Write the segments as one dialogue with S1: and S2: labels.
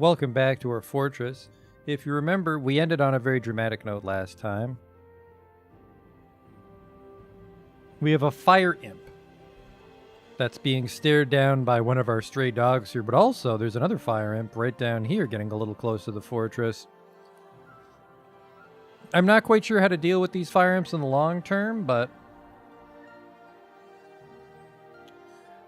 S1: Welcome back to our fortress. If you remember, we ended on a very dramatic note last time. We have a fire imp that's being stared down by one of our stray dogs here, but also there's another fire imp right down here getting a little close to the fortress. I'm not quite sure how to deal with these fire imps in the long term, but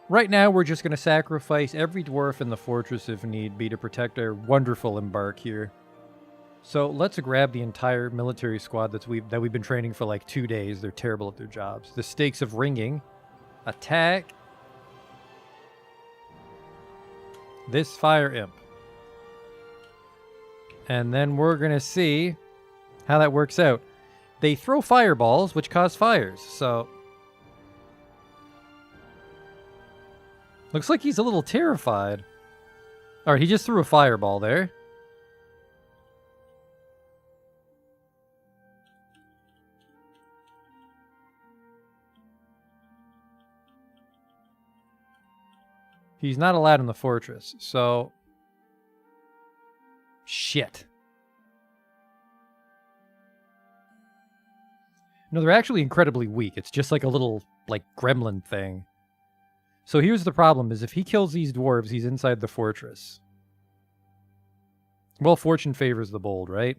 S1: right now we're just going to sacrifice every dwarf in the fortress if need be to protect our wonderful embark here. So let's grab the entire military squad that we've been training for like 2 days. They're terrible at their jobs. The stakes of ringing. Attack this fire imp. And then we're going to see how that works out. They throw fireballs, which cause fires, so looks like he's a little terrified. All right, he just threw a fireball there. He's not allowed in the fortress, so shit. No, they're actually incredibly weak. It's just like a little, like, gremlin thing. So here's the problem, is if he kills these dwarves, he's inside the fortress. Well, fortune favors the bold, right?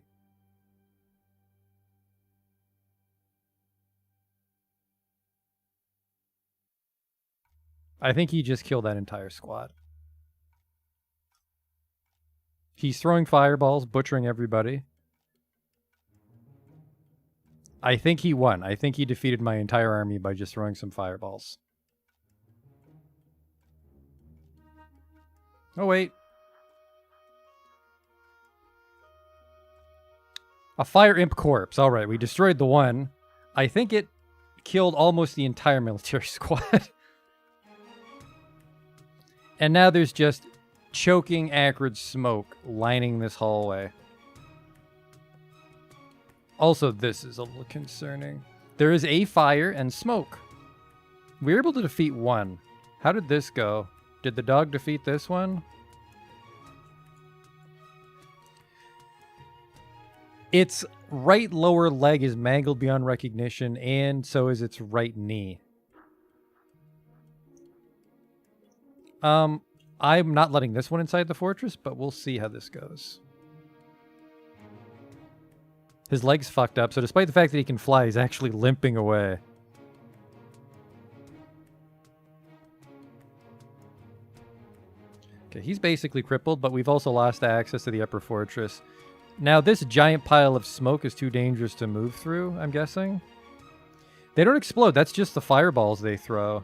S1: I think he just killed that entire squad. He's throwing fireballs, butchering everybody. I think he won. I think he defeated my entire army by just throwing some fireballs. Oh, wait. A fire imp corpse. All right, we destroyed the one. I think it killed almost the entire military squad. And now there's just choking, acrid smoke lining this hallway. Also, this is a little concerning. There is a fire and smoke. We were able to defeat one. How did this go? Did the dog defeat this one? Its right lower leg is mangled beyond recognition, and so is its right knee. I'm not letting this one inside the fortress, but we'll see how this goes. His leg's fucked up, so despite the fact that he can fly, he's actually limping away. Okay, he's basically crippled, but we've also lost access to the upper fortress. Now, this giant pile of smoke is too dangerous to move through, I'm guessing. They don't explode, that's just the fireballs they throw.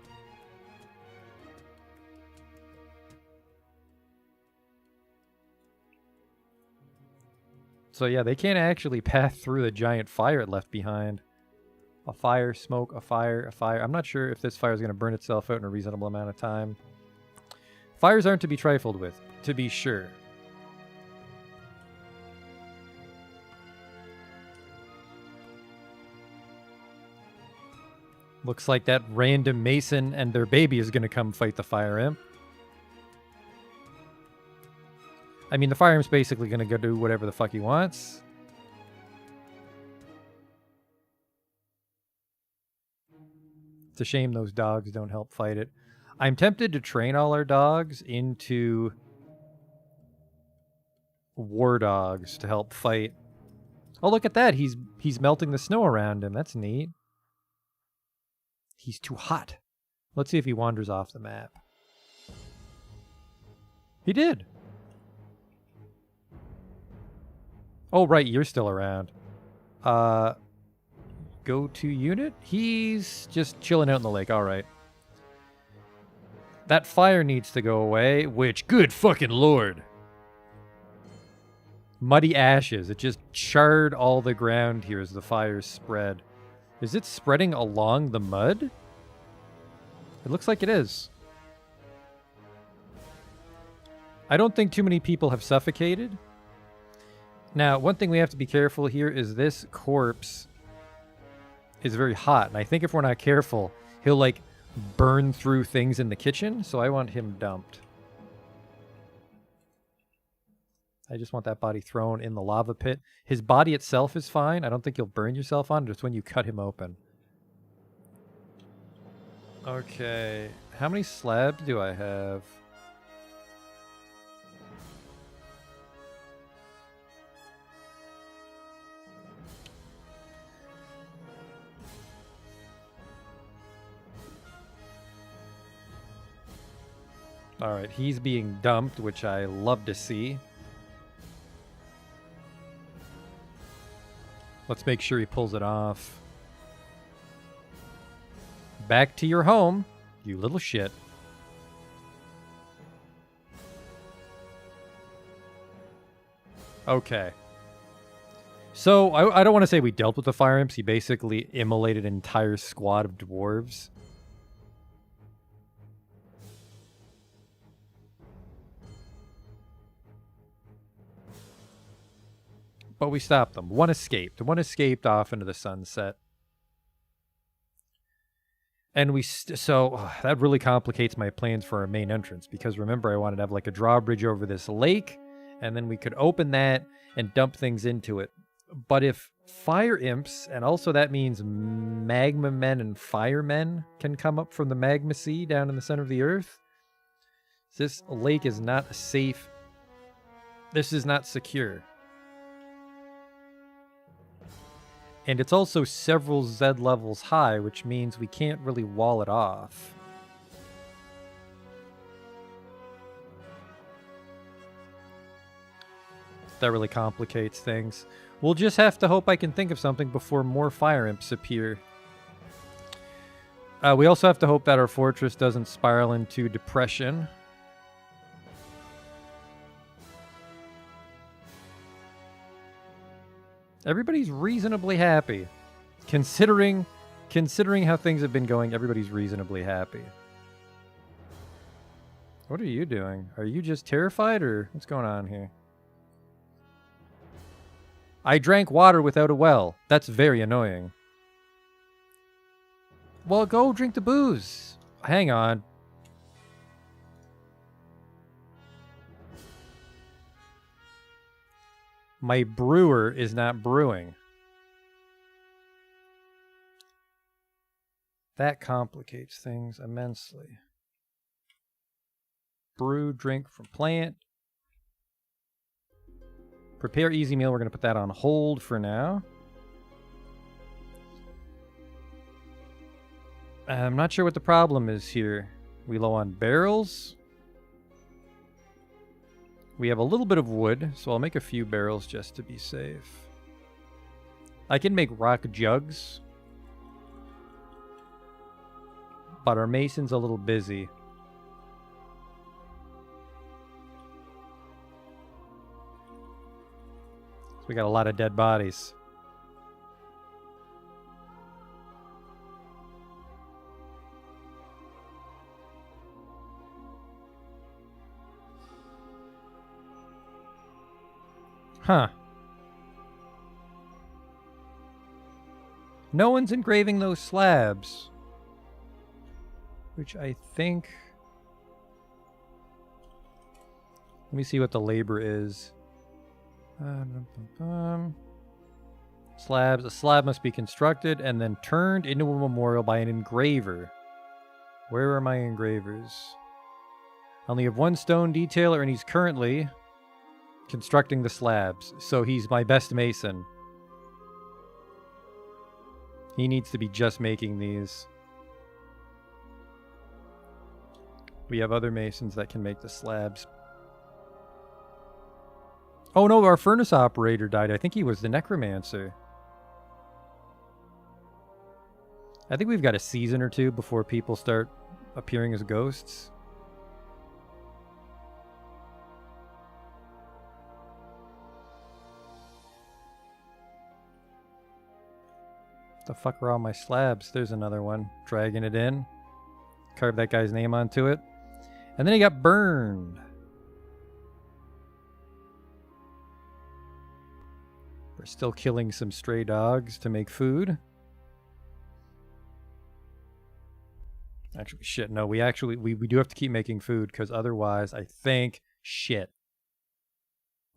S1: So yeah, they can't actually pass through the giant fire it left behind. A fire, smoke, a fire, a fire. I'm not sure if this fire is going to burn itself out in a reasonable amount of time. Fires aren't to be trifled with, to be sure. Looks like that random mason and their baby is going to come fight the fire imp. I mean, the fire imp's basically going to go do whatever the fuck he wants. It's a shame those dogs don't help fight it. I'm tempted to train all our dogs into war dogs to help fight. Oh, look at that. He's melting the snow around him. That's neat. He's too hot. Let's see if he wanders off the map. He did. Oh, right, you're still around. Go to unit? He's just chilling out in the lake. All right. That fire needs to go away, which, good fucking lord. Muddy ashes. It just charred all the ground here as the fire spread. Is it spreading along the mud? It looks like it is. I don't think too many people have suffocated. Now, one thing we have to be careful here is this corpse is very hot. And I think if we're not careful, he'll, like, burn through things in the kitchen. So I want him dumped. I just want that body thrown in the lava pit. His body itself is fine. I don't think you'll burn yourself on it, just when you cut him open. Okay. How many slabs do I have? Alright, he's being dumped, which I love to see. Let's make sure he pulls it off. Back to your home, you little shit. Okay. So, I don't want to say we dealt with the fire imps. He basically immolated an entire squad of dwarves. But we stopped them. One escaped. One escaped off into the sunset. And so that really complicates my plans for our main entrance, because remember, I wanted to have like a drawbridge over this lake, and then we could open that and dump things into it. But if fire imps, and also that means magma men and firemen, can come up from the magma sea down in the center of the earth, this lake is not safe. This is not secure. And it's also several Z levels high, which means we can't really wall it off. That really complicates things. We'll just have to hope I can think of something before more fire imps appear. We also have to hope that our fortress doesn't spiral into depression. Everybody's reasonably happy. Considering how things have been going, everybody's reasonably happy. What are you doing? Are you just terrified, or what's going on here? I drank water without a well. That's very annoying. Well, go drink the booze. Hang on. My brewer is not brewing. That complicates things immensely. Brew, drink from plant. Prepare easy meal. We're going to put that on hold for now. I'm not sure what the problem is here. We low on barrels. We have a little bit of wood, so I'll make a few barrels just to be safe. I can make rock jugs, but our mason's a little busy. So we got a lot of dead bodies. Huh. No one's engraving those slabs. Which I think... Let me see what the labor is. Slabs. A slab must be constructed and then turned into a memorial by an engraver. Where are my engravers? I only have one stone detailer, and he's currently constructing the slabs, so he's my best mason. He needs to be just making these. We have other masons that can make the slabs. Oh no, our furnace operator died. I think he was the necromancer. I think we've got a season or two before people start appearing as ghosts. The fuck are all my slabs? There's another one. Dragging it in. Carve that guy's name onto it. And then he got burned. We're still killing some stray dogs to make food. Actually, shit, no, we do have to keep making food, because otherwise, I think, shit.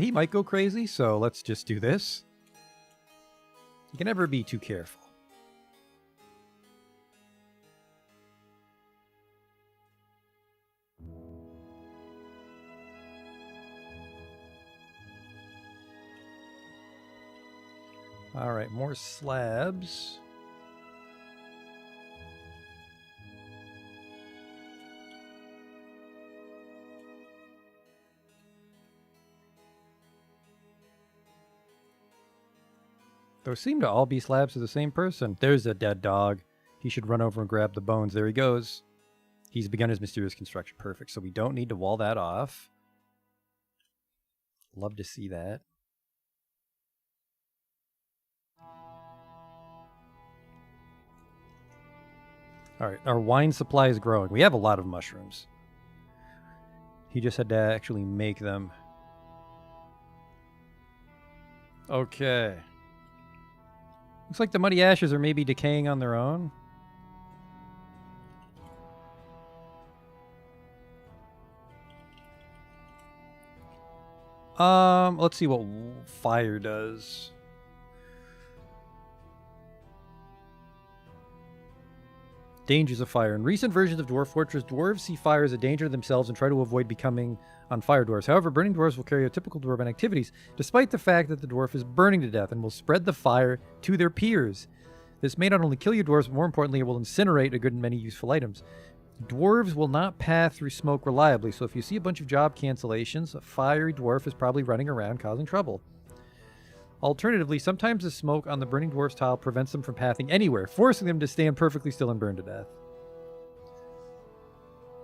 S1: He might go crazy, so let's just do this. You can never be too careful. All right, more slabs. Those seem to all be slabs of the same person. There's a dead dog. He should run over and grab the bones. There he goes. He's begun his mysterious construction. Perfect. So we don't need to wall that off. Love to see that. All right, our wine supply is growing. We have a lot of mushrooms. He just had to actually make them. Okay. Looks like the muddy ashes are maybe decaying on their own. Let's see what fire does. Dangers of fire. In recent versions of Dwarf Fortress, dwarves see fire as a danger to themselves and try to avoid becoming on fire dwarves. However, burning dwarves will carry out typical dwarven activities, despite the fact that the dwarf is burning to death and will spread the fire to their peers. This may not only kill your dwarves, but more importantly, it will incinerate a good many useful items. Dwarves will not path through smoke reliably, so if you see a bunch of job cancellations, a fiery dwarf is probably running around causing trouble. Alternatively, sometimes the smoke on the burning dwarf's tile prevents them from pathing anywhere, forcing them to stand perfectly still and burn to death.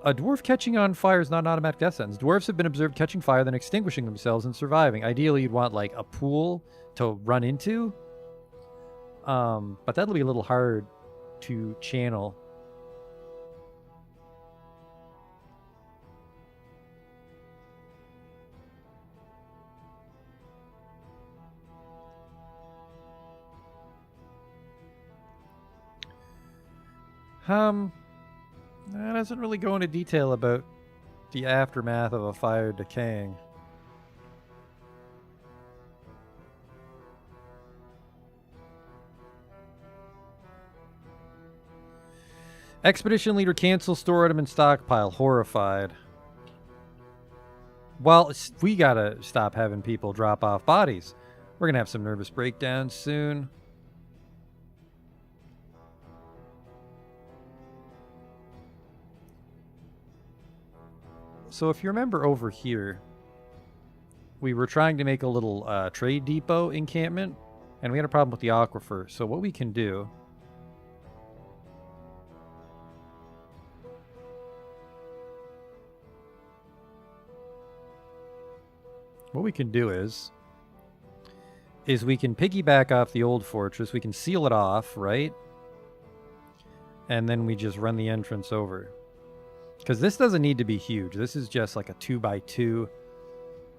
S1: A dwarf catching on fire is not an automatic death sentence. Dwarves have been observed catching fire, then extinguishing themselves and surviving. Ideally, you'd want like a pool to run into, but that'll be a little hard to channel. That doesn't really go into detail about the aftermath of a fire decaying. Expedition leader cancel, store item in stockpile. Horrified. Well, we gotta stop having people drop off bodies. We're gonna have some nervous breakdowns soon. So if you remember over here, we were trying to make a little trade depot encampment, and we had a problem with the aquifer. So what we can do... What we can do is we can piggyback off the old fortress. We can seal it off, right? And then we just run the entrance over. Because this doesn't need to be huge. This is just like a 2x2.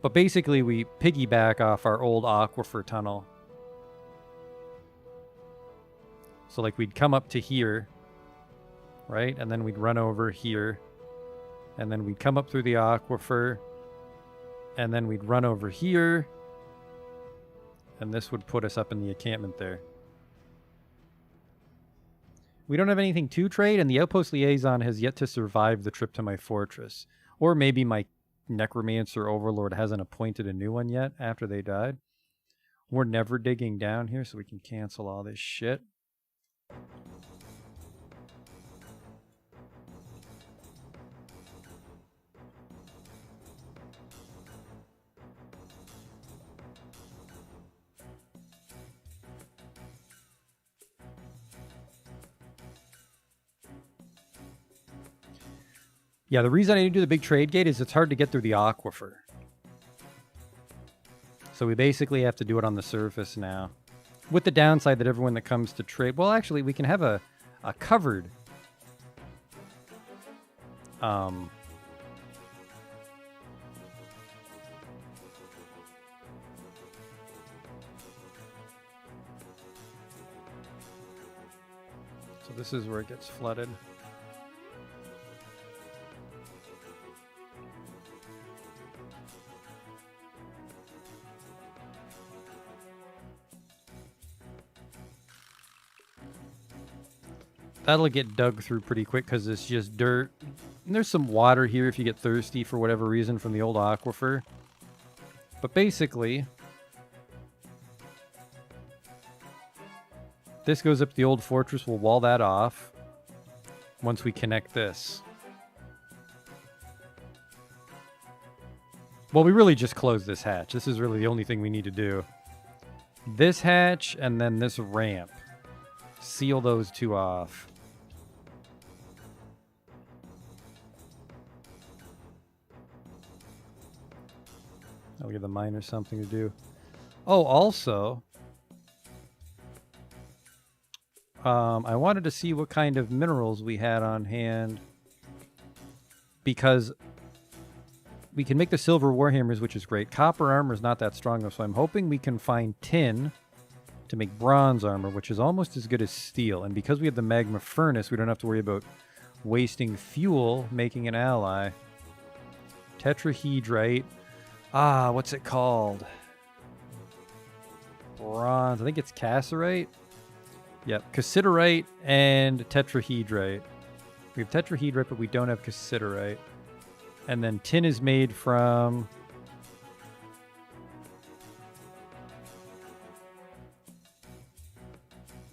S1: But basically, we piggyback off our old aquifer tunnel. So like we'd come up to here, right? And then we'd run over here. And then we'd come up through the aquifer. And then we'd run over here. And this would put us up in the encampment there. We don't have anything to trade, and the outpost liaison has yet to survive the trip to my fortress. Or maybe my necromancer overlord hasn't appointed a new one yet after they died. We're never digging down here, so we can cancel all this shit. Yeah, the reason I didn't do the big trade gate is it's hard to get through the aquifer. So we basically have to do it on the surface now. With the downside that everyone that comes to trade... Well, actually, we can have a covered... So this is where it gets flooded. That'll get dug through pretty quick because it's just dirt. And there's some water here if you get thirsty for whatever reason from the old aquifer. But basically, this goes up the old fortress. We'll wall that off once we connect this. Well, we really just close this hatch. This is really the only thing we need to do. This hatch and then this ramp. Seal those two off. I'll give the miners something to do. Oh, also, I wanted to see what kind of minerals we had on hand, because we can make the silver warhammers, which is great. Copper armor is not that strong, though, so I'm hoping we can find tin to make bronze armor, which is almost as good as steel. And because we have the magma furnace, we don't have to worry about wasting fuel making an ally. Tetrahedrite. Ah, what's it called? Bronze. I think it's cassiterite. Yep, cassiterite and tetrahedrite. We have tetrahedrite, but we don't have cassiterite. And then tin is made from...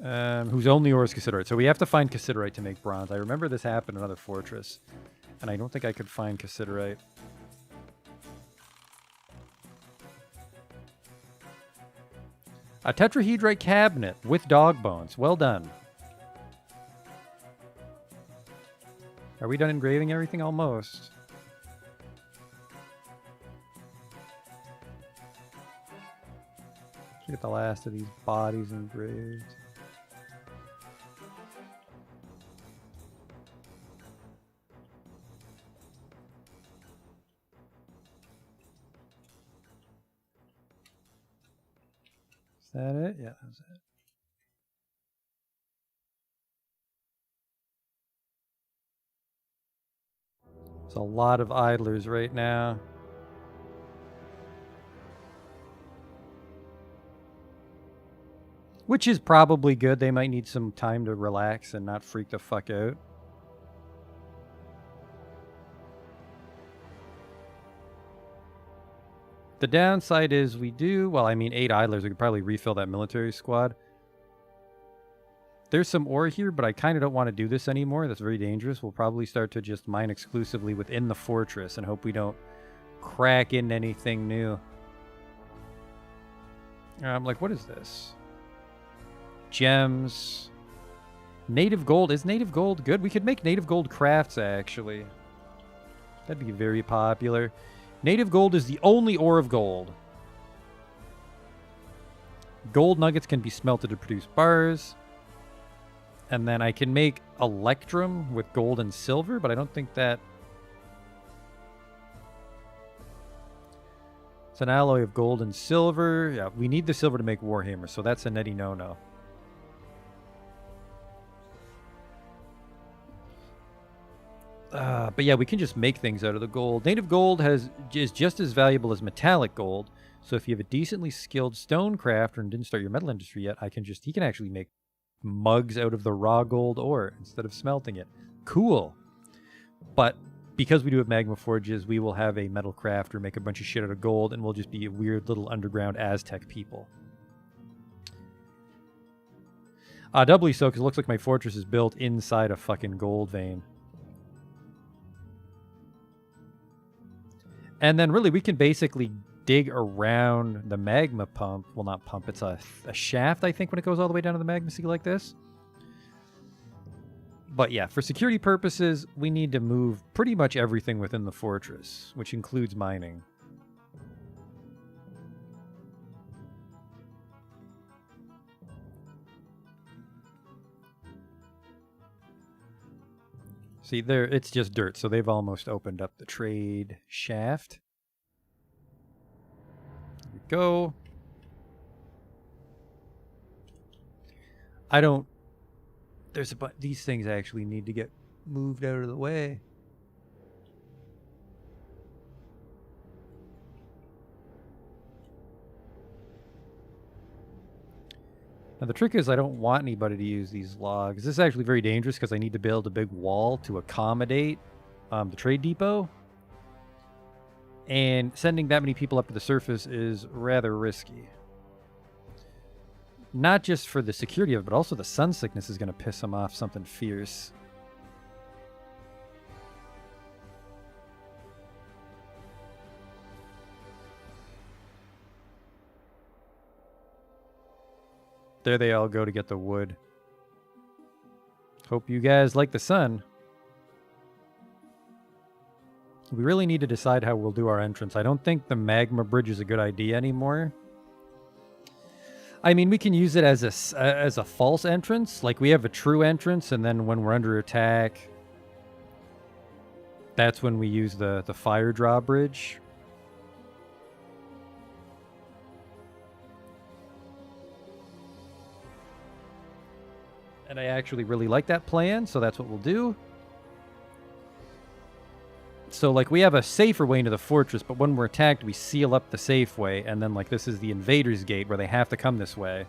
S1: whose only ore is cassiterite. So we have to find cassiterite to make bronze. I remember this happened in another fortress, and I don't think I could find cassiterite. A tetrahedrite cabinet with dog bones. Well done. Are we done engraving everything? Almost. Let's get the last of these bodies engraved. Is that it? Yeah, that's it. There's a lot of idlers right now. Which is probably good. They might need some time to relax and not freak the fuck out. The downside is we do, well, I mean, 8 idlers. We could probably refill that military squad. There's some ore here, but I kind of don't want to do this anymore. That's very dangerous. We'll probably start to just mine exclusively within the fortress and hope we don't crack into anything new. I'm like, what is this? Gems. Native gold. Is native gold good? We could make native gold crafts, actually. That'd be very popular. Native gold is the only ore of gold. Gold nuggets can be smelted to produce bars. And then I can make electrum with gold and silver, but I don't think that... It's an alloy of gold and silver. Yeah, we need the silver to make warhammer, so that's a nutty no-no. But yeah, we can just make things out of the gold. Native gold is just as valuable as metallic gold. So if you have a decently skilled stonecrafter and didn't start your metal industry yet, he can actually make mugs out of the raw gold ore instead of smelting it. Cool. But because we do have magma forges, we will have a metal crafter make a bunch of shit out of gold, and we'll just be a weird little underground Aztec people. Doubly so, because it looks like my fortress is built inside a fucking gold vein. And then really we can basically dig around the magma pump. Well, not pump, it's a shaft, I think, when it goes all the way down to the magma sea like this. But yeah, for security purposes, we need to move pretty much everything within the fortress, which includes mining. See, there, it's just dirt, so they've almost opened up the trade shaft. There we go. I don't... There's these things actually need to get moved out of the way. Now the trick is I don't want anybody to use these logs. This is actually very dangerous because I need to build a big wall to accommodate the trade depot. And sending that many people up to the surface is rather risky. Not just for the security of it, but also the sun sickness is going to piss them off something fierce. There they all go to get the wood. Hope you guys like the sun. We really need to decide how we'll do our entrance. I don't think the magma bridge is a good idea anymore. I mean, we can use it as a false entrance. Like, we have a true entrance, and then when we're under attack, that's when we use the fire drawbridge. And I actually really like that plan, so that's what we'll do. So, like, we have a safer way into the fortress, but when we're attacked, we seal up the safe way, and then, like, this is the invaders' gate where they have to come this way.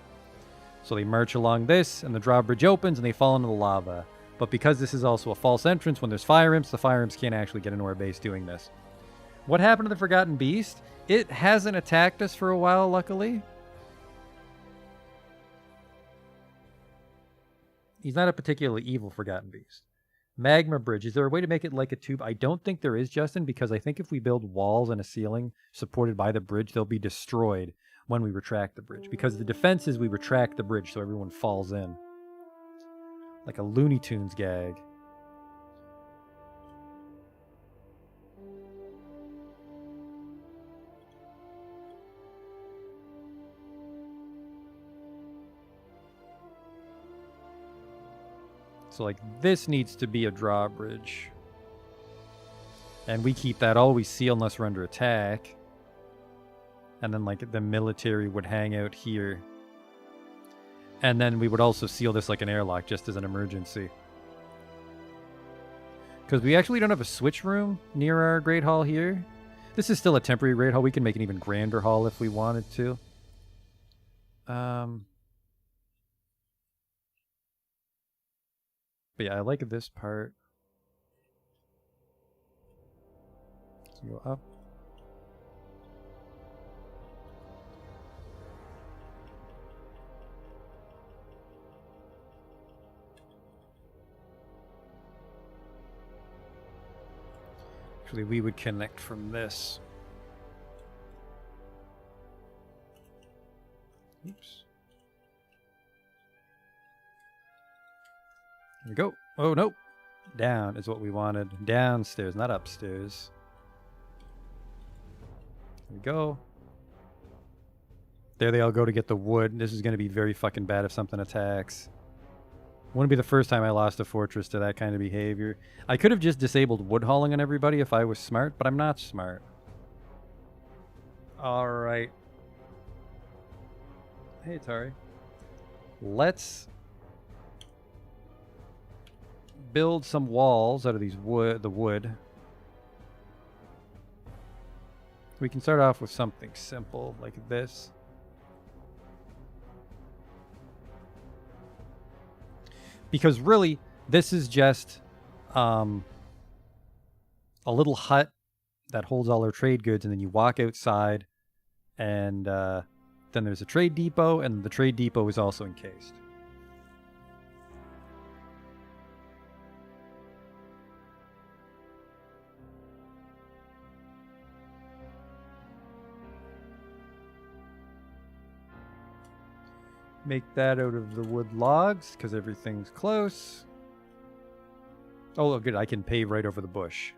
S1: So they march along this, and the drawbridge opens, and they fall into the lava. But because this is also a false entrance, when there's fire imps, the fire imps can't actually get into our base doing this. What happened to the Forgotten Beast? It hasn't attacked us for a while, luckily. He's not a particularly evil Forgotten Beast. Magma bridge. Is there a way to make it like a tube? I don't think there is, Justin, because I think if we build walls and a ceiling supported by the bridge, they'll be destroyed when we retract the bridge. Because the defense is we retract the bridge so everyone falls in. Like a Looney Tunes gag. So, like, this needs to be a drawbridge. And we keep that always sealed unless we're under attack. And then, like, the military would hang out here. And then we would also seal this like an airlock, just as an emergency. Because we actually don't have a switch room near our Great Hall here. This is still a temporary Great Hall. We can make an even grander hall if we wanted to. But yeah, I like this part. Let's go up. Actually, we would connect from this. Oops. Here we go. Oh, no. Down is what we wanted. Downstairs, not upstairs. Here we go. There they all go to get the wood. This is going to be very fucking bad if something attacks. Wouldn't be the first time I lost a fortress to that kind of behavior. I could have just disabled wood hauling on everybody if I was smart, but I'm not smart. Alright. Hey, Tari. Let's build some walls out of these the wood. We can start off with something simple like this. Because really, this is just a little hut that holds all our trade goods, and then you walk outside, and then there's a trade depot, and the trade depot is also encased. Make that out of the wood logs, because everything's close. Oh, good, I can pave right over the bush.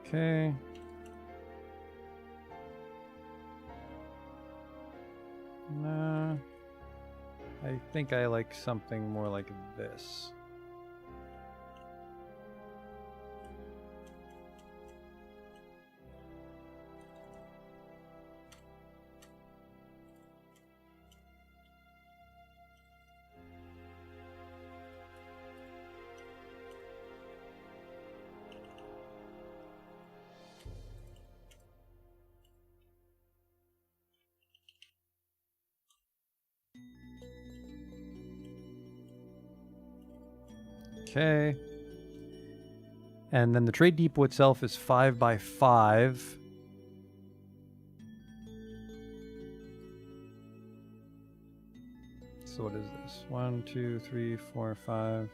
S1: Okay. Nah. I think I like something more like this. Okay. And then the trade depot itself is 5 by 5. So what is this? 1, 2, 3, 4, 5.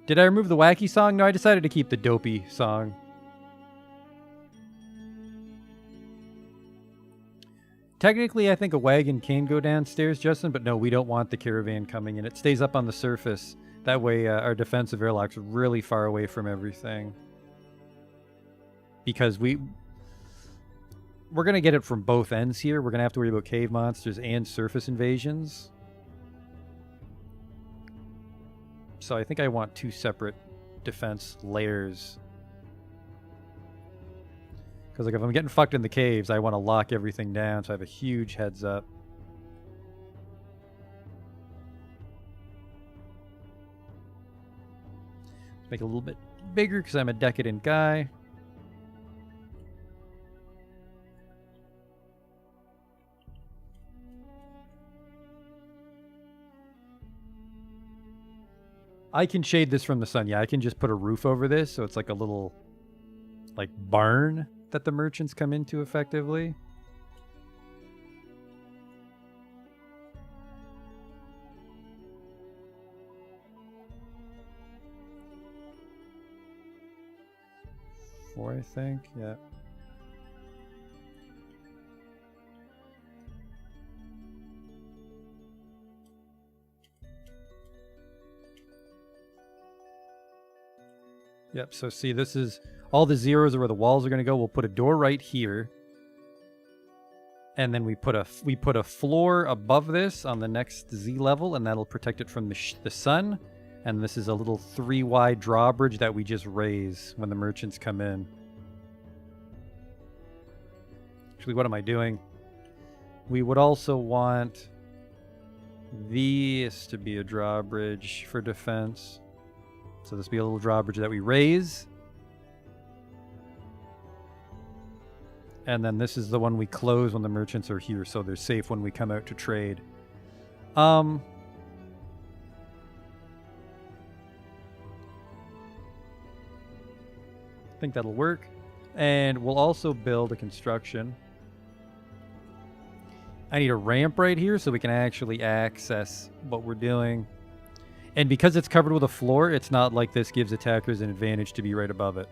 S1: Did I remove the wacky song? No, I decided to keep the dopey song. Technically, I think a wagon can go downstairs, Justin, but no, we don't want the caravan coming in. It stays up on the surface. That way, our defensive airlock's really far away from everything. Because we're going to get it from both ends here. We're going to have to worry about cave monsters and surface invasions. So I think I want 2 separate defense layers. Because like if I'm getting fucked in the caves, I want to lock everything down so I have a huge heads up. Let's make it a little bit bigger because I'm a decadent guy. I can shade this from the sun. Yeah, I can just put a roof over this so it's like a little like barn that the merchants come into effectively. Four, I think. Yeah. Yep, so see, this is all the zeros are where the walls are going to go. We'll put a door right here. And then we put a floor above this on the next Z level, and that'll protect it from the sun. And this is a little 3-wide drawbridge that we just raise when the merchants come in. Actually, what am I doing? We would also want this to be a drawbridge for defense. So this will be a little drawbridge that we raise. And then this is the one we close when the merchants are here, so they're safe when we come out to trade. I think that'll work. And we'll also build a construction. I need a ramp right here so we can actually access what we're doing. And because it's covered with a floor, it's not like this gives attackers an advantage to be right above it.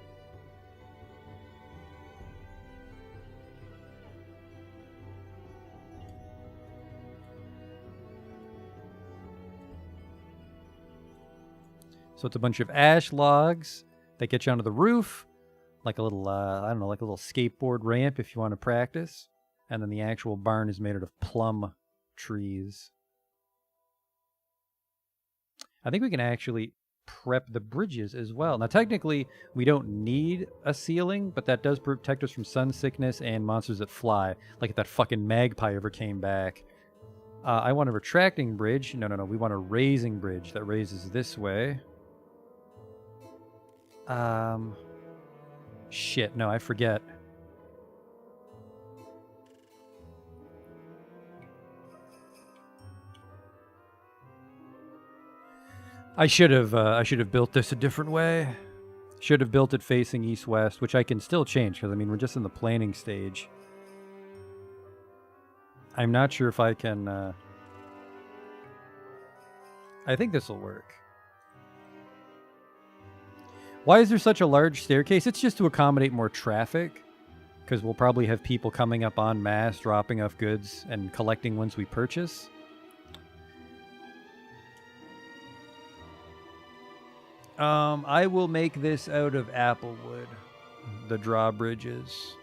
S1: So it's a bunch of ash logs that get you onto the roof, like a little, I don't know, like a little skateboard ramp if you want to practice. And then the actual barn is made out of plum trees. I think we can actually prep the bridges as well. Now, technically, we don't need a ceiling, but that does protect us from sun sickness and monsters that fly. Like if that fucking magpie ever came back. I want a retracting bridge. No. We want a raising bridge that raises this way. Shit, no, I forget. I should have built this a different way. Should have built it facing east-west, which I can still change, because, I mean, we're just in the planning stage. I'm not sure if I can, I think this will work. Why is there such a large staircase? It's just to accommodate more traffic, because we'll probably have people coming up en masse, dropping off goods, and collecting once we purchase. I will make this out of apple wood, the drawbridges.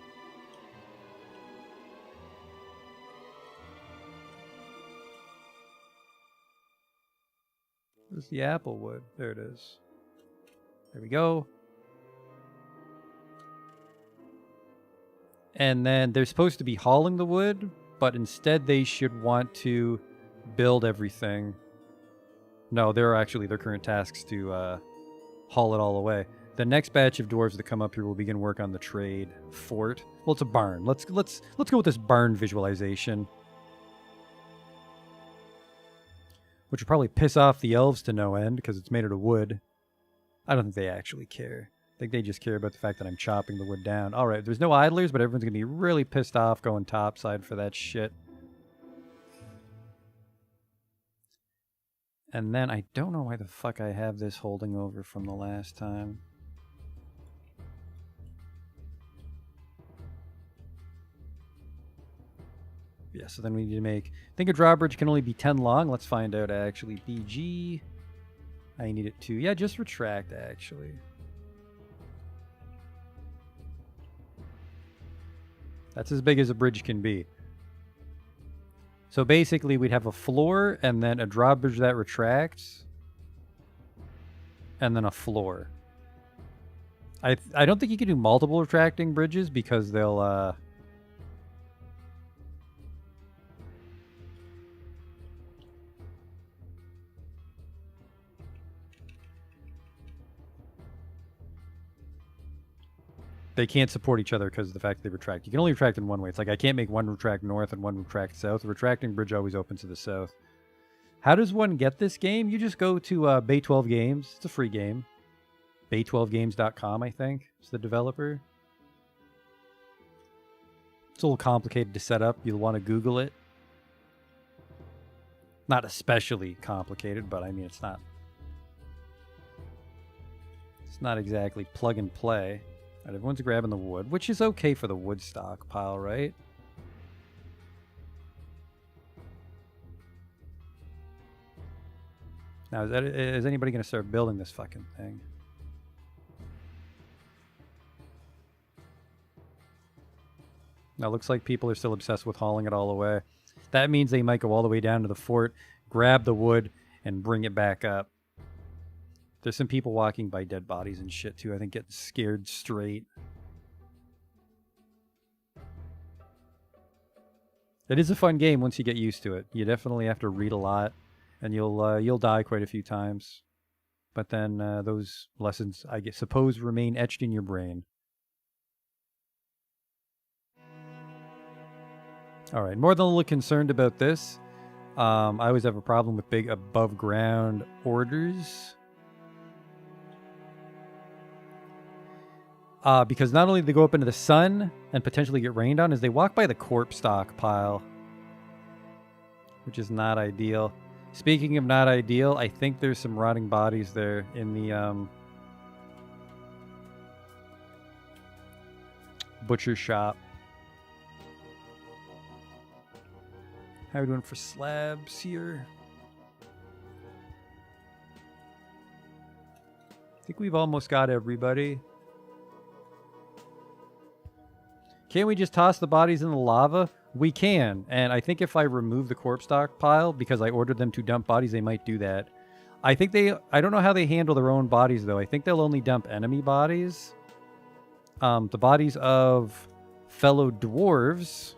S1: Where's the apple wood? There it is. There we go. And then they're supposed to be hauling the wood, but instead they should want to build everything. No, their current tasks to haul it all away. The next batch of dwarves that come up here will begin work on the trade fort. Well, it's a barn. Let's go with this barn visualization. which would probably piss off the elves to no end because it's made out of wood. I don't think they actually care. I think they just care about the fact that I'm chopping the wood down. All right, there's no idlers, but everyone's going to be really pissed off going topside for that shit. And then I don't know why the fuck I have this holding over from the last time. Yeah, so then we need to make... I think a drawbridge can only be 10 long. Let's find out, actually. BG. I need it to... Yeah, just retract, actually. That's as big as a bridge can be. So basically, we'd have a floor, and then a drawbridge that retracts. And then a floor. I don't think you can do multiple retracting bridges, because they'll... They can't support each other because of the fact that they retract. You can only retract in one way. It's like I can't make one retract north and one retract south. The retracting bridge always opens to the south. How does one get this game? You just go to Bay 12 Games. It's a free game. Bay12games.com, I think, is the developer. It's a little complicated to set up. You'll want to Google it. Not especially complicated, but I mean, it's not exactly plug and play. All right, everyone's grabbing the wood, which is okay for the wood stockpile, right? Now, is anybody going to start building this fucking thing? Now, it looks like people are still obsessed with hauling it all away. That means they might go all the way down to the fort, grab the wood, and bring it back up. There's some people walking by dead bodies and shit, too. I think getting scared straight. It is a fun game once you get used to it. You definitely have to read a lot, and you'll die quite a few times. But then those lessons, I suppose, remain etched in your brain. All right, more than a little concerned about this. I always have a problem with big above-ground orders. Because not only do they go up into the sun and potentially get rained on, as they walk by the corpse stockpile, which is not ideal. Speaking of not ideal, I think there's some rotting bodies there in the butcher shop. How are we doing for slabs here? I think we've almost got everybody. Can't we just toss the bodies in the lava? We can, and I think if I remove the corpse stockpile, because I ordered them to dump bodies, they might do that. I think I don't know how they handle their own bodies, though. I think they'll only dump enemy bodies. The bodies of fellow dwarves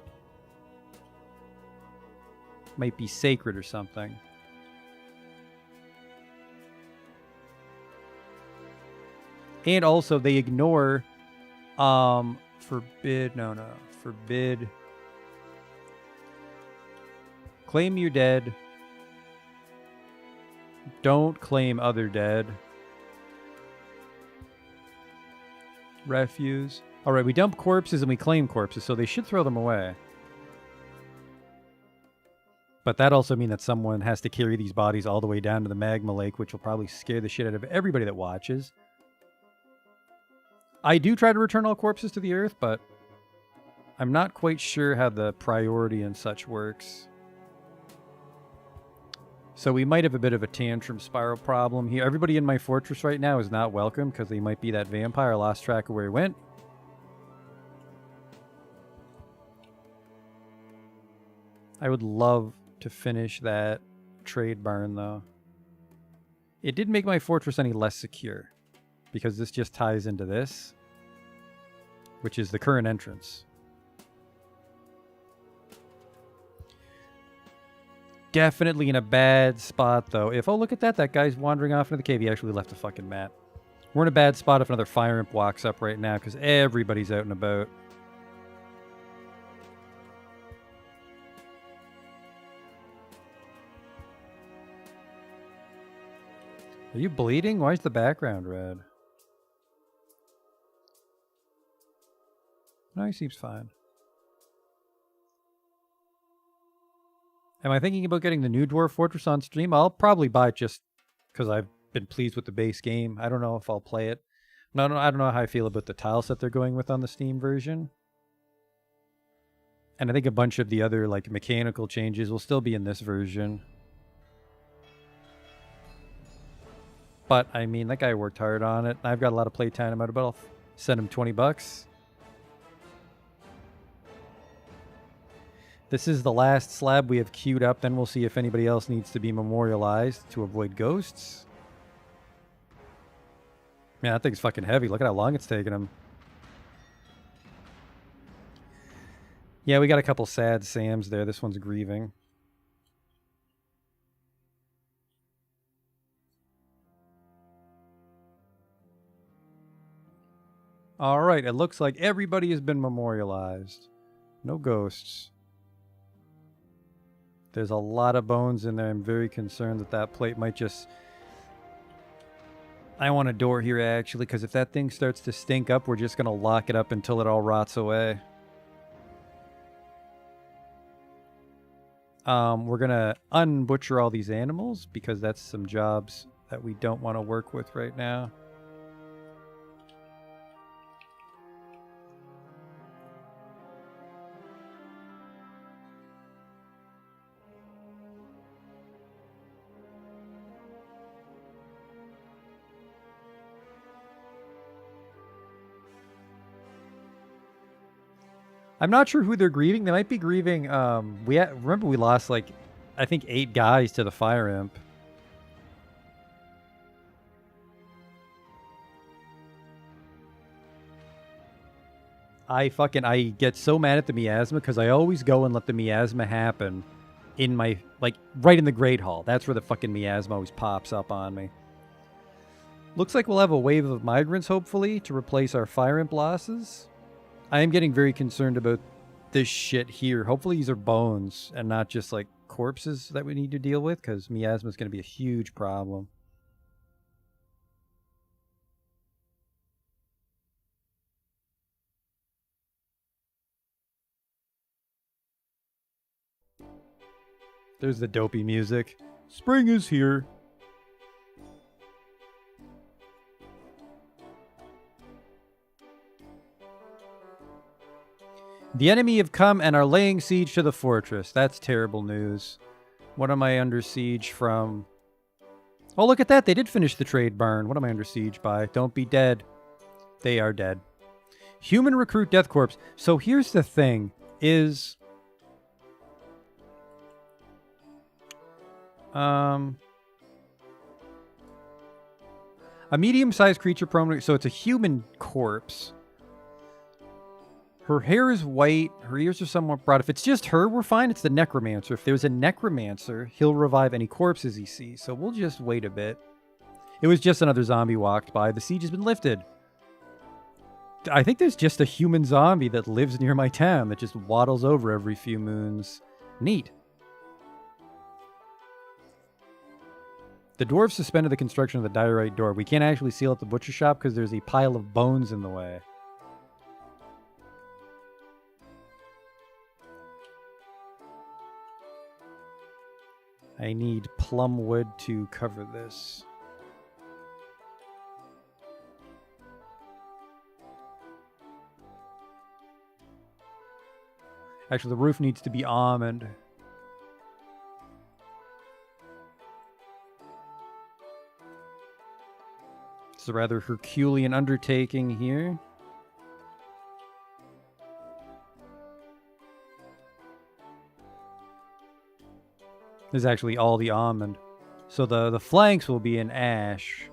S1: might be sacred or something. And also, they ignore... forbid... No. Forbid... Claim your dead. Don't claim other dead. Refuse. Alright, we dump corpses and we claim corpses, so they should throw them away. But that also means that someone has to carry these bodies all the way down to the magma lake, which will probably scare the shit out of everybody that watches. I do try to return all corpses to the earth, but I'm not quite sure how the priority and such works. So we might have a bit of a tantrum spiral problem here. Everybody in my fortress right now is not welcome because they might be that vampire. I lost track of where he went. I would love to finish that trade barn, though. It didn't make my fortress any less secure, because this just ties into this, which is the current entrance. Definitely in a bad spot, though. Oh, look at that. That guy's wandering off into the cave. He actually left a fucking map. We're in a bad spot if another fire imp walks up right now, because everybody's out and about. Are you bleeding? Why is the background red? No, he seems fine. Am I thinking about getting the new Dwarf Fortress on stream? I'll probably buy it just because I've been pleased with the base game. I don't know if I'll play it. No, I don't know how I feel about the tile set they're going with on the Steam version. And I think a bunch of the other like mechanical changes will still be in this version. But I mean, that guy worked hard on it. I've got a lot of playtime out of it. I'll send him $20. This is the last slab we have queued up. Then we'll see if anybody else needs to be memorialized to avoid ghosts. Man, that thing's fucking heavy. Look at how long it's taking him. Yeah, we got a couple sad Sams there. This one's grieving. All right, it looks like everybody has been memorialized. No ghosts. There's a lot of bones in there. I'm very concerned that that plate might just... I want a door here, actually, because if that thing starts to stink up, we're just going to lock it up until it all rots away. We're going to unbutcher all these animals, because that's some jobs that we don't want to work with right now. I'm not sure who they're grieving. They might be grieving. Remember we lost like, I think 8 guys to the fire imp. I get so mad at the miasma because I always go and let the miasma happen in my, like, right in the Great Hall. That's where the fucking miasma always pops up on me. Looks like we'll have a wave of migrants, hopefully, to replace our fire imp losses. I am getting very concerned about this shit here. Hopefully these are bones and not just like corpses that we need to deal with, because miasma is going to be a huge problem. There's the dopey music. Spring is here. The enemy have come and are laying siege to the fortress. That's terrible news. What am I under siege from? Oh, look at that. They did finish the trade barn. What am I under siege by? Don't be dead. They are dead. Human recruit death corpse. So here's the thing is... a medium-sized creature prone... So it's a human corpse. Her hair is white. Her ears are somewhat broad. If it's just her, we're fine. It's the necromancer. If there's a necromancer, he'll revive any corpses he sees. So we'll just wait a bit. It was just another zombie walked by. The siege has been lifted. I think there's just a human zombie that lives near my town that just waddles over every few moons. Neat. The dwarves suspended the construction of the diorite door. We can't actually seal up the butcher shop because there's a pile of bones in the way. I need plum wood to cover this. Actually, the roof needs to be almond. It's a rather Herculean undertaking here. This is actually all the almond. So the flanks will be in ash.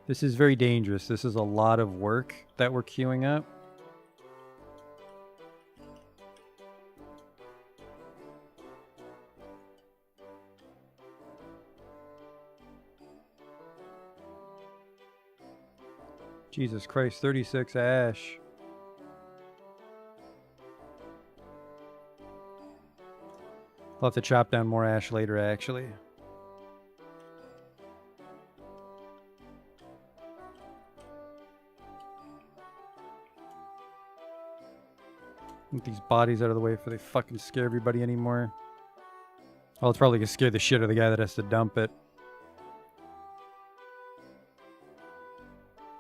S1: This is very dangerous. This is a lot of work that we're queuing up. Jesus Christ, 36 ash. I'll have to chop down more ash later, actually. Get these bodies out of the way before they fucking scare everybody anymore. Well, it's probably gonna scare the shit out of the guy that has to dump it.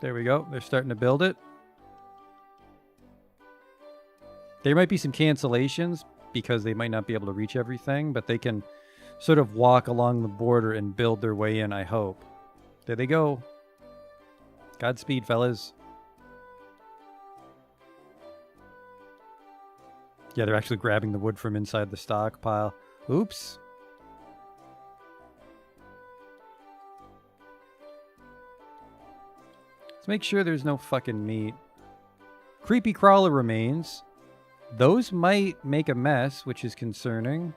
S1: There we go. They're starting to build it. There might be some cancellations because they might not be able to reach everything, but they can sort of walk along the border and build their way in, I hope. There they go. Godspeed, fellas. Yeah, they're actually grabbing the wood from inside the stockpile. Oops. Let's make sure there's no fucking meat. Creepy crawler remains. Those might make a mess, which is concerning.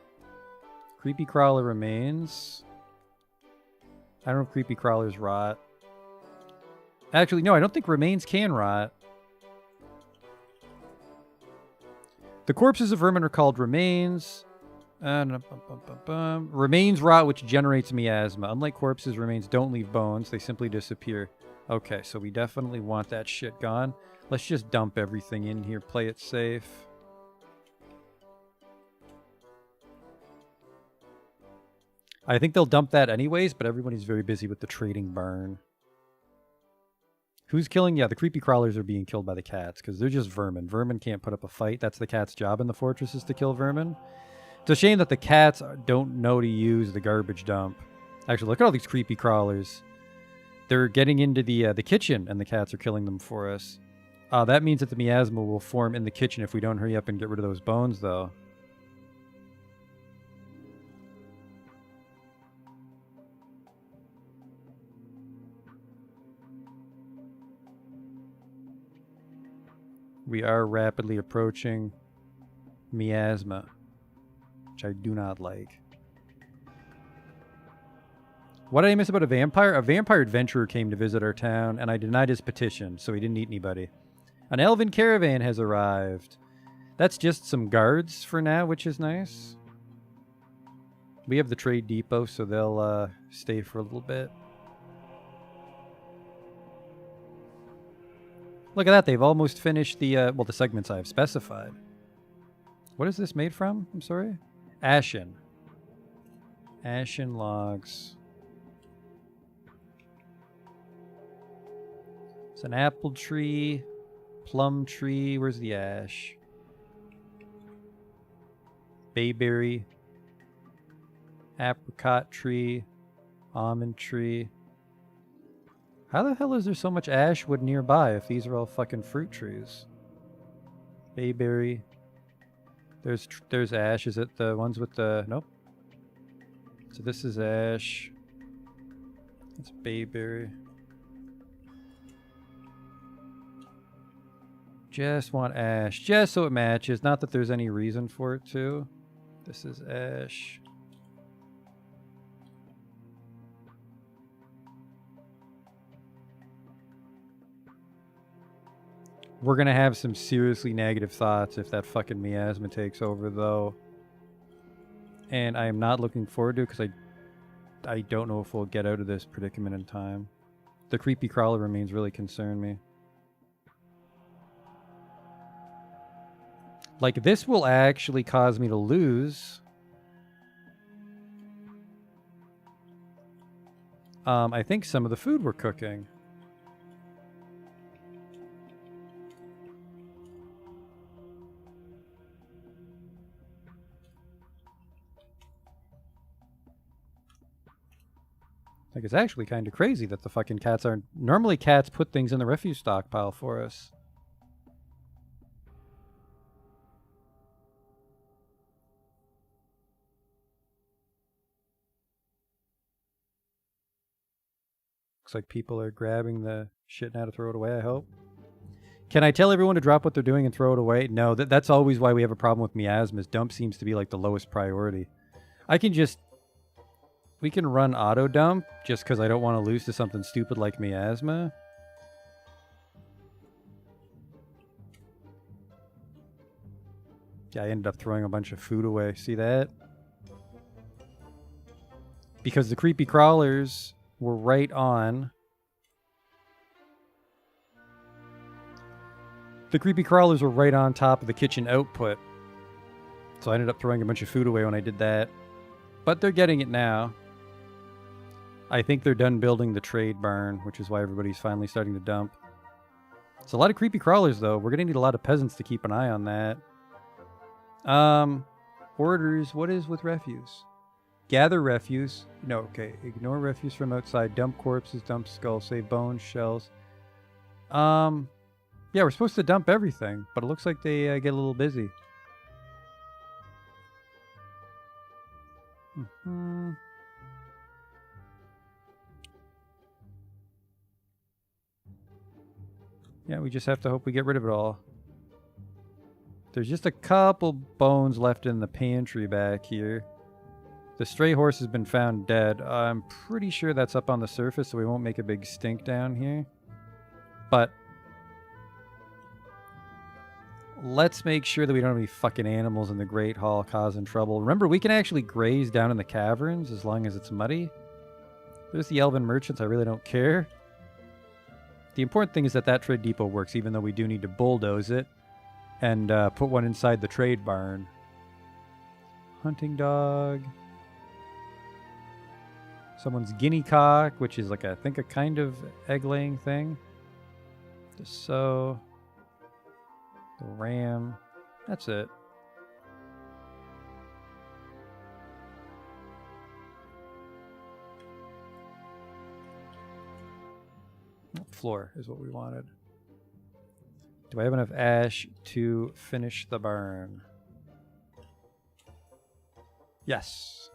S1: Creepy crawler remains. I don't know if creepy crawlers rot. Actually, no, I don't think remains can rot. The corpses of vermin are called remains. Remains rot, which generates miasma. Unlike corpses, remains don't leave bones. They simply disappear. Okay, so we definitely want that shit gone. Let's just dump everything in here. Play it safe. I think they'll dump that anyways, but everybody's very busy with the trading barn. Who's killing? Yeah, the creepy crawlers are being killed by the cats because they're just vermin. Vermin can't put up a fight. That's the cat's job in the fortress, is to kill vermin. It's a shame that the cats don't know to use the garbage dump. Actually, look at all these creepy crawlers. They're getting into the kitchen, and the cats are killing them for us. That means that the miasma will form in the kitchen if we don't hurry up and get rid of those bones, though. We are rapidly approaching miasma, which I do not like. What did I miss about a vampire? A vampire adventurer came to visit our town, and I denied his petition, so he didn't eat anybody. An elven caravan has arrived. That's just some guards for now, which is nice. We have the trade depot, so they'll stay for a little bit. Look at that, they've almost finished the, well, the segments I've specified. What is this made from? I'm sorry? Ashen. Ashen logs. It's an apple tree, plum tree, where's the ash? Bayberry. Apricot tree. Almond tree. How the hell is there so much ash wood nearby if these are all fucking fruit trees? Bayberry. There's ash. Is it the ones with the... Nope. So this is ash. It's bayberry. Just want ash. Just so it matches. Not that there's any reason for it to. This is ash. We're going to have some seriously negative thoughts if that fucking miasma takes over, though. And I am not looking forward to it because I don't know if we'll get out of this predicament in time. The creepy crawler remains really concern me. Like, this will actually cause me to lose. I think some of the food we're cooking. Like, it's actually kind of crazy that the fucking cats aren't... Normally cats put things in the refuse stockpile for us. Looks like people are grabbing the shit now to throw it away, I hope. Can I tell everyone to drop what they're doing and throw it away? No, that's always why we have a problem with miasmas. Dump seems to be like the lowest priority. I can just... We can run auto dump just because I don't want to lose to something stupid like miasma. Yeah, I ended up throwing a bunch of food away. See that? Because the creepy crawlers were right on... The creepy crawlers were right on top of the kitchen output. So I ended up throwing a bunch of food away when I did that. But they're getting it now. I think they're done building the trade barn, which is why everybody's finally starting to dump. It's a lot of creepy crawlers, though. We're going to need a lot of peasants to keep an eye on that. Orders. What is with refuse? Gather refuse. No, okay. Ignore refuse from outside. Dump corpses, dump skulls, save bones, shells. Yeah, we're supposed to dump everything, but it looks like they get a little busy. Yeah, we just have to hope we get rid of it all. There's just a couple bones left in the pantry back here. The stray horse has been found dead. I'm pretty sure that's up on the surface, so we won't make a big stink down here. But let's make sure that we don't have any fucking animals in the Great Hall causing trouble. Remember, we can actually graze down in the caverns as long as it's muddy. There's the elven merchants. I really don't care. The important thing is that that trade depot works, even though we do need to bulldoze it and put one inside the trade barn. Hunting dog. Someone's guinea cock, which is like, I think, a kind of egg-laying thing. The sow. The ram. That's it. Floor is what we wanted. Do I have enough ash to finish the burn? Yes.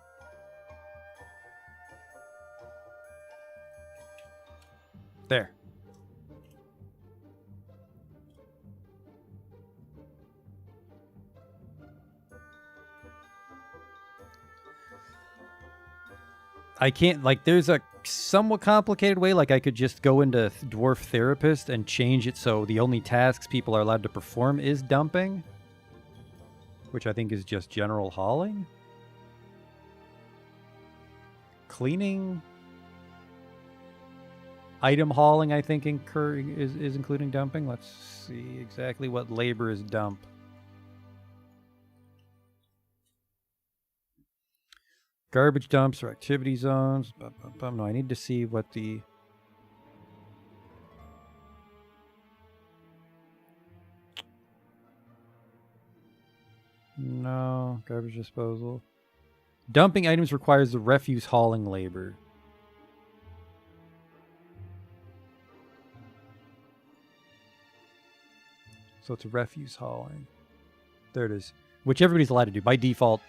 S1: There. I can't, like, there's a somewhat complicated way, like I could just go into Dwarf Therapist and change it so the only tasks people are allowed to perform is dumping, which I think is just general hauling. Cleaning. Item hauling, I think, is including dumping. Let's see exactly what labor is dump. Garbage dumps or activity zones. No, I need to see what the... No, garbage disposal. Dumping items requires the refuse hauling labor. So it's refuse hauling. There it is. Which everybody's allowed to do. By default,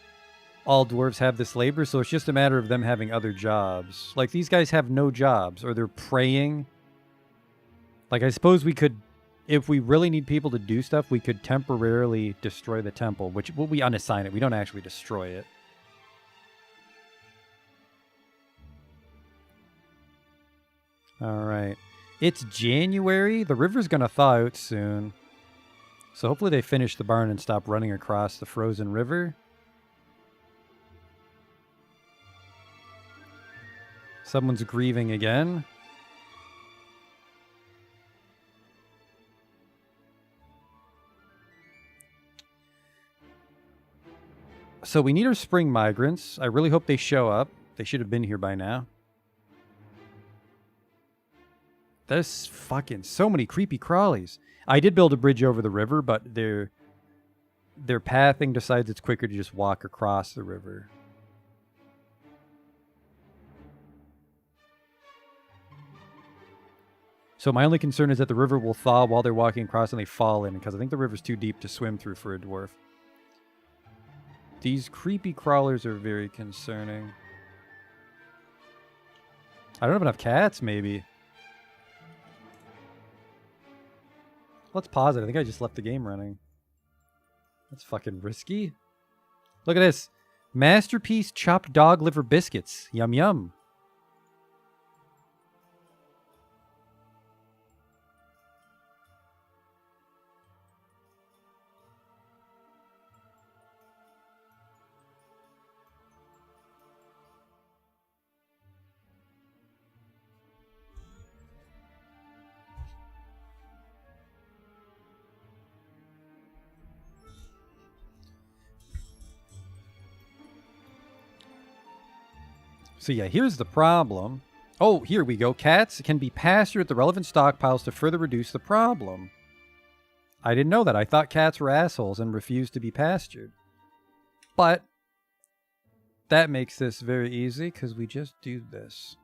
S1: all dwarves have this labor, so it's just a matter of them having other jobs. Like, these guys have no jobs, or they're praying. Like, I suppose we could, if we really need people to do stuff, we could temporarily destroy the temple, which we unassign it. We don't actually destroy it. All right. It's January. The river's going to thaw out soon. So hopefully they finish the barn and stop running across the frozen river. Someone's grieving again. So we need our spring migrants. I really hope they show up. They should have been here by now. There's fucking so many creepy crawlies. I did build a bridge over the river, but their pathing decides it's quicker to just walk across the river. So my only concern is that the river will thaw while they're walking across and they fall in, because I think the river's too deep to swim through for a dwarf. These creepy crawlers are very concerning. I don't have enough cats, maybe. Let's pause it. I think I just left the game running. That's fucking risky. Look at this. Masterpiece chopped dog liver biscuits. Yum yum. So yeah, here's the problem. Oh, here we go. Cats can be pastured at the relevant stockpiles to further reduce the problem. I didn't know that. I thought cats were assholes and refused to be pastured. But that makes this very easy because we just do this.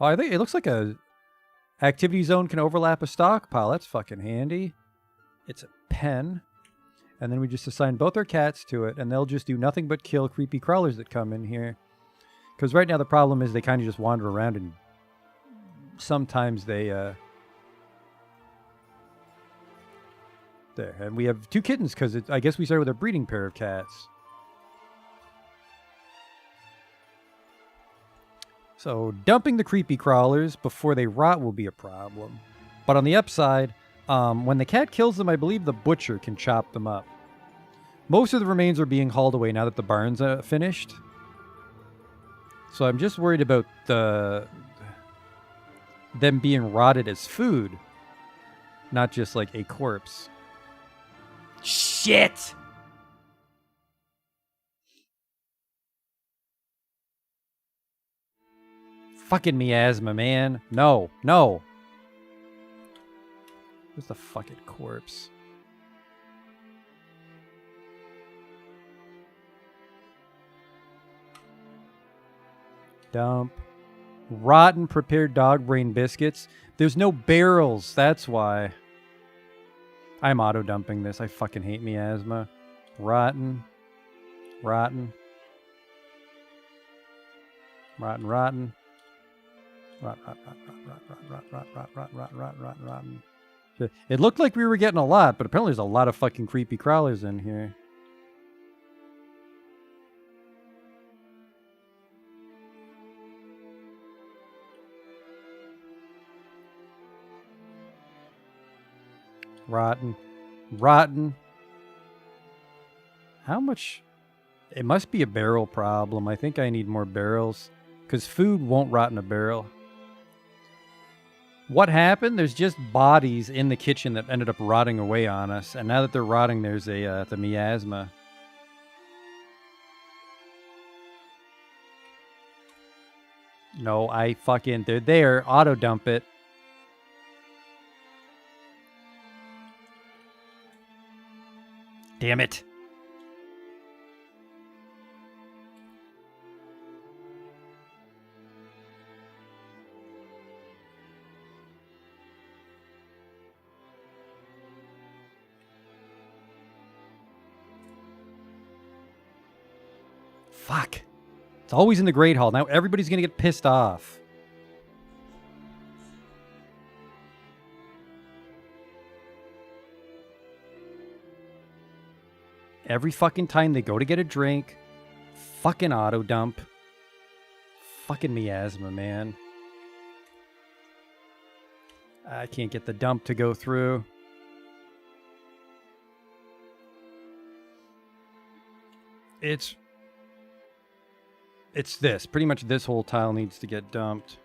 S1: Oh, I think it looks like a activity zone can overlap a stockpile. That's fucking handy. It's a pen. And then we just assign both our cats to it, and they'll just do nothing but kill creepy crawlers that come in here. Because right now the problem is they kind of just wander around, and sometimes they... There, and we have 2 kittens, because I guess we started with a breeding pair of cats. So, dumping the creepy crawlers before they rot will be a problem. But on the upside... when the cat kills them, I believe the butcher can chop them up. Most of the remains are being hauled away now that the barn's finished. So I'm just worried about them being rotted as food, not just like a corpse. Shit! Fucking miasma, man. No, no. Where's the fucking corpse? Dump. Rotten prepared dog brain biscuits. There's no barrels. That's why. I'm auto-dumping this. I fucking hate miasma. Rotten. Rotten. Rotten, rotten. Rotten. It looked like we were getting a lot, but apparently there's a lot of fucking creepy crawlers in here. Rotten. Rotten. How much? It must be a barrel problem. I think I need more barrels, because food won't rot in a barrel. What happened? There's just bodies in the kitchen that ended up rotting away on us. And now that they're rotting, there's the miasma. No, they're there. Auto dump it. Damn it. Fuck. It's always in the Great Hall. Now everybody's going to get pissed off. Every fucking time they go to get a drink, fucking auto dump. Fucking miasma, man. I can't get the dump to go through. It's this. Pretty much this whole tile needs to get dumped.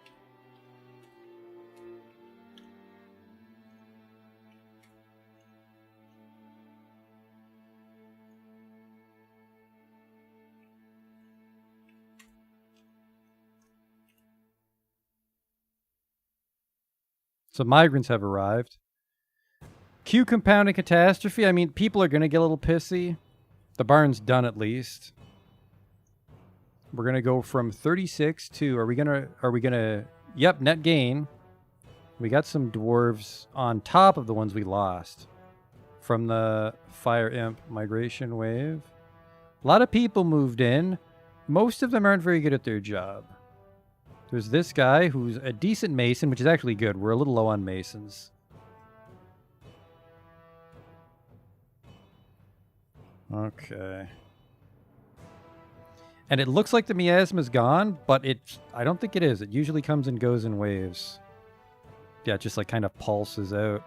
S1: So migrants have arrived. Q compounding catastrophe. I mean, people are going to get a little pissy. The barn's done at least. We're going to go from 36 to, are we going to, yep, net gain. We got some dwarves on top of the ones we lost from the Fire Imp migration wave. A lot of people moved in. Most of them aren't very good at their job. There's this guy who's a decent mason, which is actually good. We're a little low on masons. Okay. And it looks like the miasma's gone, but I don't think it is. It usually comes and goes in waves. Yeah, it just like kind of pulses out.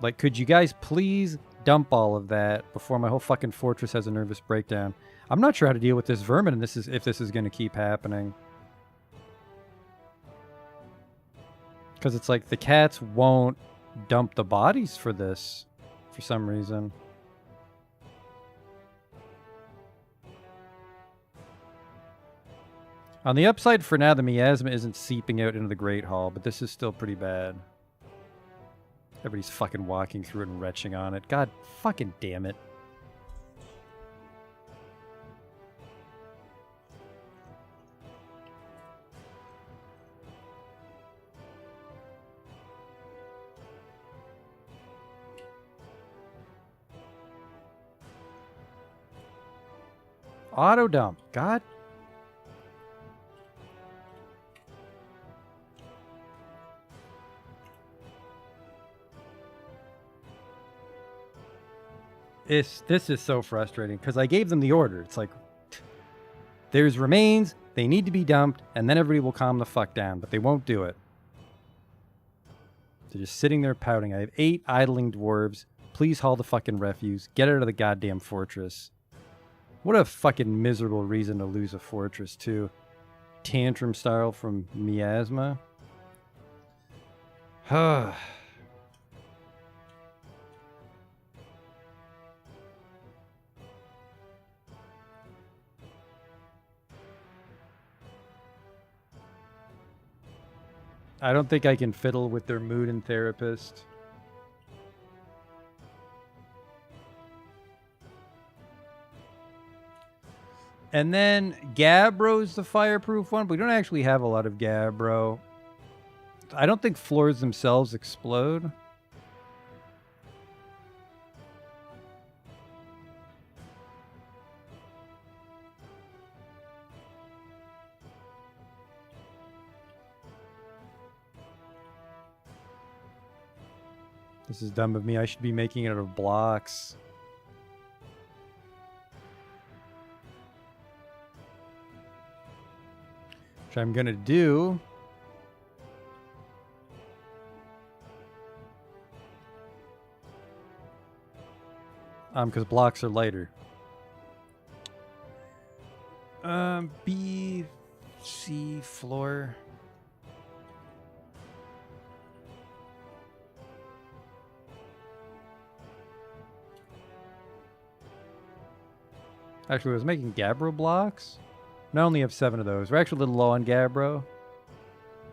S1: Like, could you guys please dump all of that before my whole fucking fortress has a nervous breakdown? I'm not sure how to deal with this vermin and if this is going to keep happening. Because it's like the cats won't dump the bodies for this for some reason. On the upside, for now, the miasma isn't seeping out into the Great Hall, but this is still pretty bad. Everybody's fucking walking through it and retching on it. God fucking damn it. Auto dump. God. This is so frustrating because I gave them the order. It's like, there's remains, they need to be dumped, and then everybody will calm the fuck down, but they won't do it. They're just sitting there pouting. I have 8 idling dwarves. Please haul the fucking refuse. Get out of the goddamn fortress. What a fucking miserable reason to lose a fortress, too. Tantrum style from miasma. I don't think I can fiddle with their mood and therapist. And then Gabbro's the fireproof one, but we don't actually have a lot of Gabbro. I don't think floors themselves explode. This is dumb of me. I should be making it out of blocks. Which I'm gonna do. Because blocks are lighter. B, C, floor. Actually, I was making Gabbro blocks. And I only have 7 of those. We're actually a little low on Gabbro.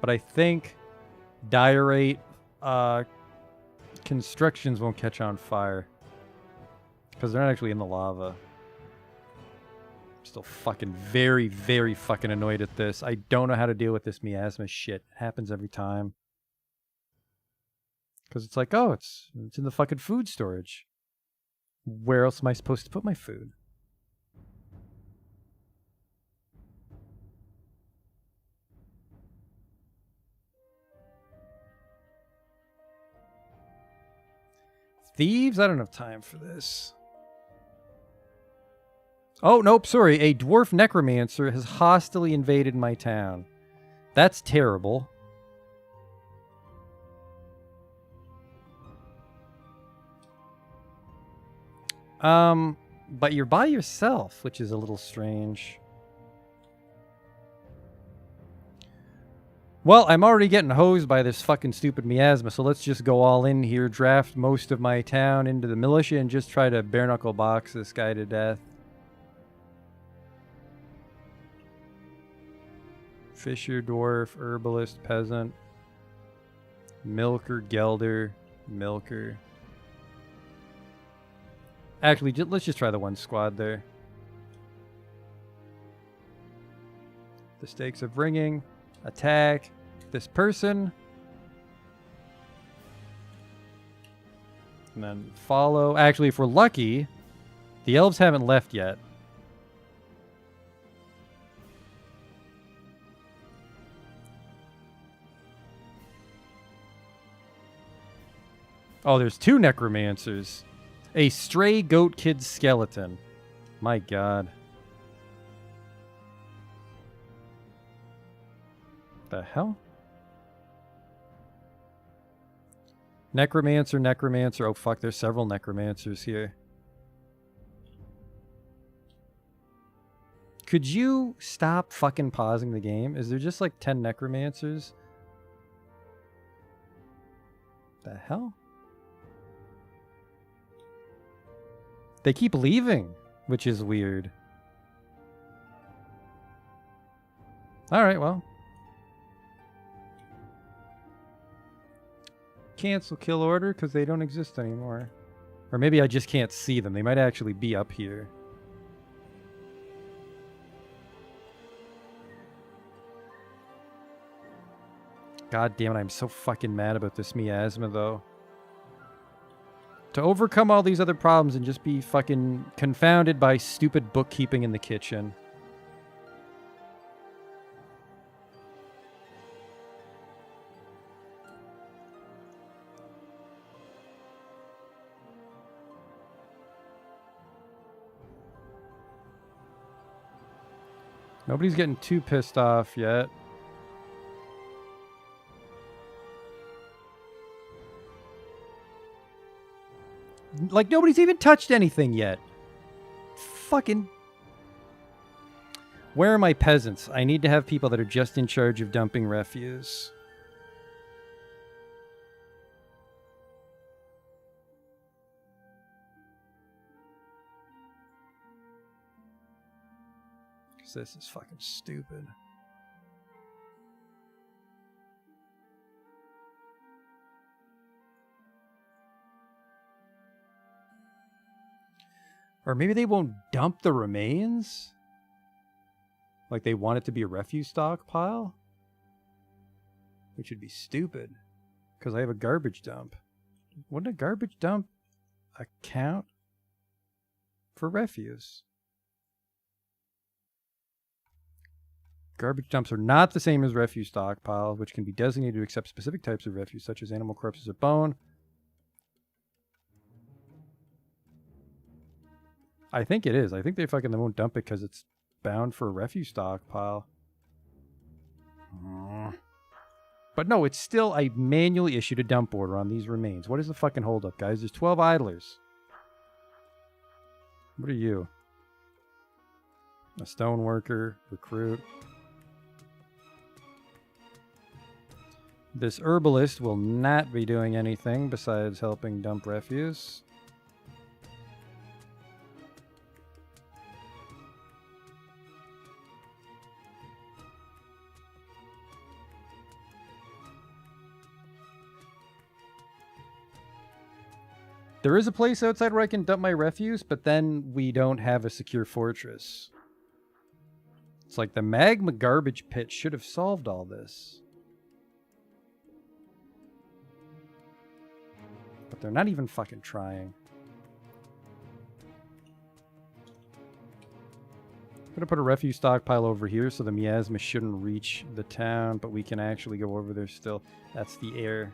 S1: But I think diorite constructions won't catch on fire. Because they're not actually in the lava. I'm still fucking very, very fucking annoyed at this. I don't know how to deal with this miasma shit. It happens every time. Because it's like, oh, it's in the fucking food storage. Where else am I supposed to put my food? Thieves? I don't have time for this. Oh, nope, sorry. A dwarf necromancer has hostilely invaded my town. That's terrible. But you're by yourself, which is a little strange. Well, I'm already getting hosed by this fucking stupid miasma, so let's just go all in here, draft most of my town into the militia, and just try to bare-knuckle box this guy to death. Fisher, dwarf, herbalist, peasant, milker, gelder, milker. Actually, let's just try the one squad there. The stakes of ringing, attack this person, and then follow. Actually, if we're lucky, the elves haven't left yet. Oh, there's 2 necromancers. A stray goat kid skeleton. My god. The hell? Necromancer, necromancer. Oh fuck, there's several necromancers here. Could you stop fucking pausing the game? Is there just like 10 necromancers? The hell? They keep leaving, which is weird. Alright, well. Cancel kill order because they don't exist anymore. Or maybe I just can't see them. They might actually be up here. God damn it, I'm so fucking mad about this miasma, though. To overcome all these other problems and just be fucking confounded by stupid bookkeeping in the kitchen. Nobody's getting too pissed off yet. Like, nobody's even touched anything yet. Fucking... Where are my peasants? I need to have people that are just in charge of dumping refuse. Because this is fucking stupid. Or maybe they won't dump the remains? Like they want it to be a refuse stockpile? Which would be stupid. Because I have a garbage dump. Wouldn't a garbage dump account for refuse? Garbage dumps are not the same as refuse stockpiles, which can be designated to accept specific types of refuse, such as animal corpses or bone. I think it is. I think they won't dump it because it's bound for a refuse stockpile. But no, it's still, I manually issued a dump order on these remains. What is the fucking holdup, guys? There's 12 idlers. What are you? A stone worker, recruit. This herbalist will not be doing anything besides helping dump refuse. There is a place outside where I can dump my refuse, but then we don't have a secure fortress. It's like the magma garbage pit should have solved all this. But they're not even fucking trying. I'm gonna put a refuse stockpile over here so the miasma shouldn't reach the town, but we can actually go over there still. That's the air.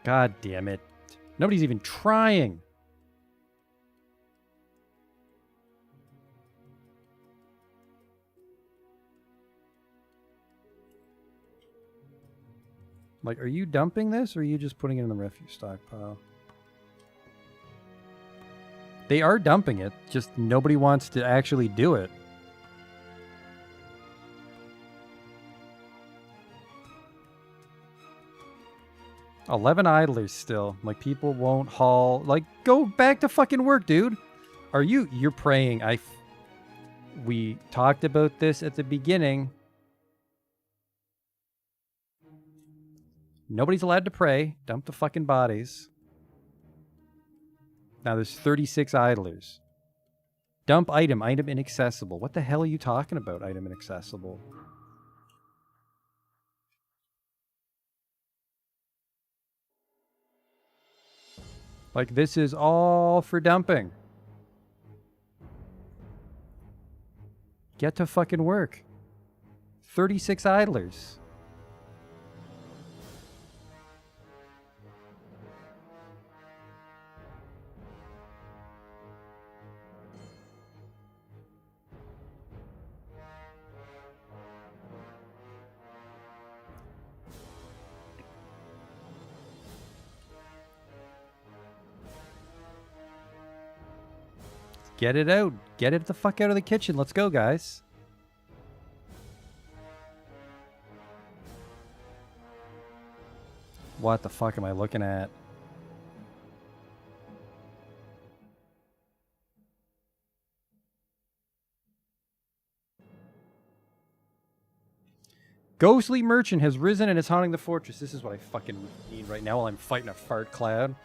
S1: God damn it. Nobody's even trying. Like, are you dumping this or are you just putting it in the refuse stockpile? They are dumping it, just nobody wants to actually do it. $11 idlers still. Like, people won't haul. Like, go back to fucking work, dude. You're praying. We talked about this at the beginning. Nobody's allowed to pray. Dump the fucking bodies. Now there's 36 idlers. Dump item. Item inaccessible. What the hell are you talking about, item inaccessible? Like, this is all for dumping. Get to fucking work. 36 idlers. Get it out. Get it the fuck out of the kitchen. Let's go, guys. What the fuck am I looking at? Ghostly merchant has risen and is haunting the fortress. This is what I fucking need right now while I'm fighting a fart cloud.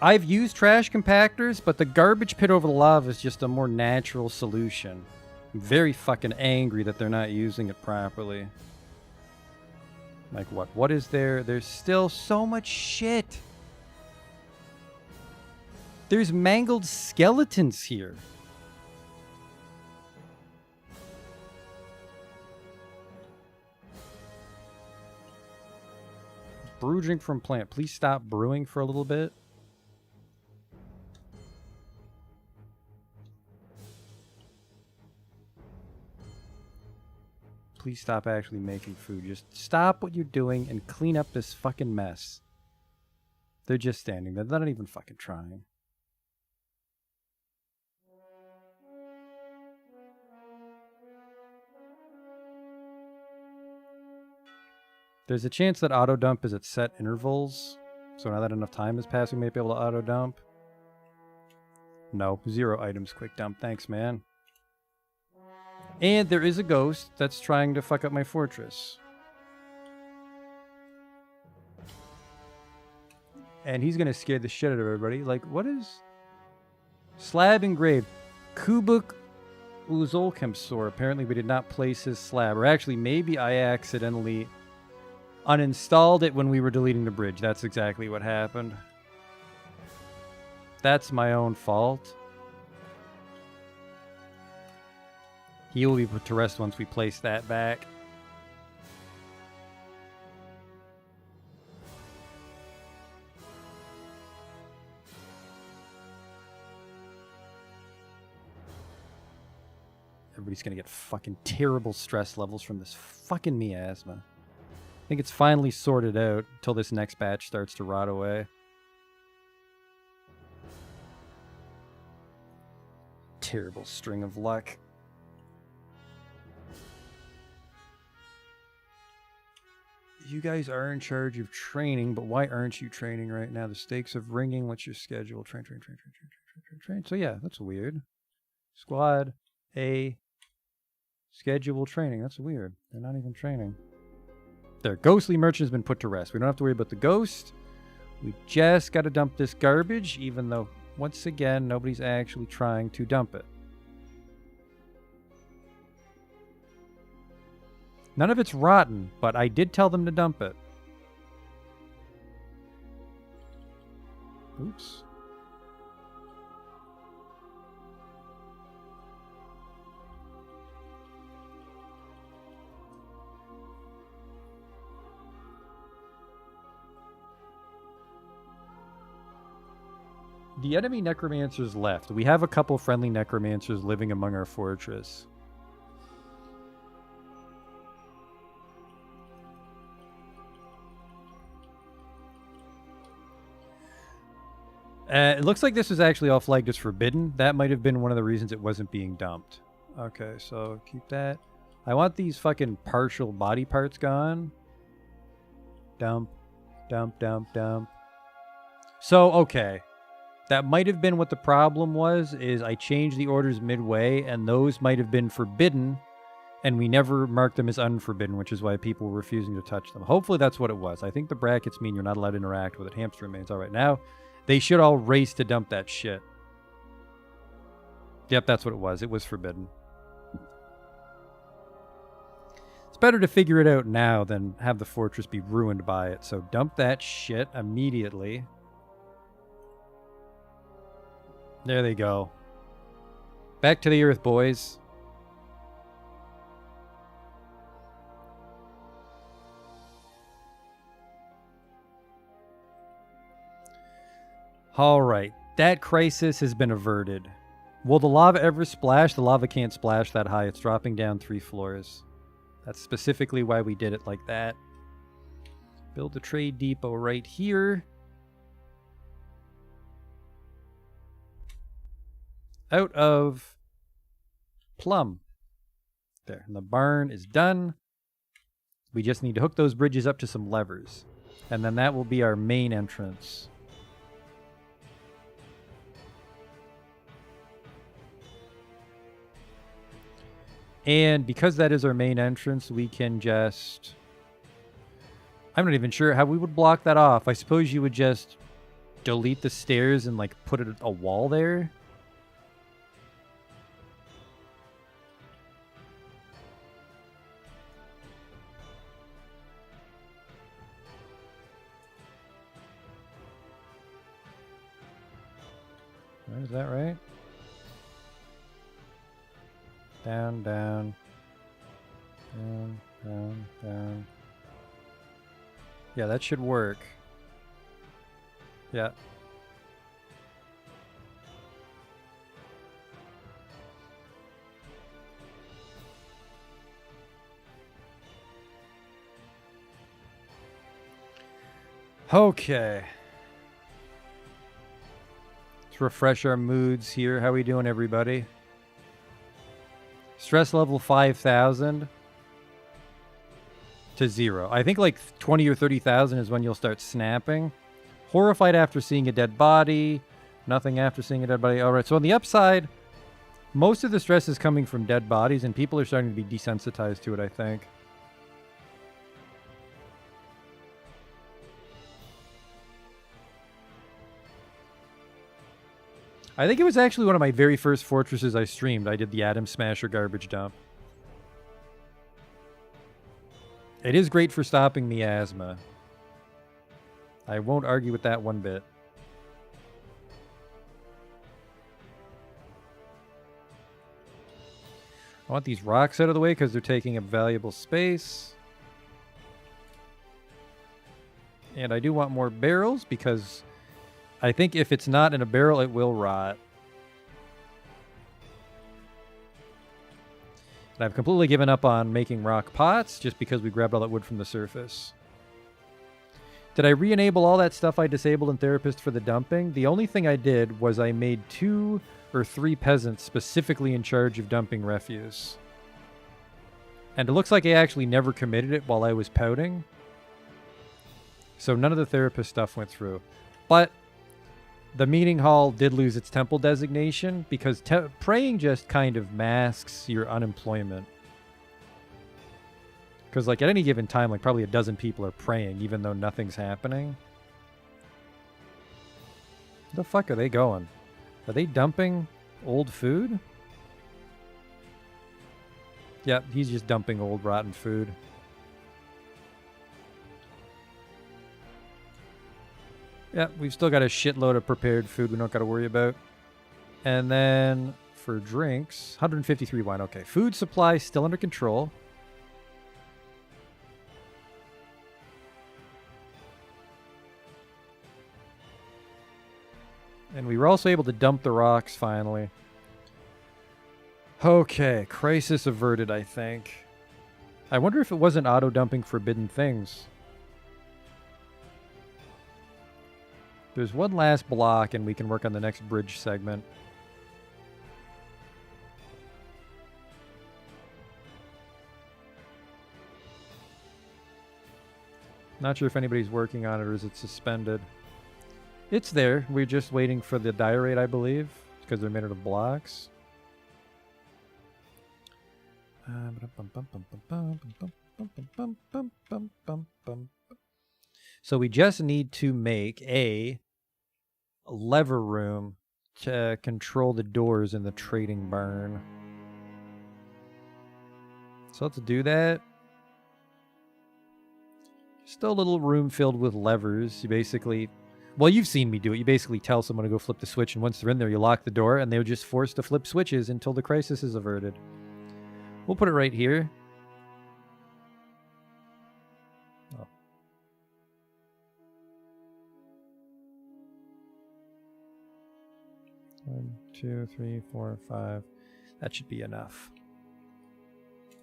S1: I've used trash compactors, but the garbage pit over the lava is just a more natural solution. I'm very fucking angry that they're not using it properly. Like what? What is there? There's still so much shit. There's mangled skeletons here. Brew drink from plant. Please stop brewing for a little bit. Please stop actually making food. Just stop what you're doing and clean up this fucking mess. They're just standing there. They're not even fucking trying. There's a chance that auto dump is at set intervals. So now that enough time has passed, we may be able to auto dump. No, 0 items quick dump. Thanks, man. And there is a ghost that's trying to fuck up my fortress. And he's going to scare the shit out of everybody. Like, what is... Slab engraved. Kubuk Uzolkemsor. Apparently we did not place his slab. Or actually, maybe I accidentally uninstalled it when we were deleting the bridge. That's exactly what happened. That's my own fault. He will be put to rest once we place that back. Everybody's gonna get fucking terrible stress levels from this fucking miasma. I think it's finally sorted out until this next batch starts to rot away. Terrible string of luck. You guys are in charge of training, but why aren't you training right now? The stakes of ringing. What's your schedule? Train. So yeah, that's weird. Squad A. Schedule training. That's weird. They're not even training. Their ghostly merchant has been put to rest. We don't have to worry about the ghost. We just got to dump this garbage, even though, once again, nobody's actually trying to dump it. None of it's rotten, but I did tell them to dump it. Oops. The enemy necromancers left. We have a couple friendly necromancers living among our fortress. It looks like this was actually all flagged as forbidden. That might have been one of the reasons it wasn't being dumped. Okay, so keep that. I want these fucking partial body parts gone. Dump. So, okay. That might have been what the problem was, is I changed the orders midway, and those might have been forbidden, and we never marked them as unforbidden, which is why people were refusing to touch them. Hopefully that's what it was. I think the brackets mean you're not allowed to interact with it. Hamster remains. All right, now they should all race to dump that shit. Yep, that's what it was. It was forbidden. It's better to figure it out now than have the fortress be ruined by it. So dump that shit immediately. There they go. Back to the earth, boys. Alright, that crisis has been averted. Will the lava ever splash? The lava can't splash that high. It's dropping down 3 floors. That's specifically why we did it like that. Build a trade depot right here. Out of plum. There, and the barn is done. We just need to hook those bridges up to some levers. And then that will be our main entrance. And because that is our main entrance, we can just... I'm not even sure how we would block that off. I suppose you would just delete the stairs and, like, put a wall there. Is that right? Down, down. Down, down, down. Yeah, that should work. Yeah. Okay. Let's refresh our moods here. How we doing, everybody? Stress level 5,000 to 0. I think like 20 or 30,000 is when you'll start snapping. Horrified after seeing a dead body. Nothing after seeing a dead body. All right, so on the upside, most of the stress is coming from dead bodies, and people are starting to be desensitized to it, I think. I think it was actually one of my very first fortresses I streamed. I did the Atom Smasher garbage dump. It is great for stopping miasma. I won't argue with that one bit. I want these rocks out of the way because they're taking up valuable space. And I do want more barrels because I think if it's not in a barrel, it will rot. And I've completely given up on making rock pots just because we grabbed all that wood from the surface. Did I re-enable all that stuff I disabled in Therapist for the dumping? The only thing I did was I made 2 or 3 peasants specifically in charge of dumping refuse. And it looks like I actually never committed it while I was pouting. So none of the Therapist stuff went through. But the meeting hall did lose its temple designation because praying just kind of masks your unemployment. Because, like, at any given time, like, probably a dozen people are praying, even though nothing's happening. Where the fuck are they going? Are they dumping old food? Yep, he's just dumping old rotten food. Yeah, we've still got a shitload of prepared food we don't got to worry about. And then for drinks, 153 wine. Okay, food supply still under control. And we were also able to dump the rocks finally. Okay, crisis averted, I think. I wonder if it wasn't auto-dumping forbidden things. There's one last block and we can work on the next bridge segment. Not sure if anybody's working on it or is it suspended. It's there. We're just waiting for the diorite, I believe, because they're made out of blocks. So we just need to make a lever room to control the doors in the trading barn. So let's do that. Just a little room filled with levers. You basically... Well, you've seen me do it. You basically tell someone to go flip the switch, and once they're in there, you lock the door, and they're just forced to flip switches until the crisis is averted. We'll put it right here. Oh. One, 2, 3, 4, 5. That should be enough.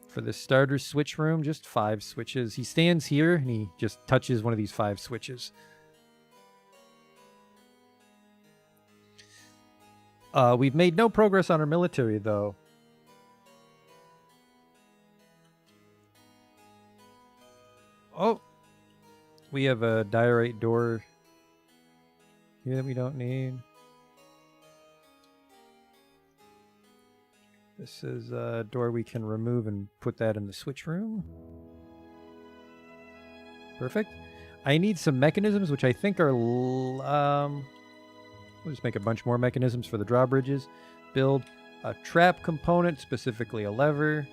S1: For the starter switch room, just 5 switches. He stands here, and he just touches one of these 5 switches. We've made no progress on our military, though. Oh! We have a diorite door here that we don't need. This is a door we can remove and put that in the switch room. Perfect. I need some mechanisms, which I think are... we'll just make a bunch more mechanisms for the drawbridges. Build a trap component, specifically a lever.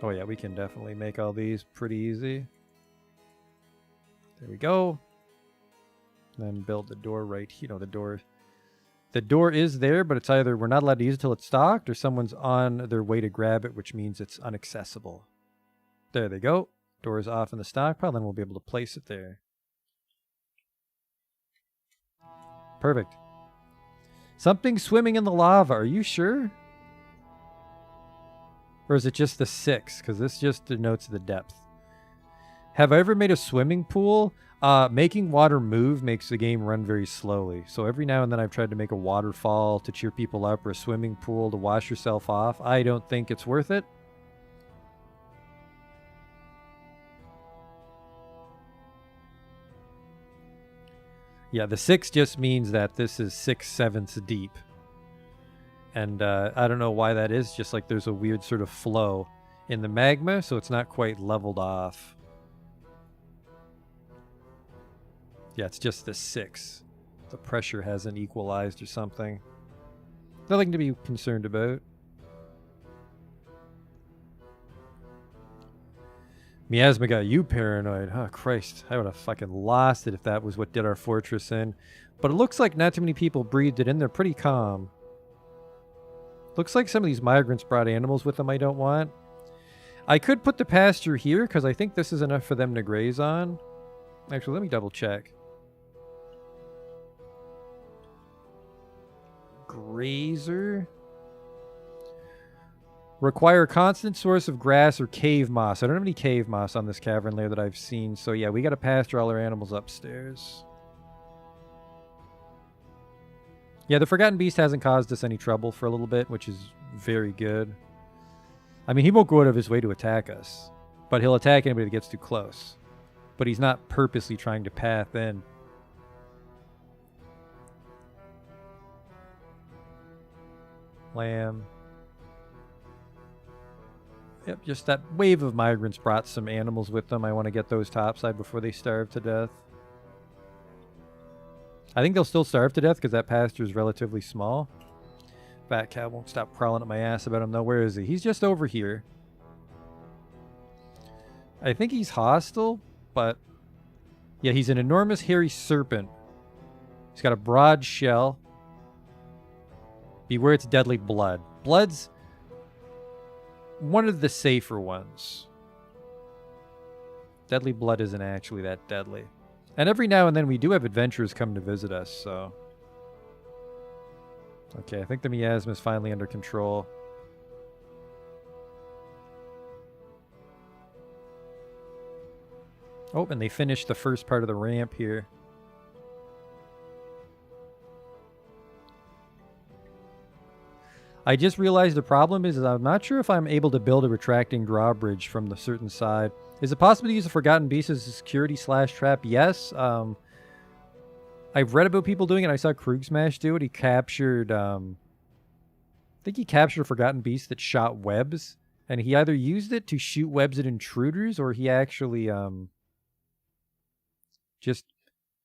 S1: Oh yeah, we can definitely make all these pretty easy. There we go. Then build the door right here. You know, the door is there, but it's either we're not allowed to use it till it's stocked, or someone's on their way to grab it, which means it's inaccessible. There they go. Door is off in the stockpile, then we'll be able to place it there. Perfect. Something swimming in the lava. Are you sure? Or is it just the 6? Because this just denotes the depth. Have I ever made a swimming pool? Making water move makes the game run very slowly. So every now and then I've tried to make a waterfall to cheer people up, or a swimming pool to wash yourself off. I don't think it's worth it. Yeah, the 6 just means that this is 6/7 deep. And I don't know why that is, just like there's a weird sort of flow in the magma, so it's not quite leveled off. Yeah, it's just the 6. The pressure hasn't equalized or something. Nothing to be concerned about. Miasma got you paranoid. Oh, Christ. I would have fucking lost it if that was what did our fortress in. But it looks like not too many people breathed it in. They're pretty calm. Looks like some of these migrants brought animals with them I don't want. I could put the pasture here, because I think this is enough for them to graze on. Actually, let me double check. Grazer. Require a constant source of grass or cave moss. I don't have any cave moss on this cavern layer that I've seen. So yeah, we got to pasture all our animals upstairs. Yeah, the Forgotten Beast hasn't caused us any trouble for a little bit, which is very good. I mean, he won't go out of his way to attack us, but he'll attack anybody that gets too close. But he's not purposely trying to path in. Lamb. Yep, just that wave of migrants brought some animals with them. I want to get those topside before they starve to death. I think they'll still starve to death because that pasture is relatively small. Fat cow won't stop crawling up my ass about him though. Where is he? He's just over here. I think he's hostile, but yeah, he's an enormous hairy serpent. He's got a broad shell. Beware its deadly blood. Blood's one of the safer ones. Deadly blood isn't actually that deadly. And every now and then we do have adventurers come to visit us, so... Okay, I think the miasma is finally under control. Oh, and they finished the first part of the ramp here. I just realized the problem is I'm not sure if I'm able to build a retracting drawbridge from the certain side. Is it possible to use a Forgotten Beast as a security/trap? Yes. I've read about people doing it. I saw Krugsmash do it. He captured, I think he captured a Forgotten Beast that shot webs. And he either used it to shoot webs at intruders, or he actually just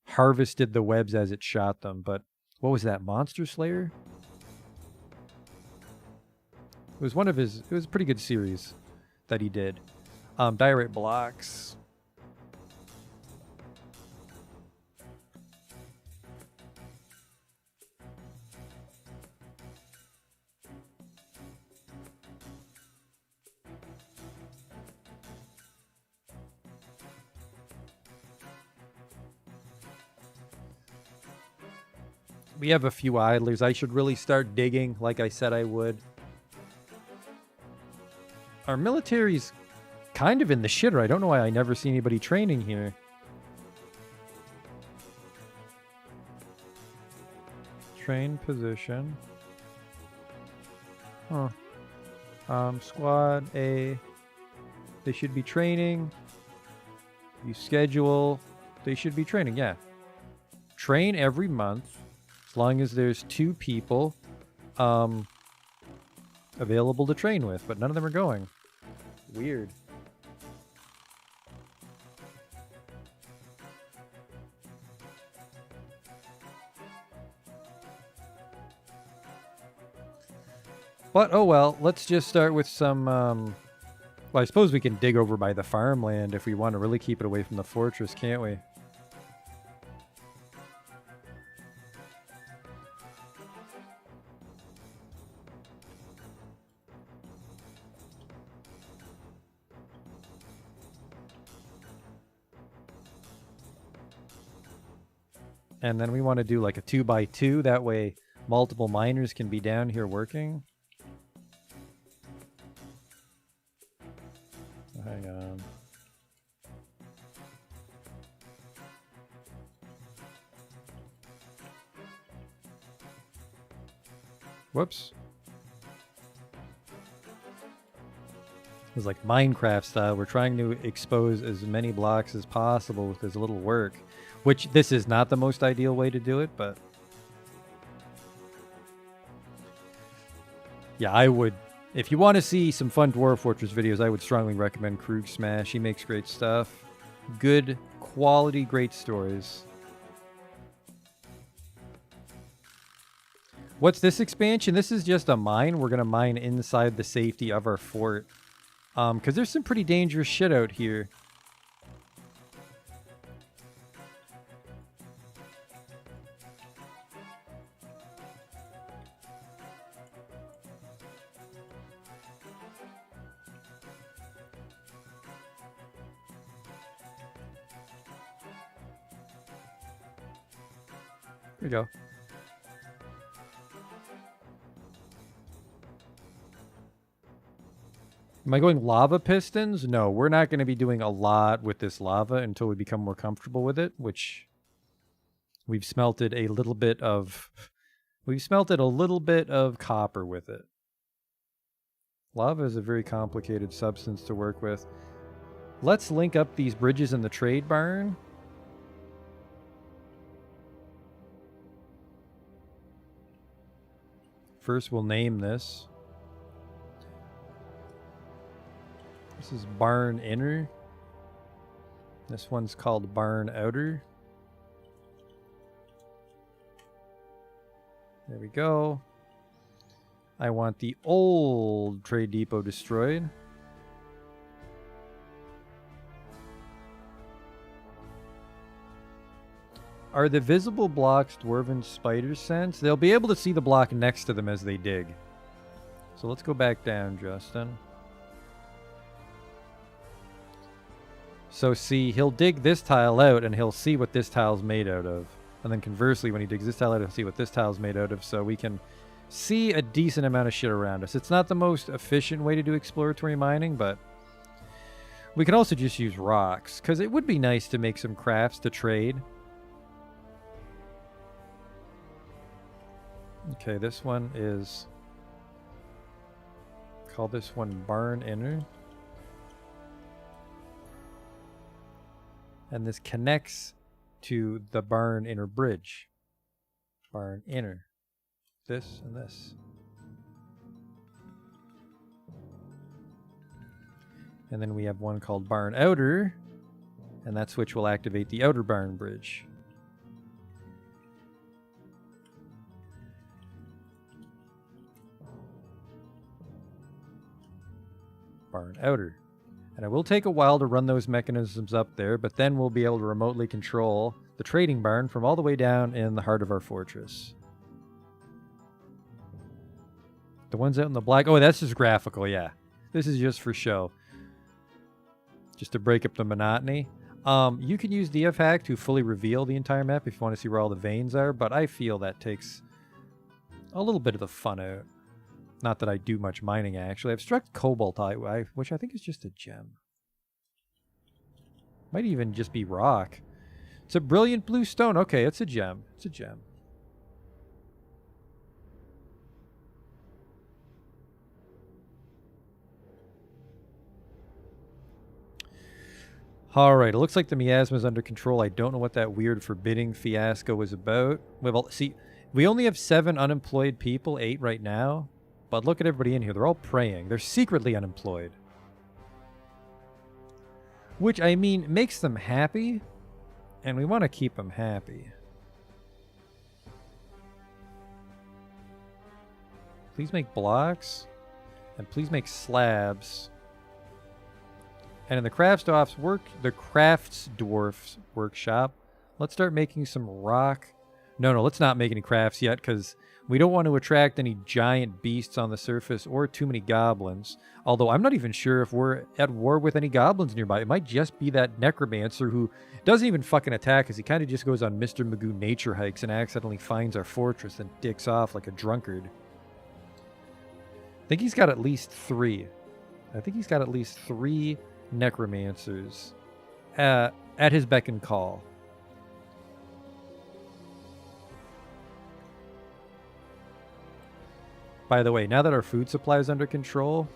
S1: harvested the webs as it shot them. But what was that, Monster Slayer? It was one of his... It was a pretty good series that he did. Diorite blocks. We have a few idlers. I should really start digging like I said I would. Our military's kind of in the shitter. I don't know why I never see anybody training here. Train position. Huh. Squad A. They should be training. You schedule. They should be training, yeah. Train every month. As long as there's 2 people. available to train with, but none of them are going. Weird. But, oh well, let's just start with some, well, I suppose we can dig over by the farmland if we want to really keep it away from the fortress, can't we? And then we want to do like a 2x2, that way multiple miners can be down here working. Hang on. Whoops. It's like Minecraft style. We're trying to expose as many blocks as possible with as little work. Which, this is not the most ideal way to do it, but... yeah, I would... if you want to see some fun Dwarf Fortress videos, I would strongly recommend Krug Smash. He makes great stuff. Good quality, great stories. What's this expansion? This is just a mine. We're going to mine inside the safety of our fort. Because there's some pretty dangerous shit out here. There you go. Am I going lava pistons? No, we're not going to be doing a lot with this lava until we become more comfortable with it, which we've smelted a little bit of... we've smelted a little bit of copper with it. Lava is a very complicated substance to work with. Let's link up these bridges in the trade barn. First, we'll name this. This is Barn Inner. This one's called Barn Outer. There we go. I want the old trade depot destroyed. Are the visible blocks Dwarven spiders sense? They'll be able to see the block next to them as they dig. So let's go back down, Justin. So see, he'll dig this tile out and he'll see what this tile's made out of. And then conversely, when he digs this tile out, he'll see what this tile's made out of. So we can see a decent amount of shit around us. It's not the most efficient way to do exploratory mining, but we can also just use rocks. Because it would be nice to make some crafts to trade. Okay, this one is... call this one Barn Inner. And this connects to the Barn Inner bridge. Barn Inner. This and this. And then we have one called Barn Outer. And that switch will activate the Outer Barn Bridge. Barn Outer. And it will take a while to run those mechanisms up there, but then we'll be able to remotely control the trading barn from all the way down in the heart of our fortress. The ones out in the black... oh, that's just graphical, yeah. This is just for show. Just to break up the monotony. You can use DF Hack to fully reveal the entire map if you want to see where all the veins are, but I feel that takes a little bit of the fun out. Not that I do much mining, actually. I've struck cobalt, which I think is just a gem. Might even just be rock. It's a brilliant blue stone. Okay, it's a gem. It's a gem. Alright, it looks like the miasma is under control. I don't know what that weird forbidding fiasco was about. See, we only have 7 unemployed people, 8 right now. But look at everybody in here. They're all praying. They're secretly unemployed. Which, I mean, makes them happy. And we want to keep them happy. Please make blocks. And please make slabs. And in the crafts dwarf's workshop, let's start making some rock. No, let's not make any crafts yet, because we don't want to attract any giant beasts on the surface or too many goblins. Although I'm not even sure if we're at war with any goblins nearby. It might just be that necromancer who doesn't even fucking attack us. He kind of just goes on Mr. Magoo nature hikes and accidentally finds our fortress and dicks off like a drunkard. I think he's got at least 3. I think he's got at least 3 necromancers at his beck and call. By the way, now that our food supply is under control,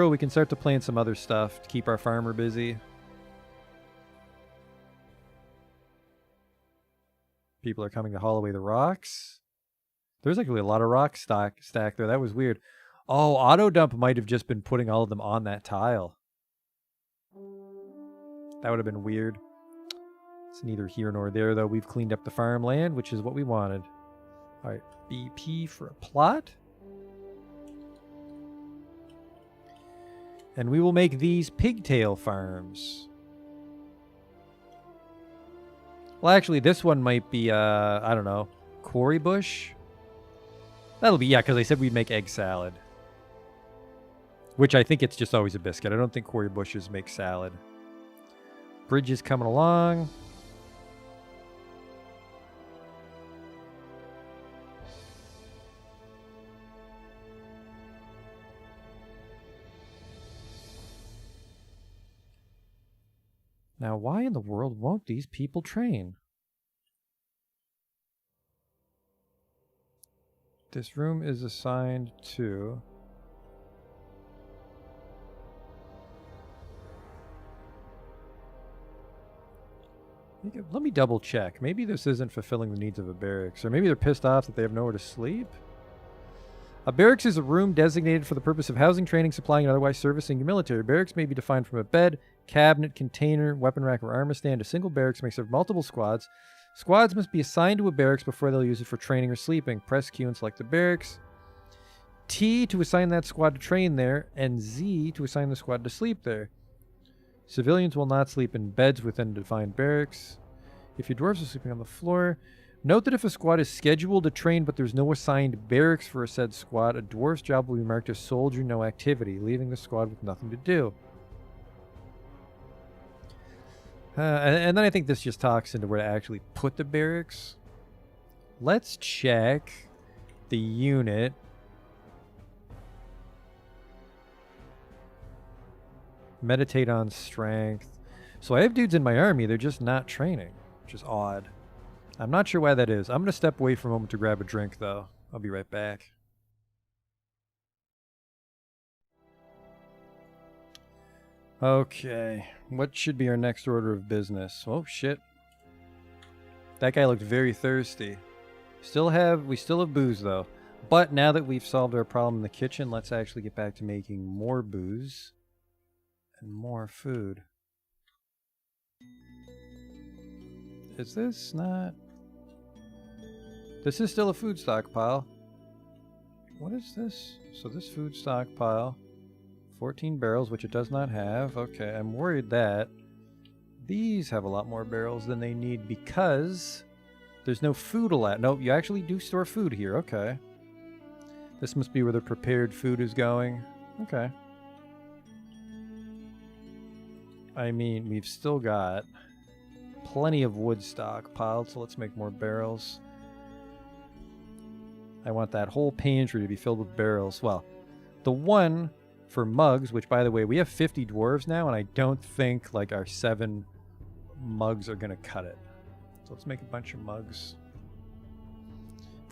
S1: we can start to plant some other stuff to keep our farmer busy. People are coming to haul away the rocks. There's actually a lot of rock stack there. That was weird. Oh, auto dump might have just been putting all of them on that tile. That would have been weird. It's neither here nor there, though. We've cleaned up the farmland, which is what we wanted. All right, BP for a plot. And we will make these pigtail farms. Well, actually, this one might be, I don't know, quarry bush? That'll be, yeah, because I said we'd make egg salad. Which I think it's just always a biscuit. I don't think quarry bushes make salad. Bridge is coming along. Now, why in the world won't these people train? This room is assigned to... Let me double check. Maybe this isn't fulfilling the needs of a barracks. Or maybe they're pissed off that they have nowhere to sleep. A barracks is a room designated for the purpose of housing, training, supplying, and otherwise servicing your military. Barracks may be defined from a bed, cabinet, container, weapon rack, or armor stand. A single barracks may serve multiple squads. Squads must be assigned to a barracks before they'll use it for training or sleeping. Press Q and select the barracks. T to assign that squad to train there, and Z to assign the squad to sleep there. Civilians will not sleep in beds within a defined barracks. If your dwarves are sleeping on the floor, note that if a squad is scheduled to train but there's no assigned barracks for a said squad, a dwarf's job will be marked as soldier no activity, leaving the squad with nothing to do. And then I think this just talks into where to actually put the barracks. Let's check the unit. Meditate on strength. So I have dudes in my army, they're just not training, which is odd. I'm not sure why that is. I'm going to step away for a moment to grab a drink, though. I'll be right back. Okay, what should be our next order of business? Oh, shit. That guy looked very thirsty. We still have booze, though. But now that we've solved our problem in the kitchen, let's actually get back to making more booze and more food. Is this not... This is still a food stockpile. What is this? So this food stockpile, 14 barrels, which it does not have. Okay, I'm worried that these have a lot more barrels than they need because there's no food allowed. Nope, you actually do store food here. Okay. This must be where the prepared food is going. Okay. I mean, we've still got plenty of wood stockpiled, so let's make more barrels. I want that whole pantry to be filled with barrels. Well, the one for mugs, which, by the way, we have 50 dwarves now, and I don't think, like, our 7 mugs are going to cut it. So let's make a bunch of mugs.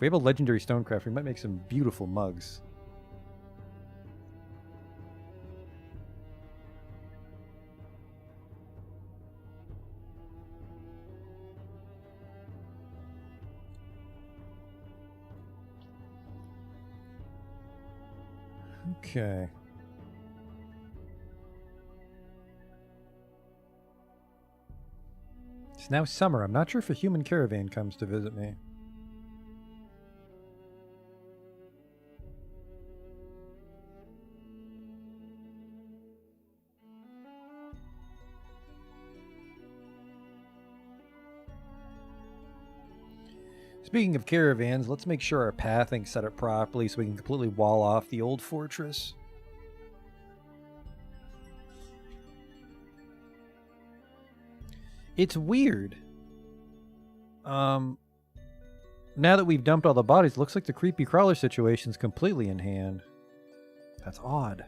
S1: we have a legendary stonecraft, we might make some beautiful mugs. Okay. It's now summer. I'm not sure if a human caravan comes to visit me. Speaking of caravans, let's make sure our pathing's set up properly so we can completely wall off the old fortress. It's weird. Now that we've dumped all the bodies, it looks like the creepy crawler situation's completely in hand. That's odd.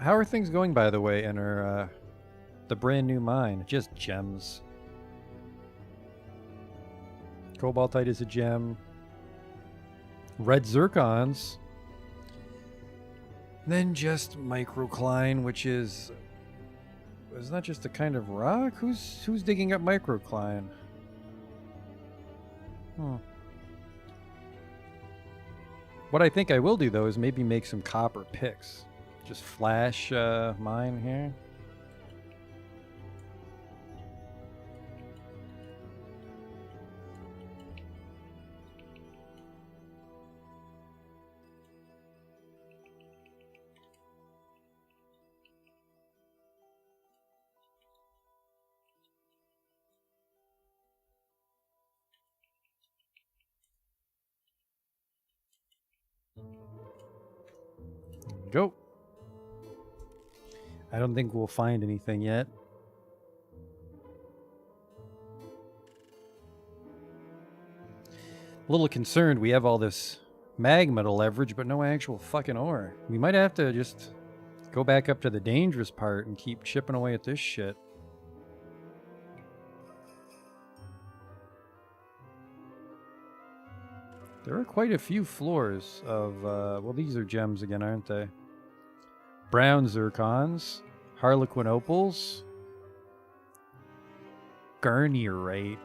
S1: How are things going, by the way, in our, the brand new mine? Just gems. Cobaltite is a gem. Red zircons. Then just microcline, which is... Isn't that just a kind of rock? Who's digging up microcline? What I think I will do, though, is maybe make some copper picks. Just flash mine here. Go. I don't think we'll find anything yet. A little concerned we have all this magma to leverage, but no actual fucking ore. We might have to just go back up to the dangerous part and keep chipping away at this shit. There are quite a few floors of, well, these are gems again, aren't they? Brown zircons, harlequin opals, garnierite.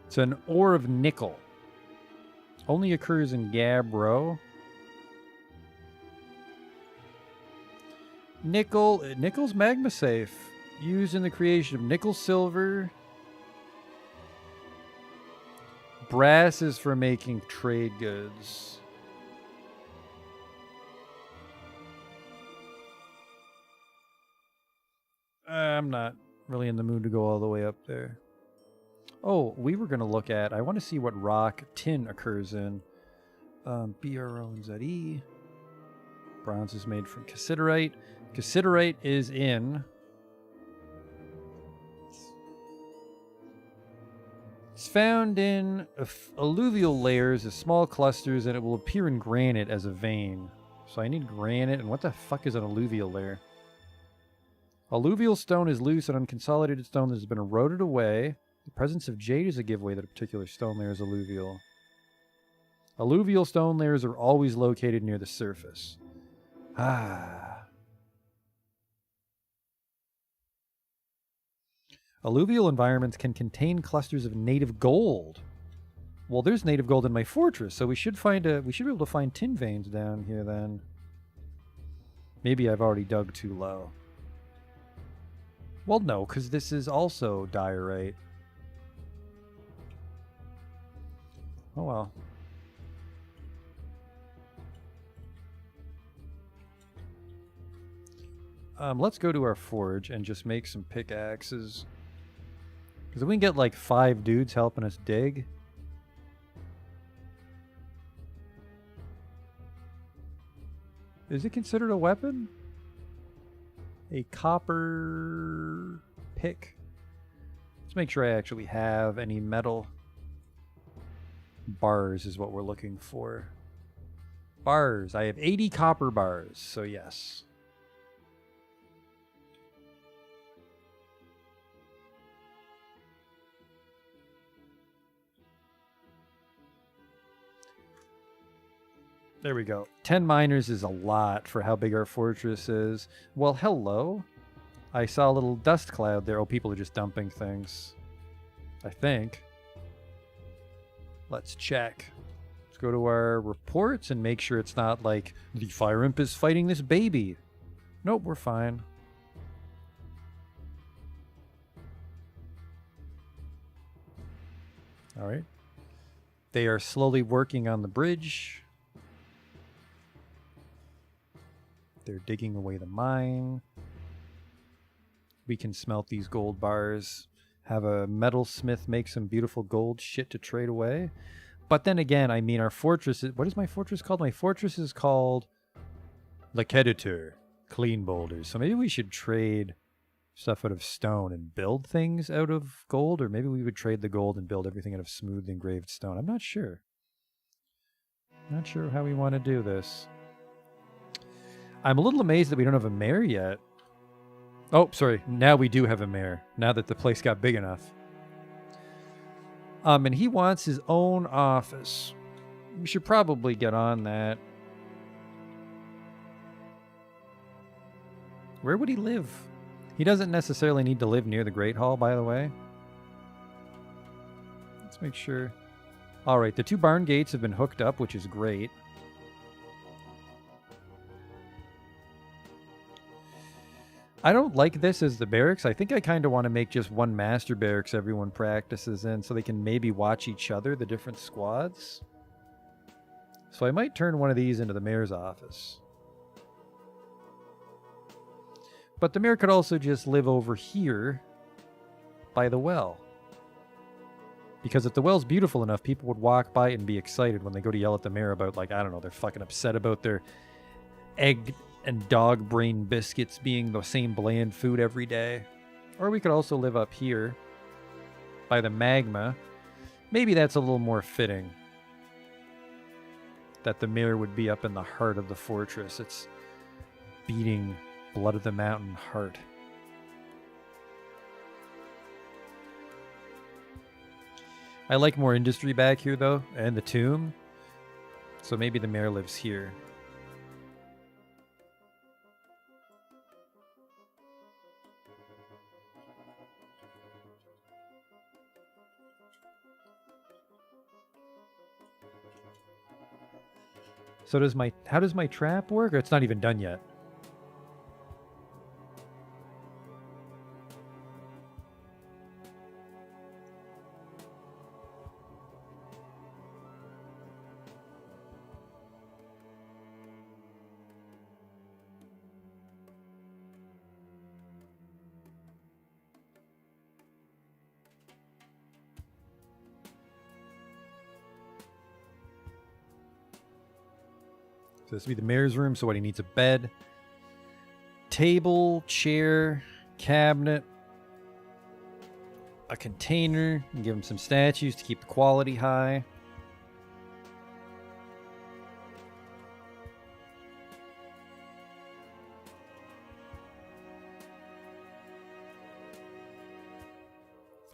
S1: It's an ore of nickel. Only occurs in Gabbro. Nickel's magma safe. Used in the creation of nickel silver. Brass is for making trade goods. I'm not really in the mood to go all the way up there. Oh, we were going to look at... I want to see what rock tin occurs in. BRONZE. Bronze is made from cassiterite. Cassiterite is in... It's found in alluvial layers as small clusters, and it will appear in granite as a vein. So I need granite, and what the fuck is an alluvial layer? Alluvial stone is loose and unconsolidated stone that has been eroded away. The presence of jade is a giveaway that a particular stone layer is alluvial. Alluvial stone layers are always located near the surface. Alluvial environments can contain clusters of native gold. Well, there's native gold in my fortress, so we should be able to find tin veins down here then. Maybe I've already dug too low. Well, no, because this is also diorite. Oh well. Let's go to our forge and just make some pickaxes. Because if we can get like 5 dudes helping us dig. Is it considered a weapon? A copper pick. Let's make sure I actually have any metal. Bars is what we're looking for. Bars. I have 80 copper bars, so yes. There we go. 10 miners is a lot for how big our fortress is. Well, hello. I saw a little dust cloud there. Oh, people are just dumping things. I think. Let's check. Let's go to our reports and make sure it's not like the fire imp is fighting this baby. Nope, we're fine. All right. They are slowly working on the bridge. They're digging away the mine. We can smelt these gold bars. Have a metalsmith make some beautiful gold shit to trade away. But then again, I mean, our fortress is... What is my fortress called? My fortress is called Lekeditor, Clean Boulders. So maybe we should trade stuff out of stone and build things out of gold. Or maybe we would trade the gold and build everything out of smooth engraved stone. I'm not sure. Not sure how we want to do this. I'm a little amazed that we don't have a mayor yet. Oh, sorry. Now we do have a mayor. Now that the place got big enough. And he wants his own office. We should probably get on that. Where would he live? He doesn't necessarily need to live near the Great Hall, by the way. Let's make sure. All right, the 2 barn gates have been hooked up, which is great. I don't like this as the barracks. I think I kind of want to make just one master barracks everyone practices in so they can maybe watch each other, the different squads. So I might turn one of these into the mayor's office. But the mayor could also just live over here by the well. Because if the well's beautiful enough, people would walk by and be excited when they go to yell at the mayor about, like, I don't know, they're fucking upset about their egg and dog brain biscuits being the same bland food every day. Or we could also live up here by the magma. Maybe that's a little more fitting. That the mayor would be up in the heart of the fortress. It's beating blood of the mountain heart. I like more industry back here though, and the tomb. So maybe the mayor lives here. So how does my trap work? Or it's not even done yet. So this would be the mayor's room. So what, he needs a bed, table, chair, cabinet, a container, and give him some statues to keep the quality high.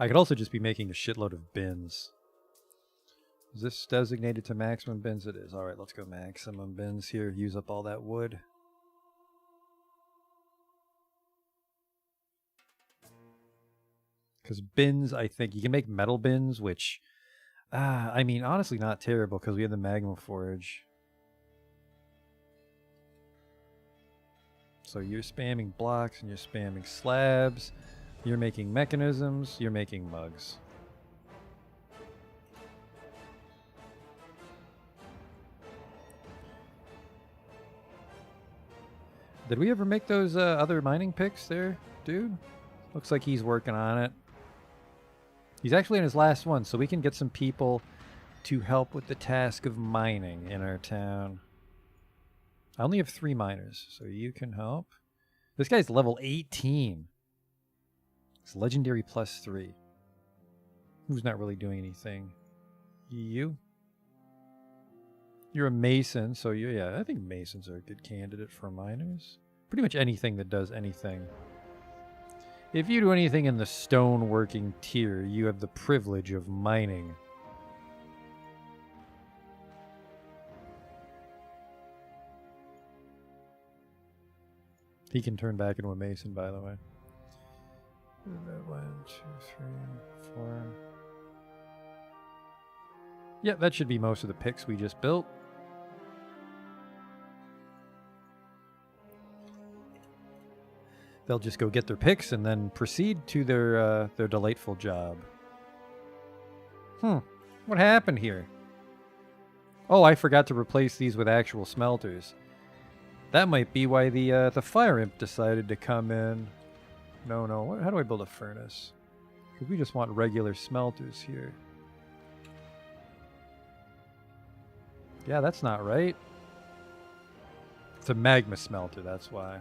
S1: I could also just be making a shitload of bins. Is this designated to maximum bins? It is. All right, let's go maximum bins here. Use up all that wood. Because bins, I think, you can make metal bins, which, I mean, honestly not terrible because we have the magma forge. So you're spamming blocks and you're spamming slabs. You're making mechanisms. You're making mugs. Did we ever make those other mining picks there, dude? Looks like he's working on it. He's actually in his last one, so we can get some people to help with the task of mining in our town. I only have 3 miners, so you can help. This guy's level 18. It's legendary +3. Who's not really doing anything? You? You're a mason, so yeah, I think masons are a good candidate for miners. Pretty much anything that does anything. If you do anything in the stoneworking tier, you have the privilege of mining. He can turn back into a mason, by the way. 1, 2, 3, 4. Yeah, that should be most of the picks we just built. They'll just go get their picks and then proceed to their delightful job. What happened here? Oh, I forgot to replace these with actual smelters. That might be why the fire imp decided to come in. No. How do I build a furnace? Because we just want regular smelters here. Yeah, that's not right. It's a magma smelter, that's why.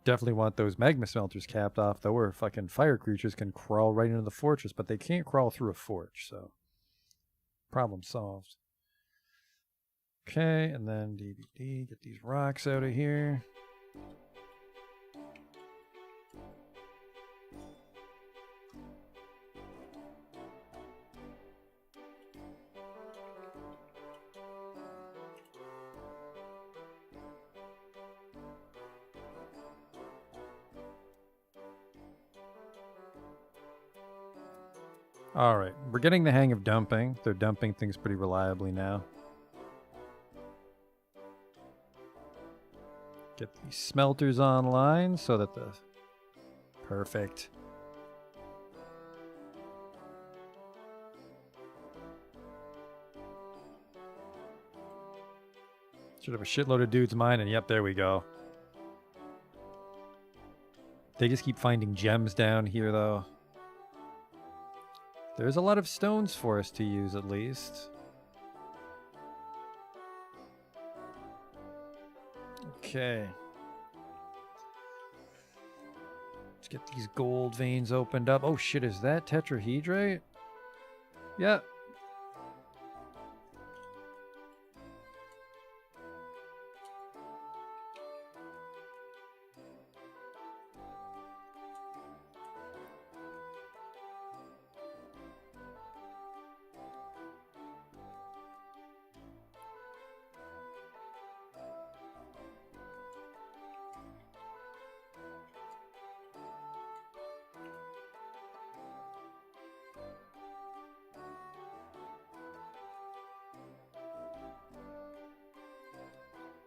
S1: Definitely want those magma smelters capped off, though, where fucking fire creatures can crawl right into the fortress, but they can't crawl through a forge, so problem solved. Okay, and then DVD, get these rocks out of here. Alright, we're getting the hang of dumping. They're dumping things pretty reliably now. Get these smelters online so that the... Perfect. Should have a shitload of dudes mining. Yep, there we go. They just keep finding gems down here, though. There's a lot of stones for us to use, at least. Okay. Let's get these gold veins opened up. Oh shit, is that tetrahedrite? Yeah.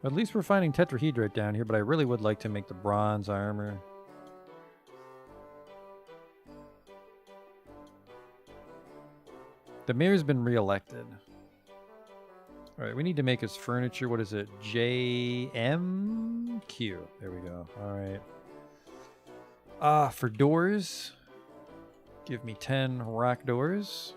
S1: At least we're finding tetrahedrite down here, but I really would like to make the bronze armor. The mayor's been re-elected. Alright, we need to make his furniture. What is it? JMQ. There we go. Alright. For doors, give me 10 rock doors.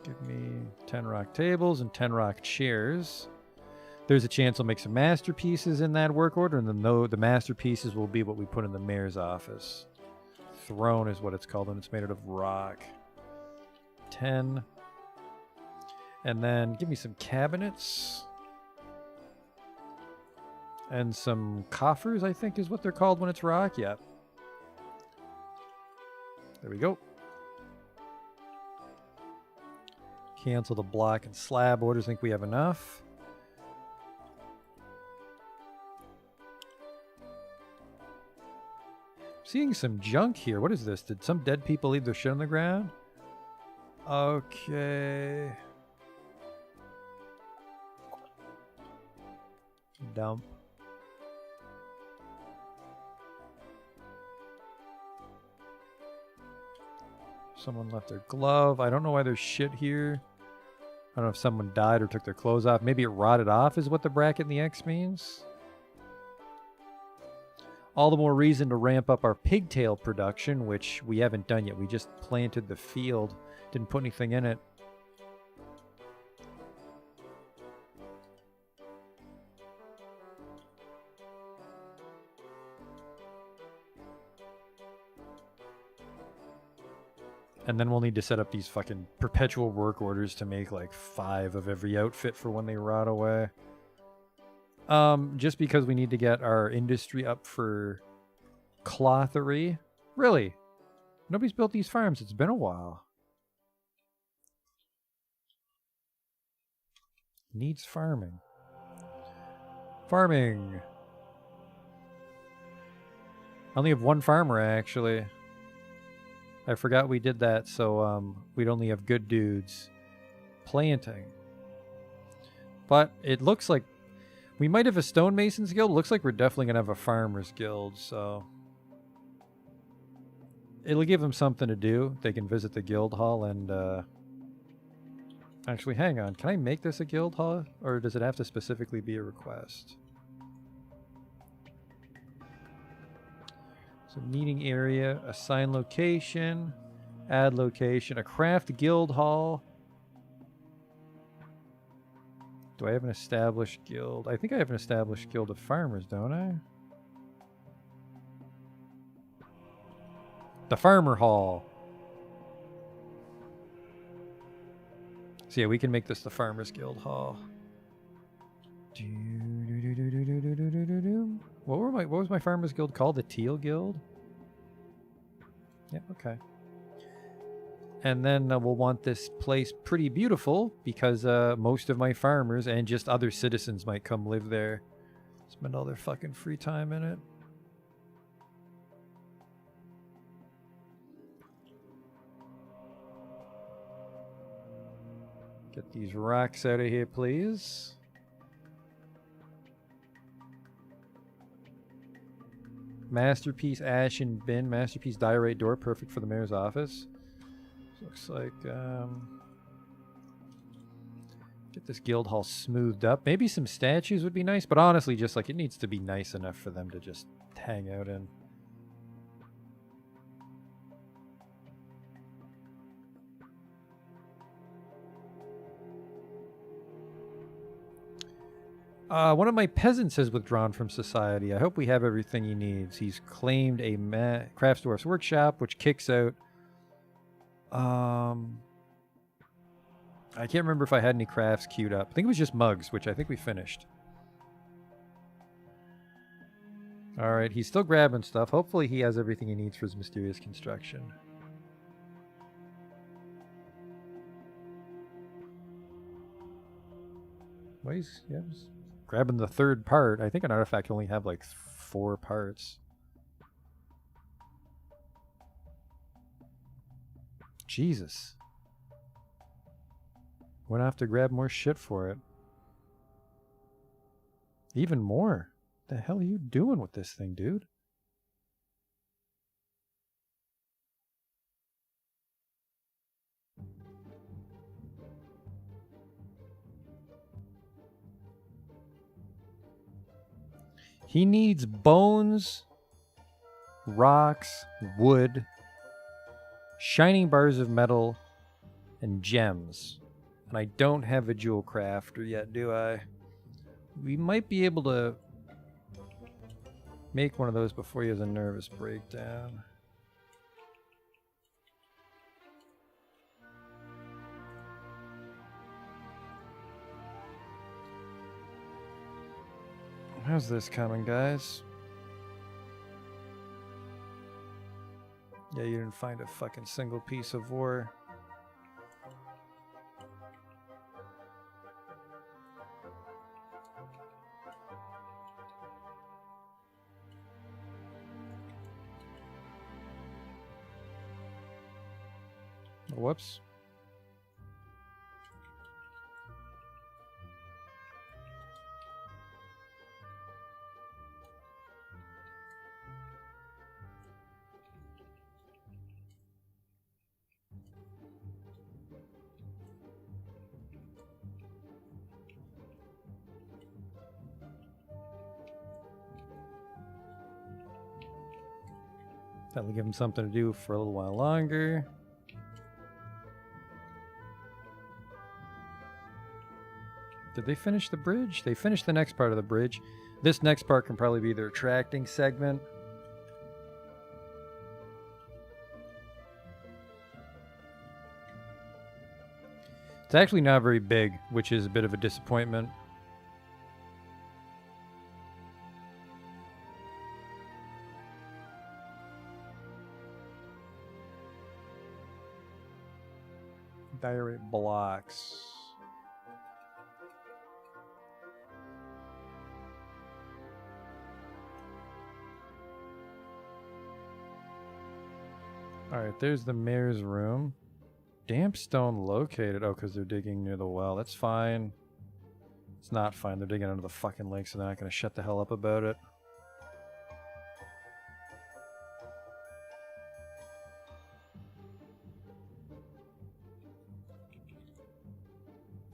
S1: Give me 10 rock tables and 10 rock chairs. There's a chance I'll make some masterpieces in that work order, and then the masterpieces will be what we put in the mayor's office. Throne is what it's called, and it's made out of rock. 10. And then give me some cabinets. And some coffers, I think is what they're called when it's rock. Yep. There we go. Cancel the block and slab orders. I think we have enough. Seeing some junk here. What is this? Did some dead people leave their shit on the ground? Okay. dump. Someone left their glove. I don't know why there's shit here. I don't know if someone died or took their clothes off. Maybe it rotted off is what the bracket in the X means. All the more reason to ramp up our pigtail production, which we haven't done yet. We just planted the field. Didn't put anything in it. And then we'll need to set up these fucking perpetual work orders to make like 5 of every outfit for when they rot away. Just because we need to get our industry up for clothery. Really? Nobody's built these farms. It's been a while. Needs farming. Farming. I only have 1 farmer, actually. I forgot we did that, so we'd only have good dudes planting. But it looks like we might have a stonemasons guild. Looks like we're definitely going to have a farmers guild, so it'll give them something to do. They can visit the guild hall and actually, hang on. Can I make this a guild hall, or does it have to specifically be a request? So meeting area, assign location, add location, a craft guild hall. Do I have an established guild? I think I have an established guild of farmers, don't I? The farmer hall. So yeah, we can make this the farmers guild hall. What was my farmers guild called? The Teal Guild? Yeah, okay. And then we'll want this place pretty beautiful because most of my farmers and just other citizens might come live there. Spend all their fucking free time in it. Get these rocks out of here, please. Masterpiece Ashen Bin, Masterpiece Diorite Door, perfect for the mayor's office. Looks like, get this guild hall smoothed up. Maybe some statues would be nice, but honestly, just like it needs to be nice enough for them to just hang out in. One of my peasants has withdrawn from society. I hope we have everything he needs. He's claimed a Crafts Dwarf's workshop, which kicks out. I can't remember if I had any crafts queued up. I think it was just mugs, which I think we finished. Alright, he's still grabbing stuff. Hopefully he has everything he needs for his mysterious construction. Well, he's grabbing the 3rd part. I think an artifact can only have like 4 parts. Jesus. We're gonna have to grab more shit for it. Even more. What the hell are you doing with this thing, dude? He needs bones, rocks, wood, shining bars of metal, and gems. And I don't have a jewel crafter yet, do I? We might be able to make one of those before he has a nervous breakdown. How's this coming, guys? Yeah, you didn't find a fucking single piece of ore. Whoops. That'll give them something to do for a little while longer. Did they finish the bridge? They finished the next part of the bridge. This next part can probably be their tracking segment. It's actually not very big, which is a bit of a disappointment. Diorite blocks. Alright, there's the mayor's room. Damp stone located. Oh, because they're digging near the well. That's fine. It's not fine. They're digging under the fucking lake, so they're not going to shut the hell up about it.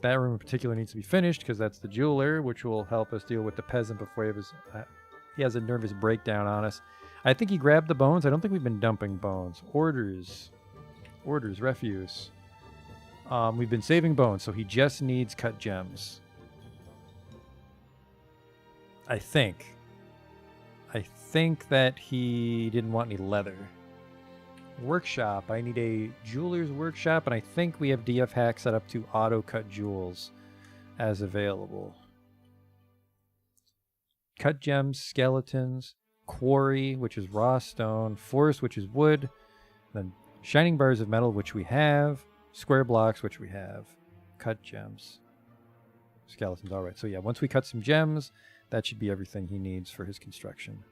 S1: That room in particular needs to be finished because that's the jeweler, which will help us deal with the peasant before he has a nervous breakdown on us. I think he grabbed the bones. I don't think we've been dumping bones. Orders, refuse. We've been saving bones, so he just needs cut gems. I think that he didn't want any leather. Workshop. I need a jeweler's workshop, and I think we have DF hack set up to auto cut jewels as available. Cut gems, skeletons, quarry, which is raw stone, forest, which is wood, then shining bars of metal, which we have, square blocks, which we have, cut gems, skeletons. All right, so yeah, once we cut some gems, that should be everything he needs for his construction.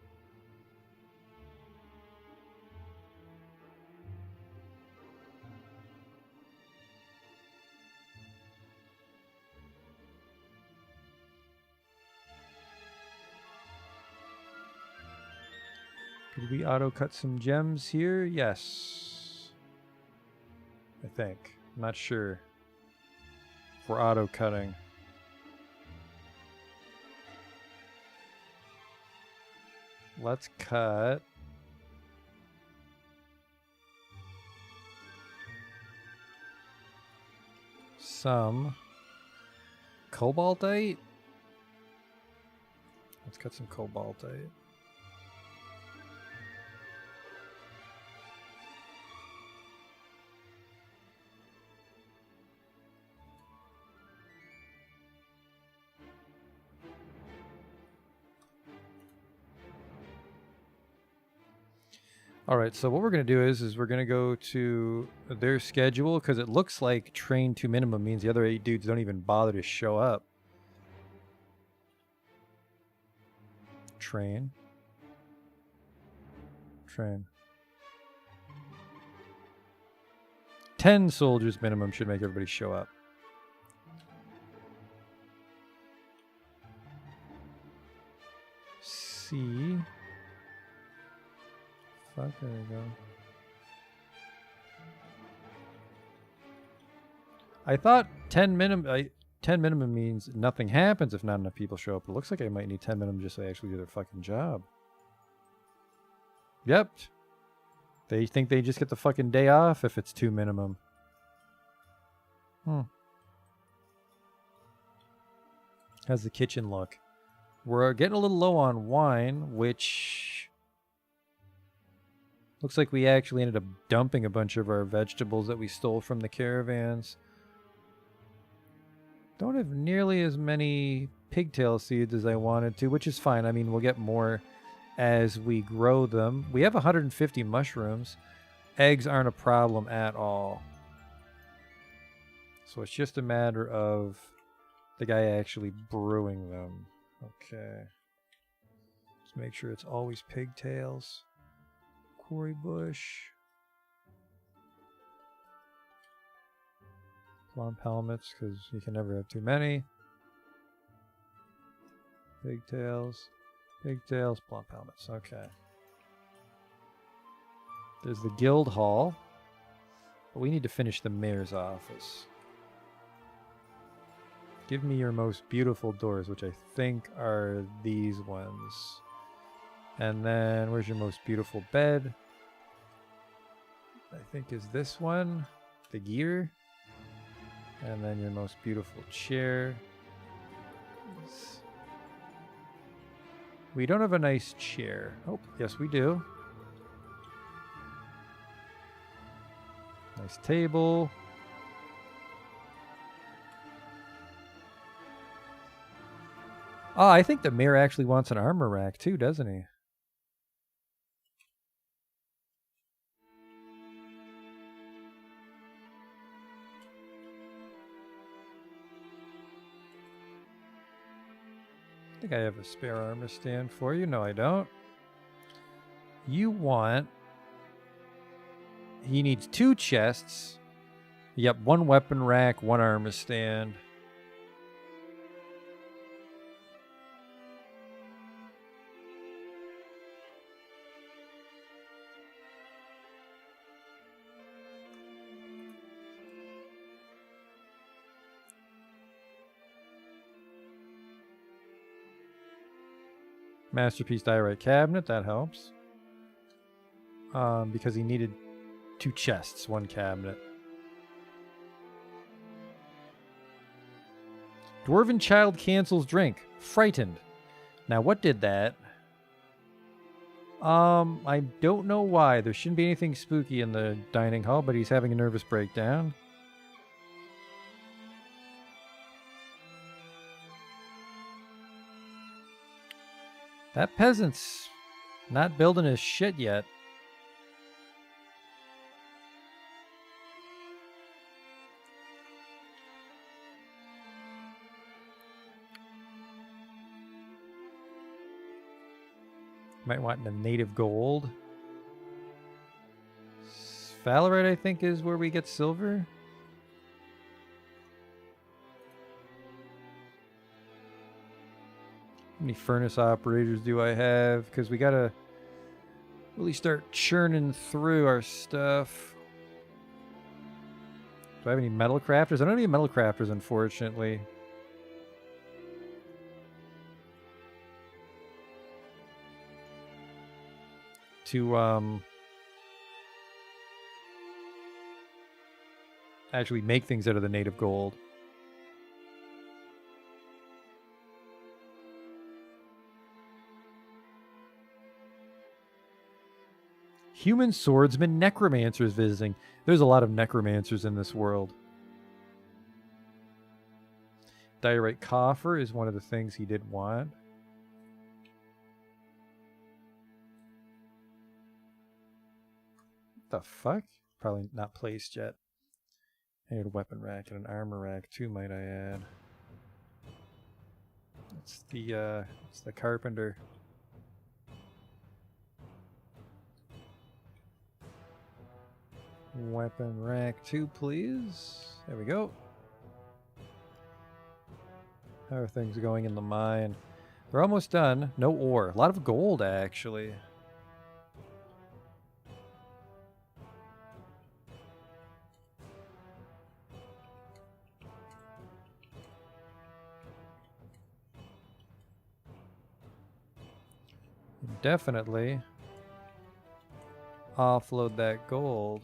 S1: Could we auto-cut some gems here? Yes. I think. I'm not sure if we're auto-cutting. Let's cut some cobaltite. Let's cut some cobaltite. All right, so what we're going to do is we're going to go to their schedule because it looks like train to minimum means the other 8 dudes don't even bother to show up. Train. 10 soldiers minimum should make everybody show up. C. Fuck, there we go. I thought 10 minimum means nothing happens if not enough people show up. It looks like I might need 10 minimum just so they actually do their fucking job. Yep. They think they just get the fucking day off if it's 2 minimum. How's the kitchen look? We're getting a little low on wine, which looks like we actually ended up dumping a bunch of our vegetables that we stole from the caravans. Don't have nearly as many pigtail seeds as I wanted to, which is fine. I mean, we'll get more as we grow them. We have 150 mushrooms. Eggs aren't a problem at all. So it's just a matter of the guy actually brewing them. Okay. Let's make sure it's always pigtails. Quarry bush. Plum helmets, because you can never have too many. Pigtails. Pigtails, plum helmets. Okay. There's the guild hall. But we need to finish the mayor's office. Give me your most beautiful doors, which I think are these ones. And then, where's your most beautiful bed? I think is this one, the gear. And then your most beautiful chair. We don't have a nice chair. Oh, yes we do. Nice table. Oh, I think the mayor actually wants an armor rack too, doesn't he? I think I have a spare armor stand for you. No, I don't. You want... He needs 2 chests. Yep, 1 weapon rack, 1 armor stand. Masterpiece diorite cabinet, that helps. Because he needed 2 chests, 1 cabinet. Dwarven child cancels drink. Frightened. Now, what did that? I don't know why. There shouldn't be anything spooky in the dining hall, but he's having a nervous breakdown. That peasant's not building his shit yet. Might want the native gold. Valerite, I think, is where we get silver. How many furnace operators do I have? Because we gotta really start churning through our stuff. Do I have any metal crafters? I don't have any metal crafters, unfortunately. To actually make things out of the native gold. Human swordsman necromancers visiting. There's a lot of necromancers in this world. Diorite coffer is one of the things he did want. The fuck? Probably not placed yet. I had a weapon rack and an armor rack too, might I add. It's the carpenter. Weapon rack 2, please. There we go. How are things going in the mine? We're almost done. No ore. A lot of gold, actually. Definitely offload that gold.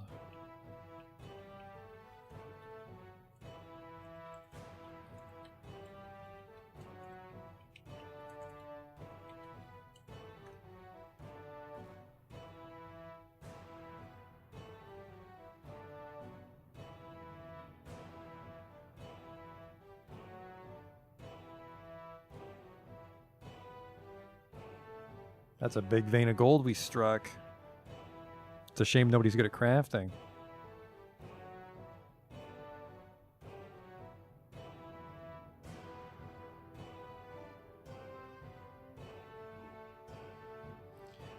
S1: That's a big vein of gold we struck. It's a shame nobody's good at crafting.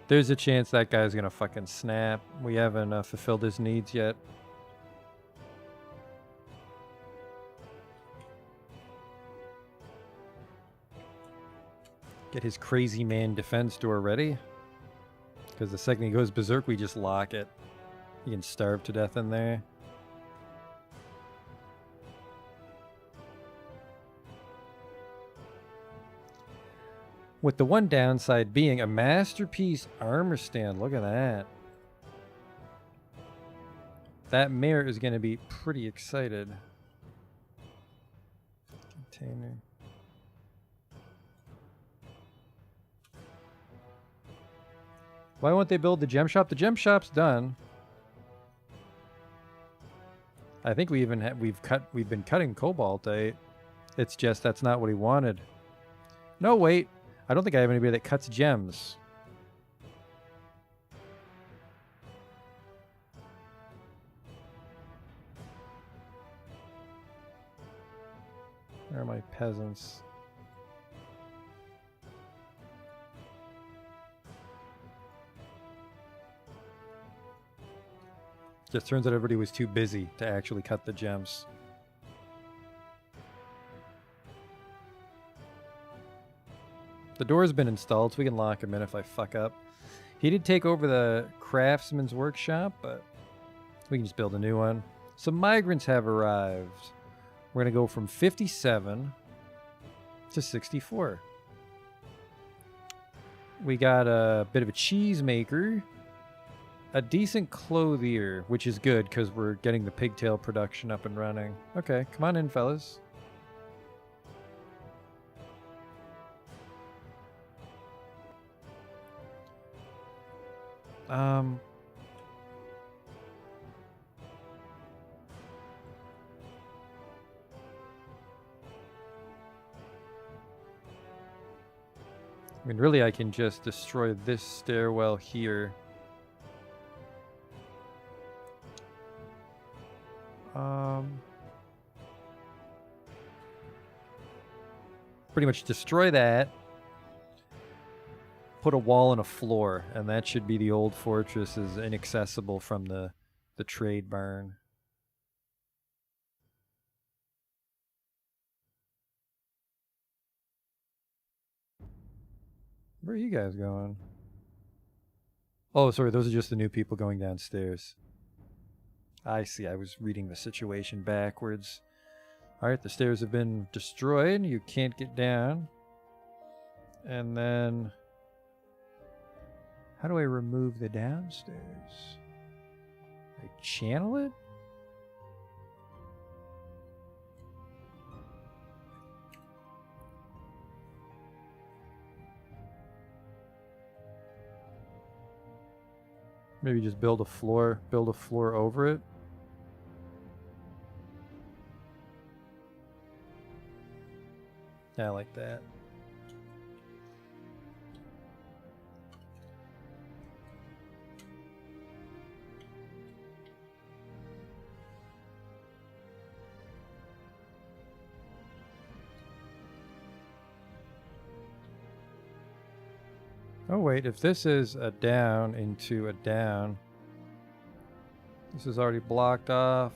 S1: There's a chance that guy's gonna fucking snap. We haven't fulfilled his needs yet. Get his crazy man defense door ready. Because the second he goes berserk, we just lock it. He can starve to death in there. With the one downside being a masterpiece armor stand. Look at that. That mayor is going to be pretty excited. Container. Why won't they build the gem shop? The gem shop's done. I think we even we've been cutting cobaltite. It's just that's not what he wanted. No, wait. I don't think I have anybody that cuts gems. Where are my peasants? Just turns out everybody was too busy to actually cut the gems. The door's been installed, so we can lock him in if I fuck up. He did take over the craftsman's workshop, but we can just build a new one. Some migrants have arrived. We're going to go from 57 to 64. We got a bit of a cheese maker. A decent clothier, which is good because we're getting the pigtail production up and running. Okay, come on in, fellas. I mean, really, I can just destroy this stairwell here. Pretty much destroy that. Put a wall and a floor, and that should be the old fortress is inaccessible from the trade barn. Where are you guys going? Oh, sorry, those are just the new people going downstairs. I see, I was reading the situation backwards. Alright, the stairs have been destroyed. You can't get down. And then... how do I remove the downstairs? I channel it? Maybe just build a floor over it. Yeah, like that. Oh wait, if this is a down into a down, this is already blocked off.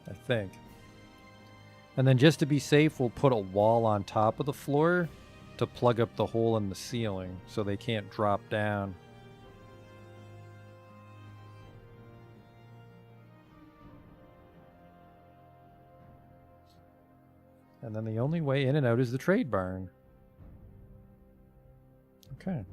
S1: I think. And then just to be safe, we'll put a wall on top of the floor to plug up the hole in the ceiling so they can't drop down. And then the only way in and out is the trade barn. Okay.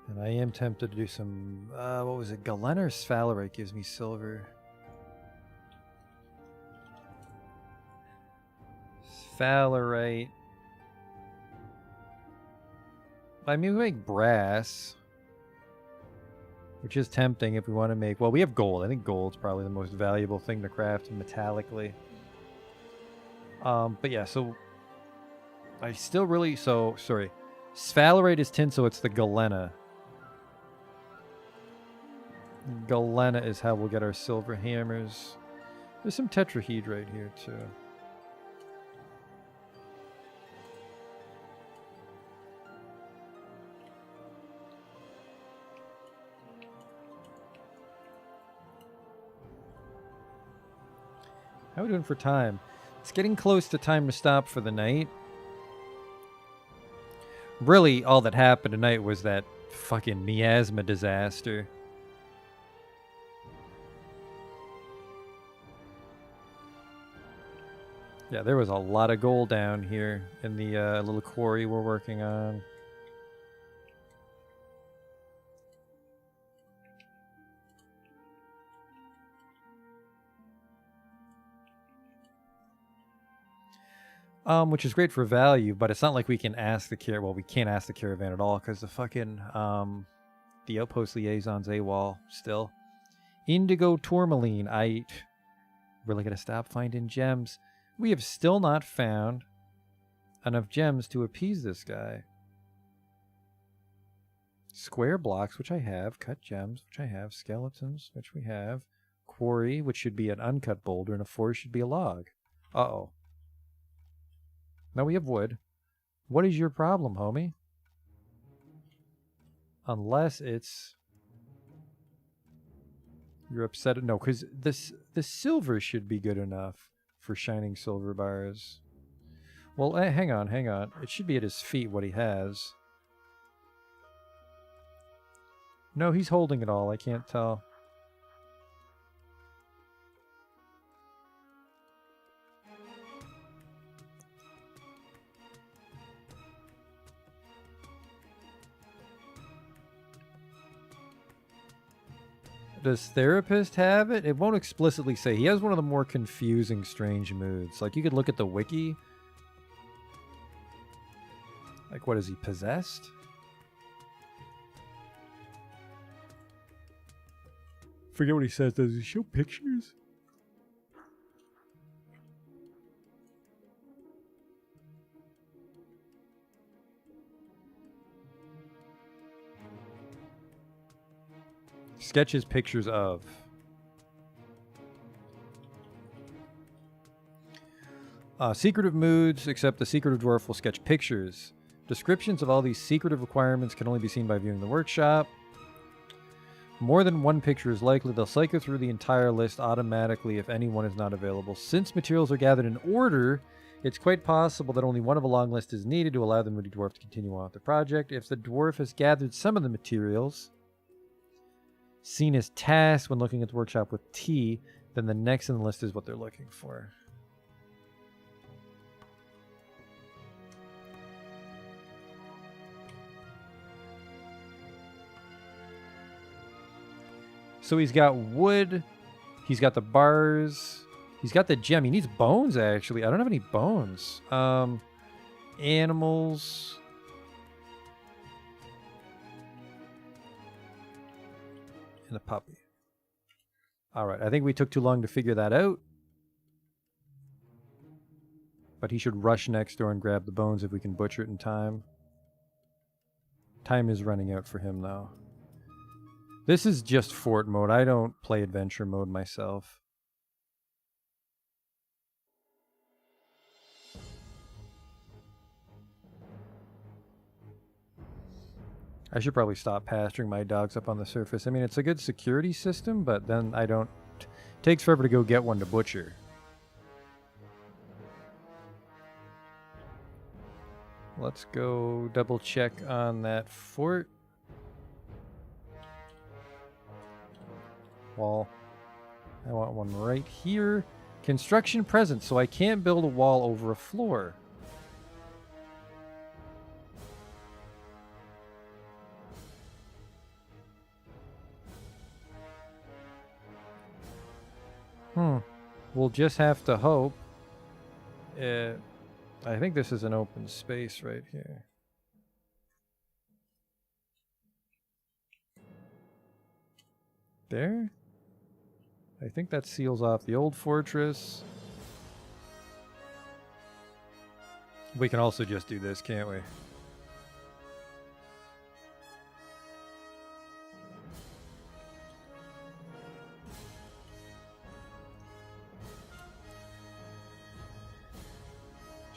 S1: And I am tempted to do some, what was it? Galena or Sphalerite gives me silver. Sphalerite. I mean, we make brass, which is tempting if we want to make... well, we have gold. I think gold's probably the most valuable thing to craft metallically. But yeah, so... I still really... so, sorry. Sphalerite is tin, so it's the Galena. Galena is how we'll get our silver hammers. There's some tetrahedrite here, too. How are we doing for time? It's getting close to time to stop for the night. Really, all that happened tonight was that fucking miasma disaster. Yeah, there was a lot of gold down here in the little quarry we're working on. Which is great for value, but it's not like we can ask the we can't ask the caravan at all because the fucking the outpost liaison's AWOL still. Indigo tourmaline. I really gotta stop finding gems. We have still not found enough gems to appease this guy. Square blocks, which I have. Cut gems, which I have. Skeletons, which we have. Quarry, which should be an uncut boulder, and a forest should be a log. Uh-oh. Now we have wood. What is your problem, homie? Unless it's... You're upset. No, because the silver should be good enough for shining silver bars. Well, hang on. It should be at his feet what he has. No, he's holding it all. I can't tell. Does Therapist have it? It won't explicitly say. He has one of the more confusing, strange moods. Like, you could look at the wiki. Like, what is he, possessed? Forget what he says. Does he show pictures? Sketches pictures of. Secretive moods, except the secretive dwarf will sketch pictures. Descriptions of all these secretive requirements can only be seen by viewing the workshop. More than one picture is likely. They'll cycle through the entire list automatically if any one is not available. Since materials are gathered in order, it's quite possible that only one of a long list is needed to allow the moody dwarf to continue on with the project. If the dwarf has gathered some of the materials seen as tasks when looking at the workshop with T, then the next in the list is what they're looking for. So he's got wood, he's got the bars, he's got the gem. He needs bones, actually. I don't have any bones. Animals. And a puppy. All right, I think we took too long to figure that out. But he should rush next door and grab the bones if we can butcher it in time. Time is running out for him, though. This is just fort mode. I don't play adventure mode myself. I should probably stop pasturing my dogs up on the surface. I mean, it's a good security system, but then I don't... It takes forever to go get one to butcher. Let's go double check on that fort. Wall. I want one right here. Construction present, so I can't build a wall over a floor. We'll just have to hope. I think this is an open space right here. There? I think that seals off the old fortress. We can also just do this, can't we?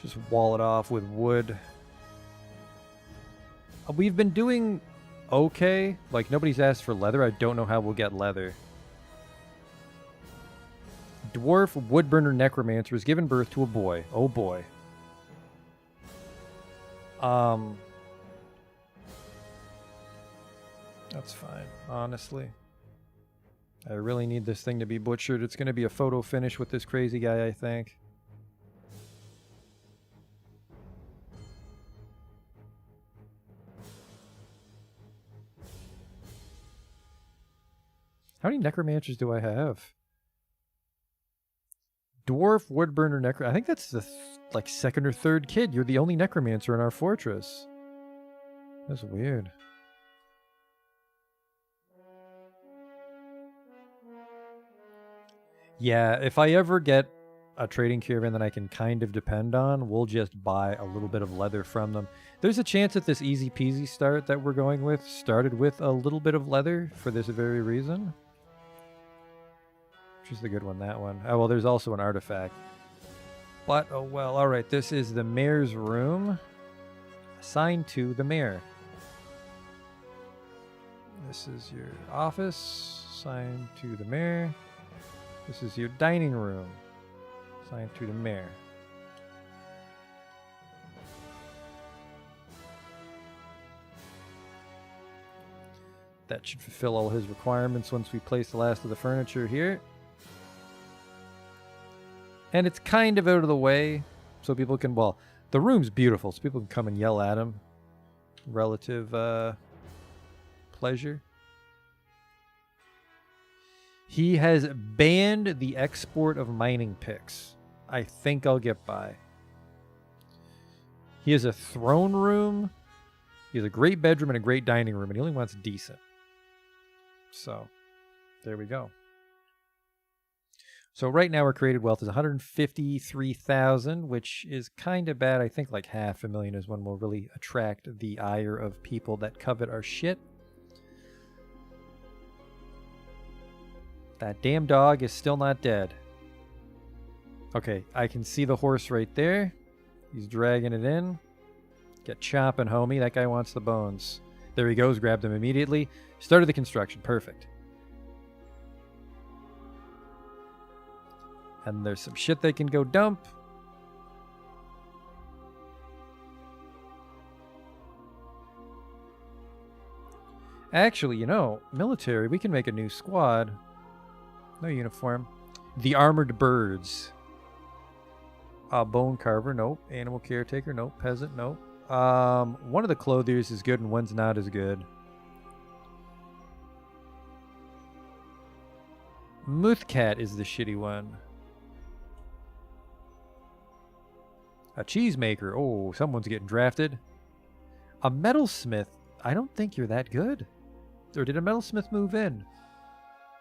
S1: Just wall it off with wood. We've been doing okay. Like, nobody's asked for leather. I don't know how we'll get leather. Dwarf woodburner necromancer has given birth to a boy. Oh boy. That's fine, honestly. I really need this thing to be butchered. It's going to be a photo finish with this crazy guy, I think. How many necromancers do I have? Dwarf, woodburner, I think that's the like second or third kid. You're the only necromancer in our fortress. That's weird. Yeah, if I ever get a trading caravan that I can kind of depend on, we'll just buy a little bit of leather from them. There's a chance that this easy peasy start that we're going with started with a little bit of leather for this very reason. Which is the good one, that one. Oh, well, there's also an artifact. But, oh well, alright, this is the mayor's room. Assigned to the mayor. This is your office. Assigned to the mayor. This is your dining room. Assigned to the mayor. That should fulfill all his requirements once we place the last of the furniture here. And it's kind of out of the way, so people can, well, the room's beautiful, so people can come and yell at him. Relative pleasure. He has banned the export of mining picks. I think I'll get by. He has a throne room. He has a great bedroom and a great dining room, and he only wants decent. So, there we go. So right now our created wealth is 153,000, which is kind of bad. I think like 500,000 is when we'll really attract the ire of people that covet our shit. That damn dog is still not dead. Okay, I can see the horse right there. He's dragging it in. Get chopping, homie. That guy wants the bones. There he goes. Grabbed them immediately. Started the construction. Perfect. And there's some shit they can go dump. Actually, you know, military, we can make a new squad. No uniform. The Armored Birds. Bone Carver, nope. Animal Caretaker, nope. Peasant, nope. One of the clothiers is good and one's not as good. Muthcat is the shitty one. A cheesemaker. Oh, someone's getting drafted. A metalsmith. I don't think you're that good. Or did a metalsmith move in?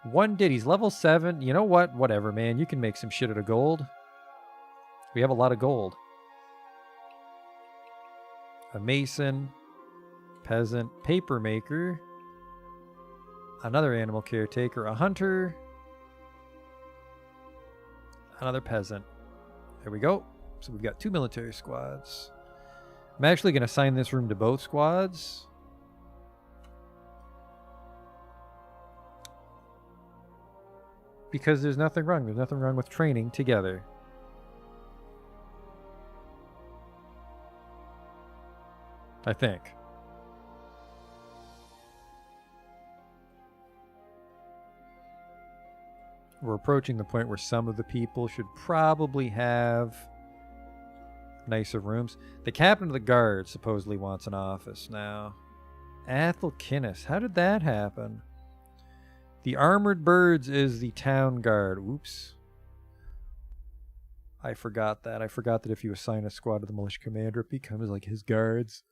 S1: One did. He's level 7. You know what? Whatever, man. You can make some shit out of gold. We have a lot of gold. A mason. Peasant. Paper maker. Another animal caretaker. A hunter. Another peasant. There we go. So we've got 2 military squads. I'm actually going to assign this room to both squads. Because there's nothing wrong. There's nothing wrong with training together. I think. We're approaching the point where some of the people should probably have nicer rooms. The captain of the guard supposedly wants an office now. Athel Kinnis. How did that happen? The Armored Birds is the town guard. Oops. I forgot that. I forgot that if you assign a squad to the militia commander, it becomes like his guards.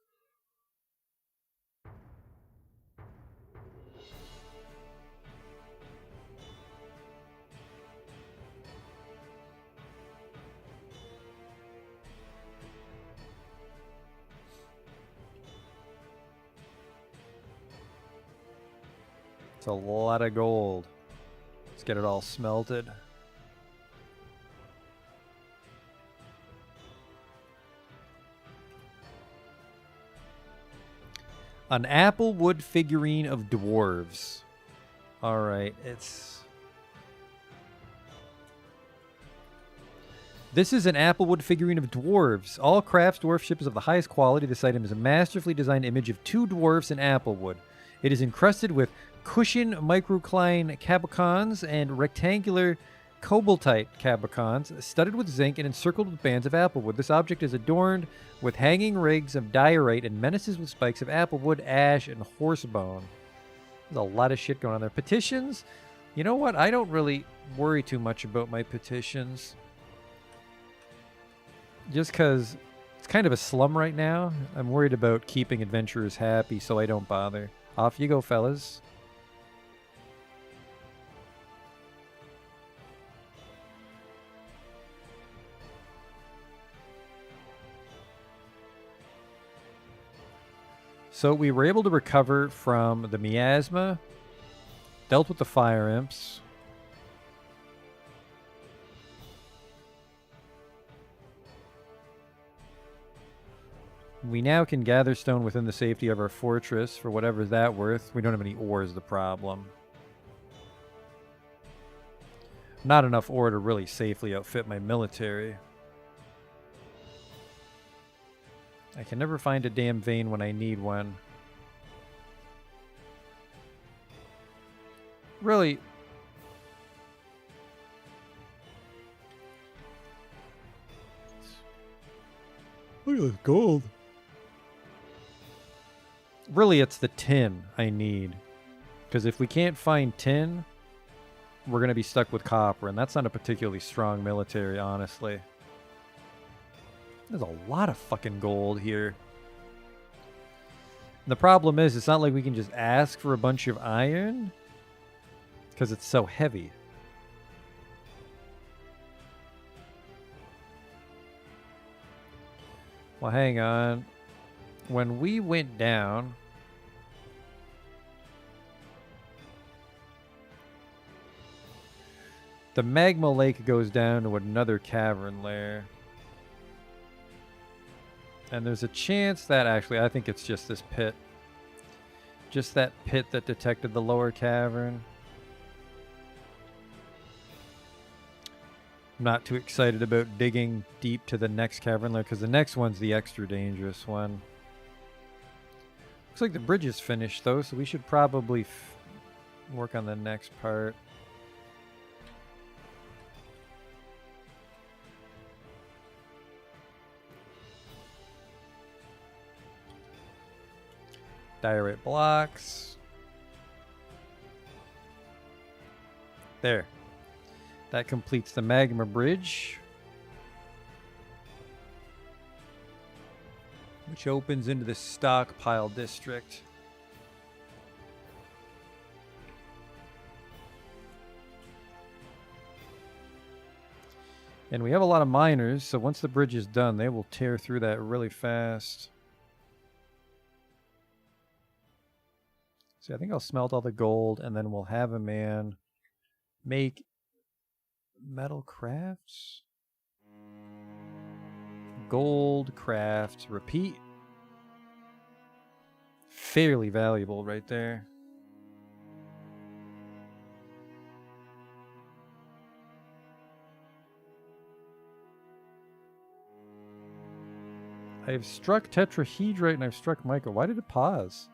S1: It's a lot of gold. Let's get it all smelted. An applewood figurine of dwarves. Alright, This is an applewood figurine of dwarves. All crafts dwarf ship is of the highest quality. This item is a masterfully designed image of 2 dwarfs in applewood. It is encrusted with cushion microcline cabicons and rectangular cobaltite cabicons, studded with zinc and encircled with bands of applewood. This object is adorned with hanging rigs of diorite and menaces with spikes of applewood, ash, and horsebone. There's a lot of shit going on there. Petitions? You know what? I don't really worry too much about my petitions. Just because it's kind of a slum right now. I'm worried about keeping adventurers happy, so I don't bother. Off you go, fellas. So we were able to recover from the miasma, dealt with the fire imps. We now can gather stone within the safety of our fortress for whatever's that worth. We don't have any ore is the problem. Not enough ore to really safely outfit my military. I can never find a damn vein when I need one. Really? Look at this gold. Really, it's the tin I need. Because if we can't find tin, we're going to be stuck with copper. And that's not a particularly strong military, honestly. There's a lot of fucking gold here. And the problem is, it's not like we can just ask for a bunch of iron. Because it's so heavy. Well, hang on. When we went down... the magma lake goes down to another cavern lair. And there's a chance that actually, I think it's just this pit. Just that pit that detected the lower cavern. I'm not too excited about digging deep to the next cavern lair because the next one's the extra dangerous one. Looks like the bridge is finished though, so we should probably work on the next part. Diorite blocks. There. That completes the magma bridge, which opens into the stockpile district. And we have a lot of miners, so once the bridge is done, they will tear through that really fast. See, I think I'll smelt all the gold, and then we'll have a man make metal crafts. Gold craft, repeat. Fairly valuable right there. I've struck tetrahedrite and I've struck mica. Why did it pause?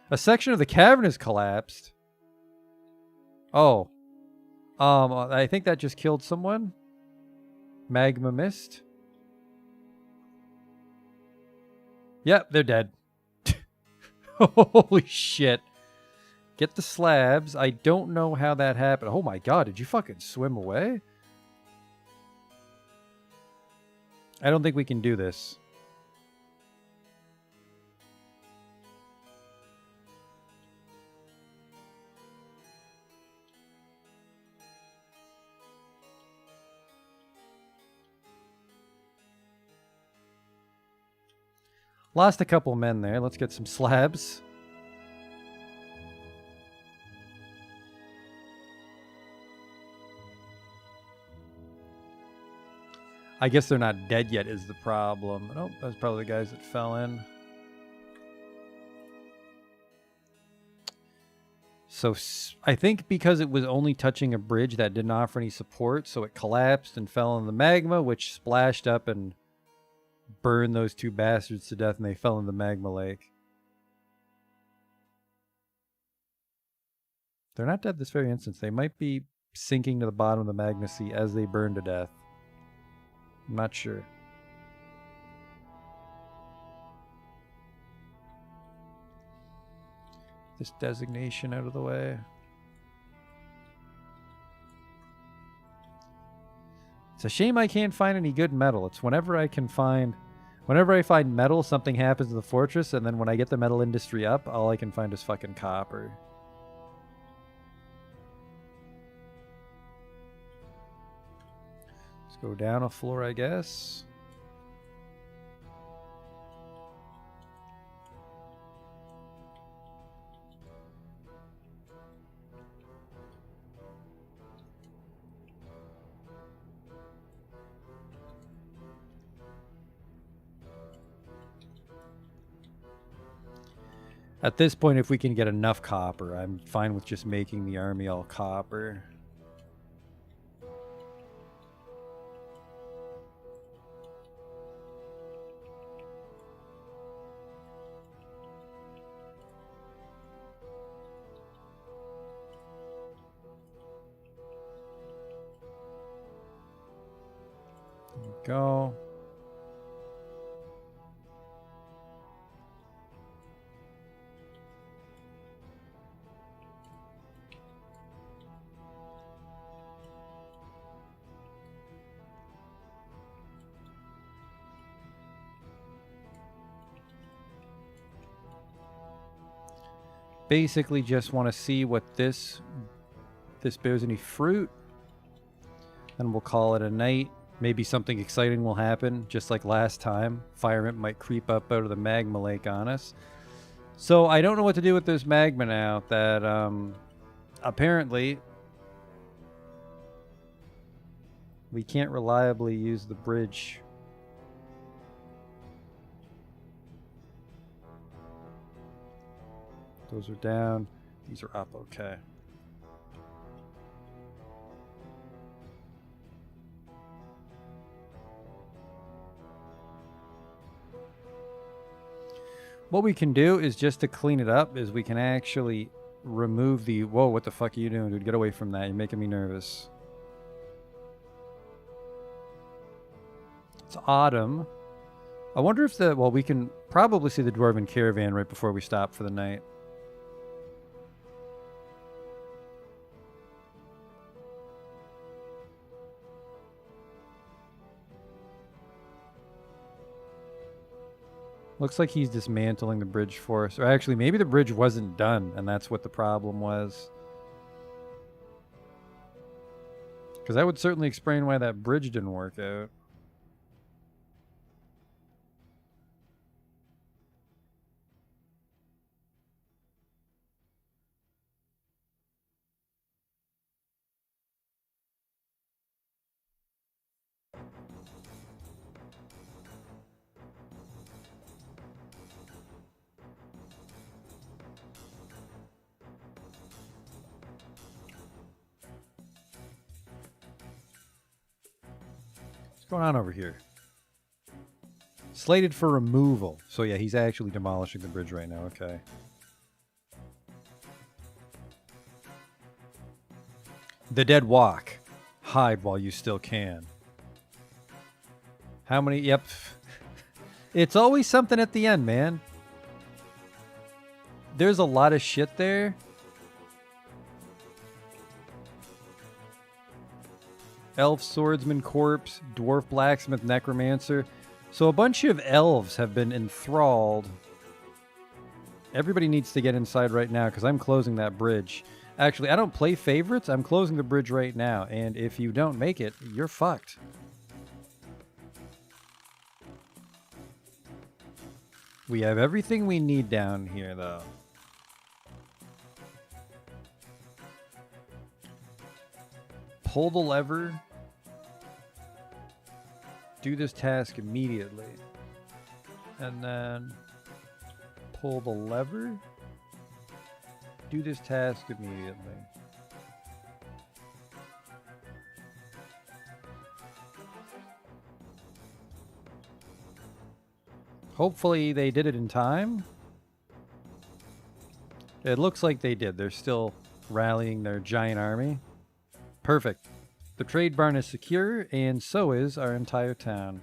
S1: A section of the cavern has collapsed. Oh. I think that just killed someone. Magma mist. Yep, they're dead. Holy shit. Get the slabs. I don't know how that happened. Oh my god, did you fucking swim away? I don't think we can do this. Lost a couple men there. Let's get some slabs. I guess they're not dead yet is the problem. Oh, that's probably the guys that fell in. So I think because it was only touching a bridge that didn't offer any support, so it collapsed and fell in the magma, which splashed up and burned those two bastards to death, and they fell in the magma lake. They're not dead this very instance. They might be sinking to the bottom of the magma sea as they burn to death. I'm not sure. This designation out of the way. It's a shame I can't find any good metal. It's whenever I find metal, something happens to the fortress, and then when I get the metal industry up, all I can find is fucking copper. Let's go down a floor, I guess. At this point, if we can get enough copper, I'm fine with just making the army all copper. There we go. Basically just want to see what this bears any fruit, and we'll call it a night. Maybe something exciting will happen, just like last time. Fire Imp might creep up out of the magma lake on us. So I don't know what to do with this magma now that apparently we can't reliably use the bridge. Those are down. These are up. Okay. What we can do is, just to clean it up, is we can actually remove the... Whoa, what the fuck are you doing, dude? Get away from that. You're making me nervous. It's autumn. I wonder if the... Well, we can probably see the Dwarven caravan right before we stop for the night. Looks like he's dismantling the bridge for us. Or actually, maybe the bridge wasn't done, and that's what the problem was. Because that would certainly explain why that bridge didn't work out. What's going on over here? Slated for removal. So yeah, he's actually demolishing the bridge right now. Okay. The dead walk. Hide while you still can. How many? Yep. It's always something at the end, man. There's a lot of shit there. Elf Swordsman Corpse, Dwarf Blacksmith Necromancer. So a bunch of elves have been enthralled. Everybody needs to get inside right now because I'm closing that bridge. Actually, I don't play favorites. I'm closing the bridge right now. And if you don't make it, you're fucked. We have everything we need down here, though. Pull the lever. Do this task immediately. And then pull the lever. Do this task immediately. Hopefully they did it in time. It looks like they did. There's still rallying their giant army. Perfect. The trade barn is secure, and so is our entire town.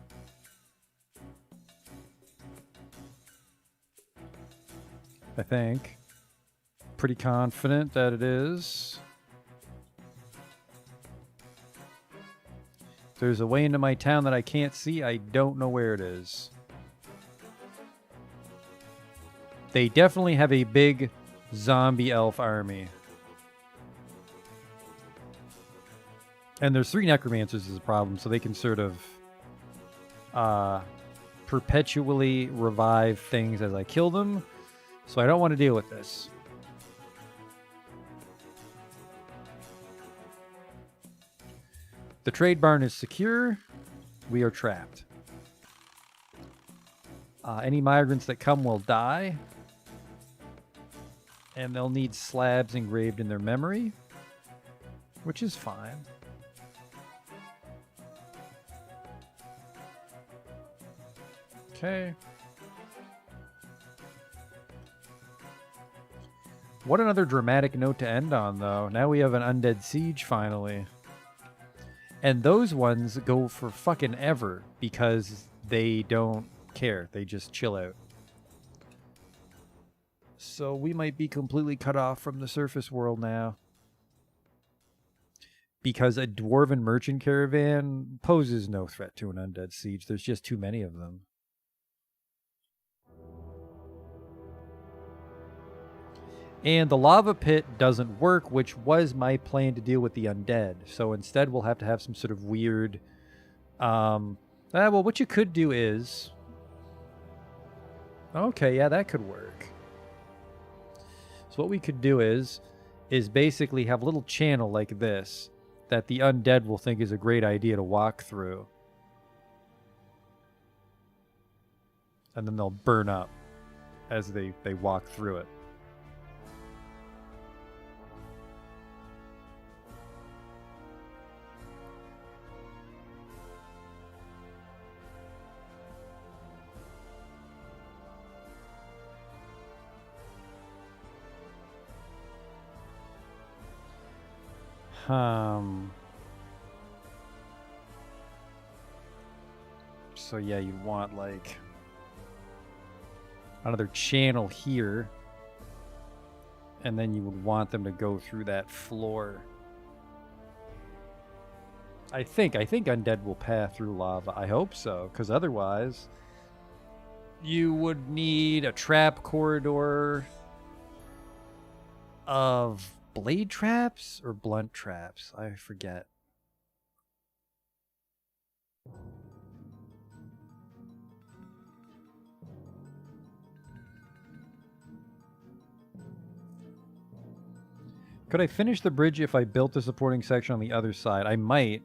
S1: I think. Pretty confident that it is. If there's a way into my town that I can't see, I don't know where it is. They definitely have a big zombie elf army. And there's 3 necromancers as a problem, so they can sort of perpetually revive things as I kill them. So I don't want to deal with this. The trade barn is secure. We are trapped. Any migrants that come will die. And they'll need slabs engraved in their memory, which is fine. Okay. What another dramatic note to end on, though. Now we have an undead siege, finally. And those ones go for fucking ever because they don't care. They just chill out. So we might be completely cut off from the surface world now. Because a dwarven merchant caravan poses no threat to an undead siege. There's just too many of them. And the lava pit doesn't work, which was my plan to deal with the undead. So instead we'll have to have some sort of weird... well, what you could do is... Okay, yeah, that could work. So what we could do is basically have a little channel like this that the undead will think is a great idea to walk through. And then they'll burn up as they walk through it. So yeah, you want like another channel here, and then you would want them to go through that floor. I think undead will pass through lava. I hope so, because otherwise you would need a trap corridor of blade traps or blunt traps. I forget. Could I finish the bridge if I built the supporting section on the other side? I might.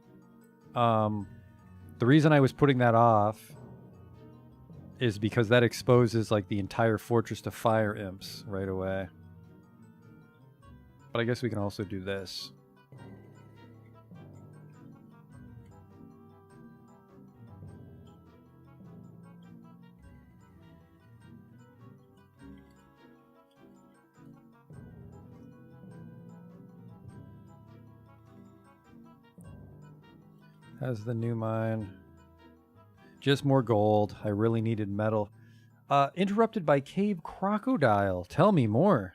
S1: The reason I was putting that off is because that exposes like the entire fortress to fire imps right away. But I guess we can also do this. How's the new mine? Just more gold. I really needed metal. Interrupted by cave crocodile. Tell me more.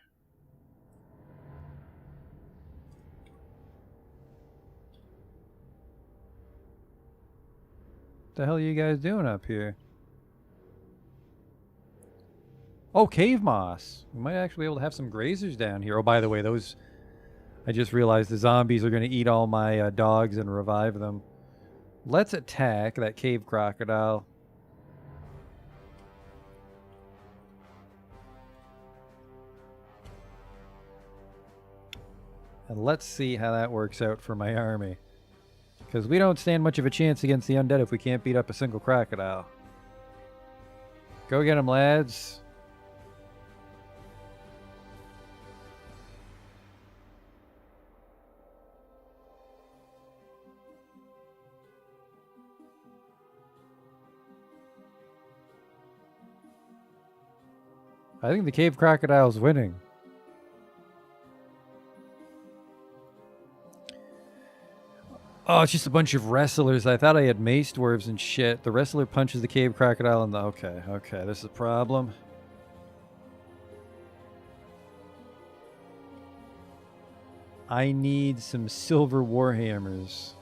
S1: What the hell are you guys doing up here? Oh, cave moss. We might actually be able to have some grazers down here. Oh, by the way, those... I just realized the zombies are going to eat all my dogs and revive them. Let's attack that cave crocodile. And let's see how that works out for my army. Because we don't stand much of a chance against the undead if we can't beat up a single crocodile. Go get him, lads. I think the cave crocodile's winning. Oh, it's just a bunch of wrestlers. I thought I had mace dwarves and shit. The wrestler punches the cave crocodile and the... Okay, this is a problem. I need some silver warhammers.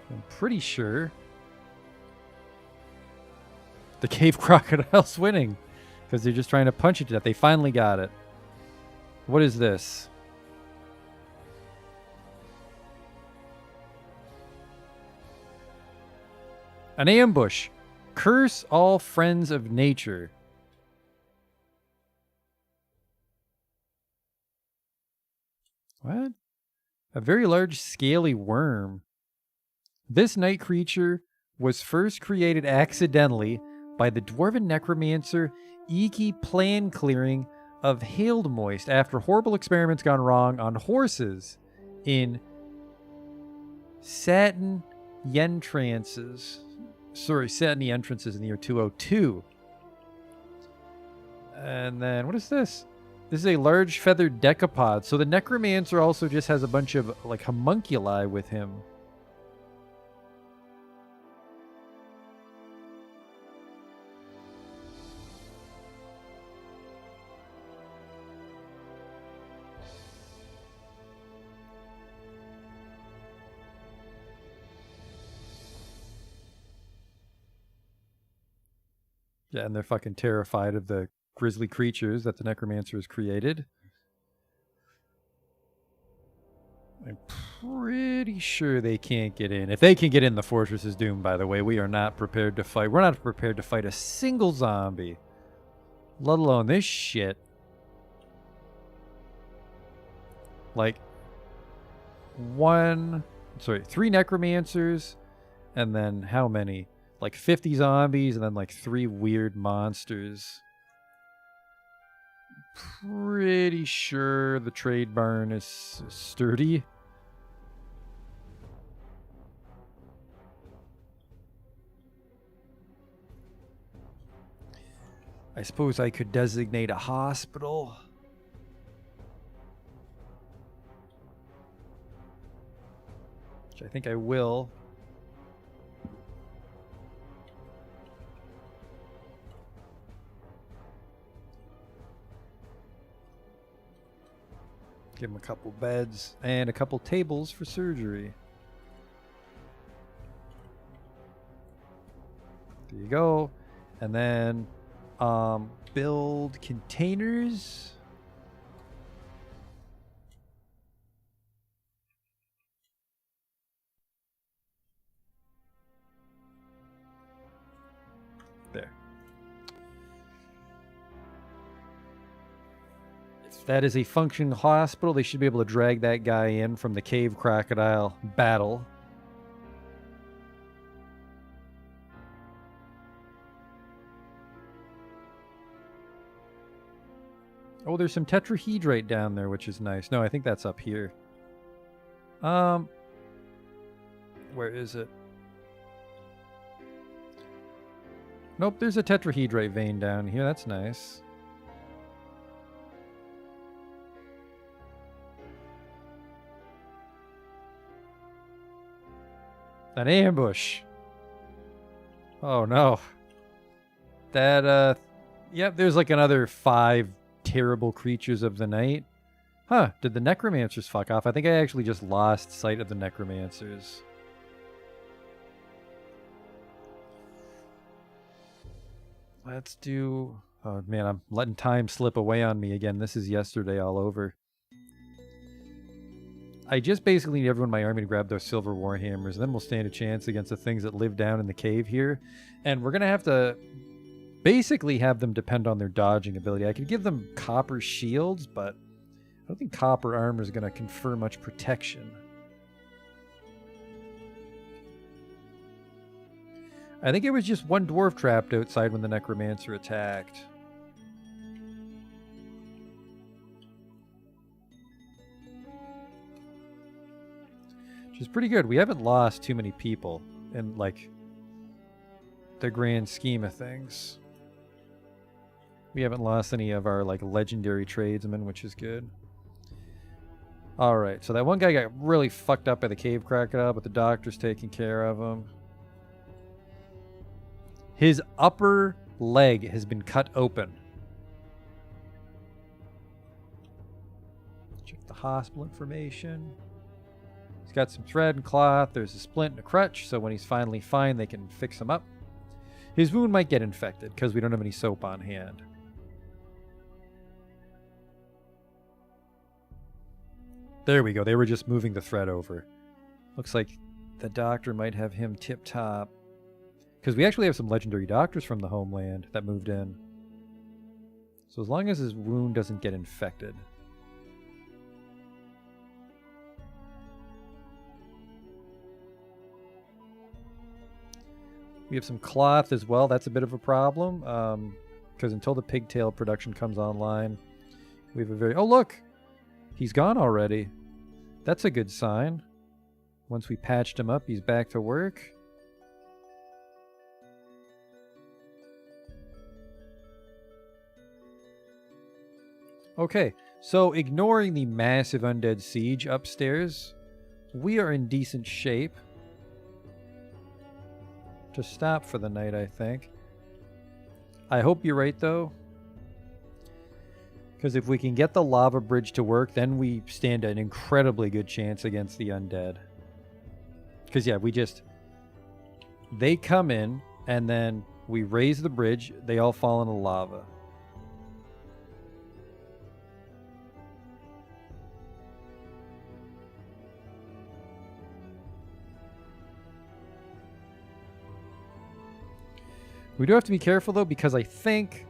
S1: I'm pretty sure the cave crocodile's winning because they're just trying to punch it to death. They finally got it. What is this? An ambush. Curse all friends of nature. What? A very large scaly worm. This night creature was first created accidentally by the dwarven necromancer Iki Plan Clearing of Haildemoist after horrible experiments gone wrong on horses in Satin Yentrances. Satin Entrances in the year 202. And then, what is this? This is a large feathered decapod. So the necromancer also just has a bunch of, like, homunculi with him. Yeah, and they're fucking terrified of the grisly creatures that the necromancer has created. I'm pretty sure they can't get in. If they can get in, the fortress is doomed, by the way. We are not prepared to fight. We're not prepared to fight a single zombie. Let alone this shit. Like, 3 necromancers, and then how many? Like 50 zombies, and then like 3 weird monsters. Pretty sure the trade barn is sturdy. I suppose I could designate a hospital. Which I think I will. Give him a couple beds and a couple tables for surgery. There you go. And then build containers. There. If that is a functioning hospital, they should be able to drag that guy in from the cave crocodile battle. Oh, there's some tetrahedrite down there, which is nice. No, I think that's up here. Where is it? Nope, there's a tetrahedrite vein down here. That's nice. An ambush. Oh, no. That, yep, there's like another 5 terrible creatures of the night. Huh, did the necromancers fuck off? I think I actually just lost sight of the necromancers. Let's do... Oh, man, I'm letting time slip away on me again. This is yesterday all over. I just basically need everyone in my army to grab those silver warhammers, and then we'll stand a chance against the things that live down in the cave here. And we're going to have to basically have them depend on their dodging ability. I could give them copper shields, but I don't think copper armor is going to confer much protection. I think it was just one dwarf trapped outside when the necromancer attacked. Which is pretty good. We haven't lost too many people in, like, the grand scheme of things. We haven't lost any of our like legendary tradesmen, which is good. Alright, so that one guy got really fucked up by the cave crocodile, but the doctor's taking care of him. His upper leg has been cut open. Check the hospital information. He's got some thread and cloth. There's a splint and a crutch, so when he's finally fine, they can fix him up. His wound might get infected because we don't have any soap on hand. There we go. They were just moving the thread over. Looks like the doctor might have him tip-top. Because we actually have some legendary doctors from the homeland that moved in. So as long as his wound doesn't get infected. We have some cloth as well. That's a bit of a problem. Because until the pigtail production comes online, we have a very... Oh, look! He's gone already. That's a good sign. Once we patched him up, he's back to work. Okay, so ignoring the massive undead siege upstairs, we are in decent shape to stop for the night, I think. I hope you're right, though. Because if we can get the lava bridge to work, then we stand an incredibly good chance against the undead. Because, yeah, they come in, and then we raise the bridge, they all fall into lava. We do have to be careful, though, because I think...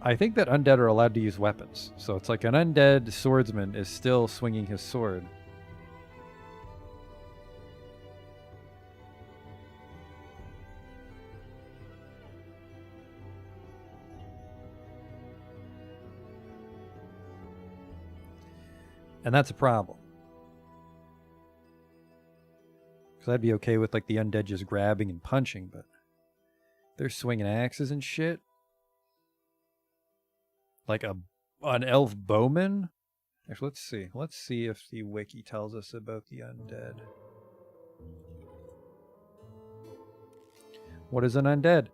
S1: that undead are allowed to use weapons. So it's like an undead swordsman is still swinging his sword. And that's a problem. Because I'd be okay with like the undead just grabbing and punching, but they're swinging axes and shit. Like an elf bowman? Actually, let's see. Let's see if the wiki tells us about the undead. What is an undead?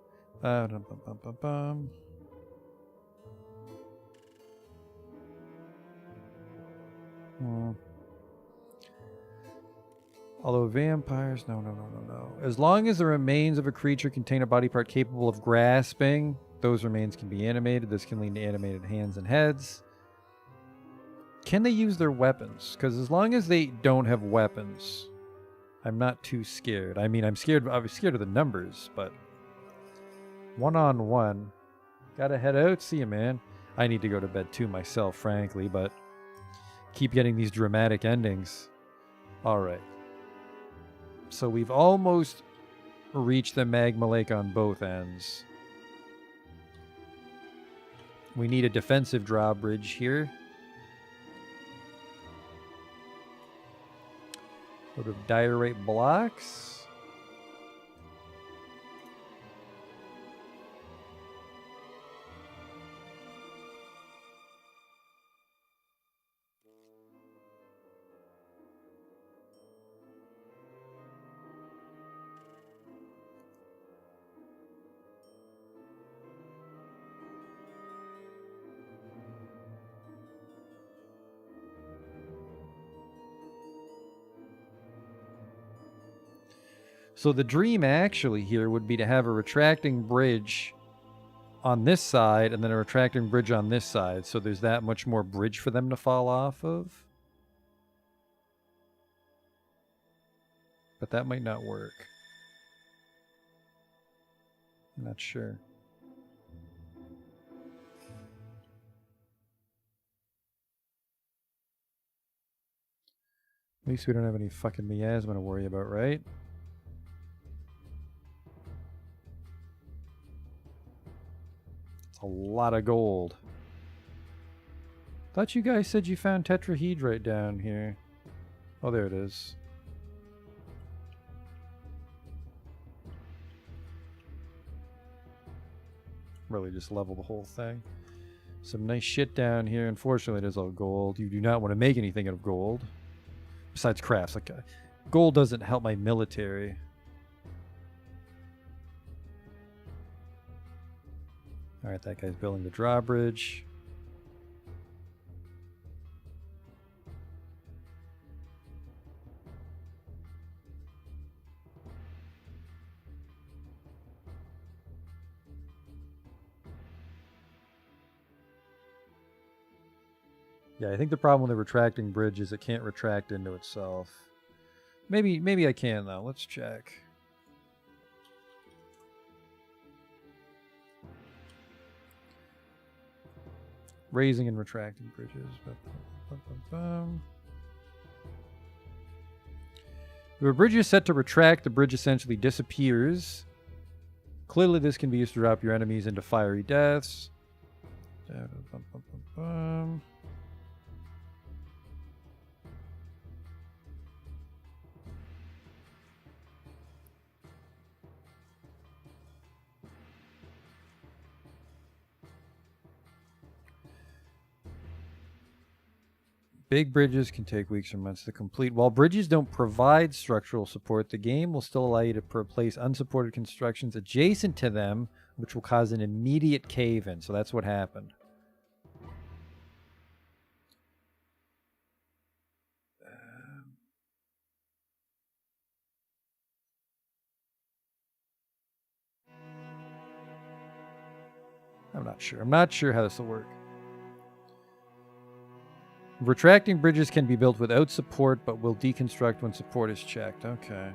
S1: Although vampires... No. As long as the remains of a creature contain a body part capable of grasping... Those remains can be animated. This can lead to animated hands and heads. Can they use their weapons? Because as long as they don't have weapons, I'm not too scared. I mean, I was scared of the numbers, but one-on-one. Gotta head out. See you, man. I need to go to bed too myself, frankly, but keep getting these dramatic endings. All right. So we've almost reached the magma lake on both ends. We need a defensive drawbridge here. Sort of diorite blocks. So the dream actually here would be to have a retracting bridge on this side and then a retracting bridge on this side. So there's that much more bridge for them to fall off of. But that might not work. I'm not sure. At least we don't have any fucking miasma to worry about, right? A lot of gold. Thought you guys said you found tetrahedrite down here. Oh, there it is. really just level the whole thing. Some nice shit down here. Unfortunately, it is all gold. You do not want to make anything out of gold. Besides crafts. Like, gold doesn't help my military. Alright, that guy's building the drawbridge. Yeah, I think the problem with the retracting bridge is it can't retract into itself. Maybe I can, though. Let's check. Raising and retracting bridges. If a bridge is set to retract, the bridge essentially disappears. Clearly, this can be used to drop your enemies into fiery deaths. Big bridges can take weeks or months to complete. While bridges don't provide structural support, the game will still allow you to place unsupported constructions adjacent to them, which will cause an immediate cave-in. So that's what happened. I'm not sure. I'm not sure how this will work. Retracting bridges can be built without support, but will deconstruct when support is checked. Okay.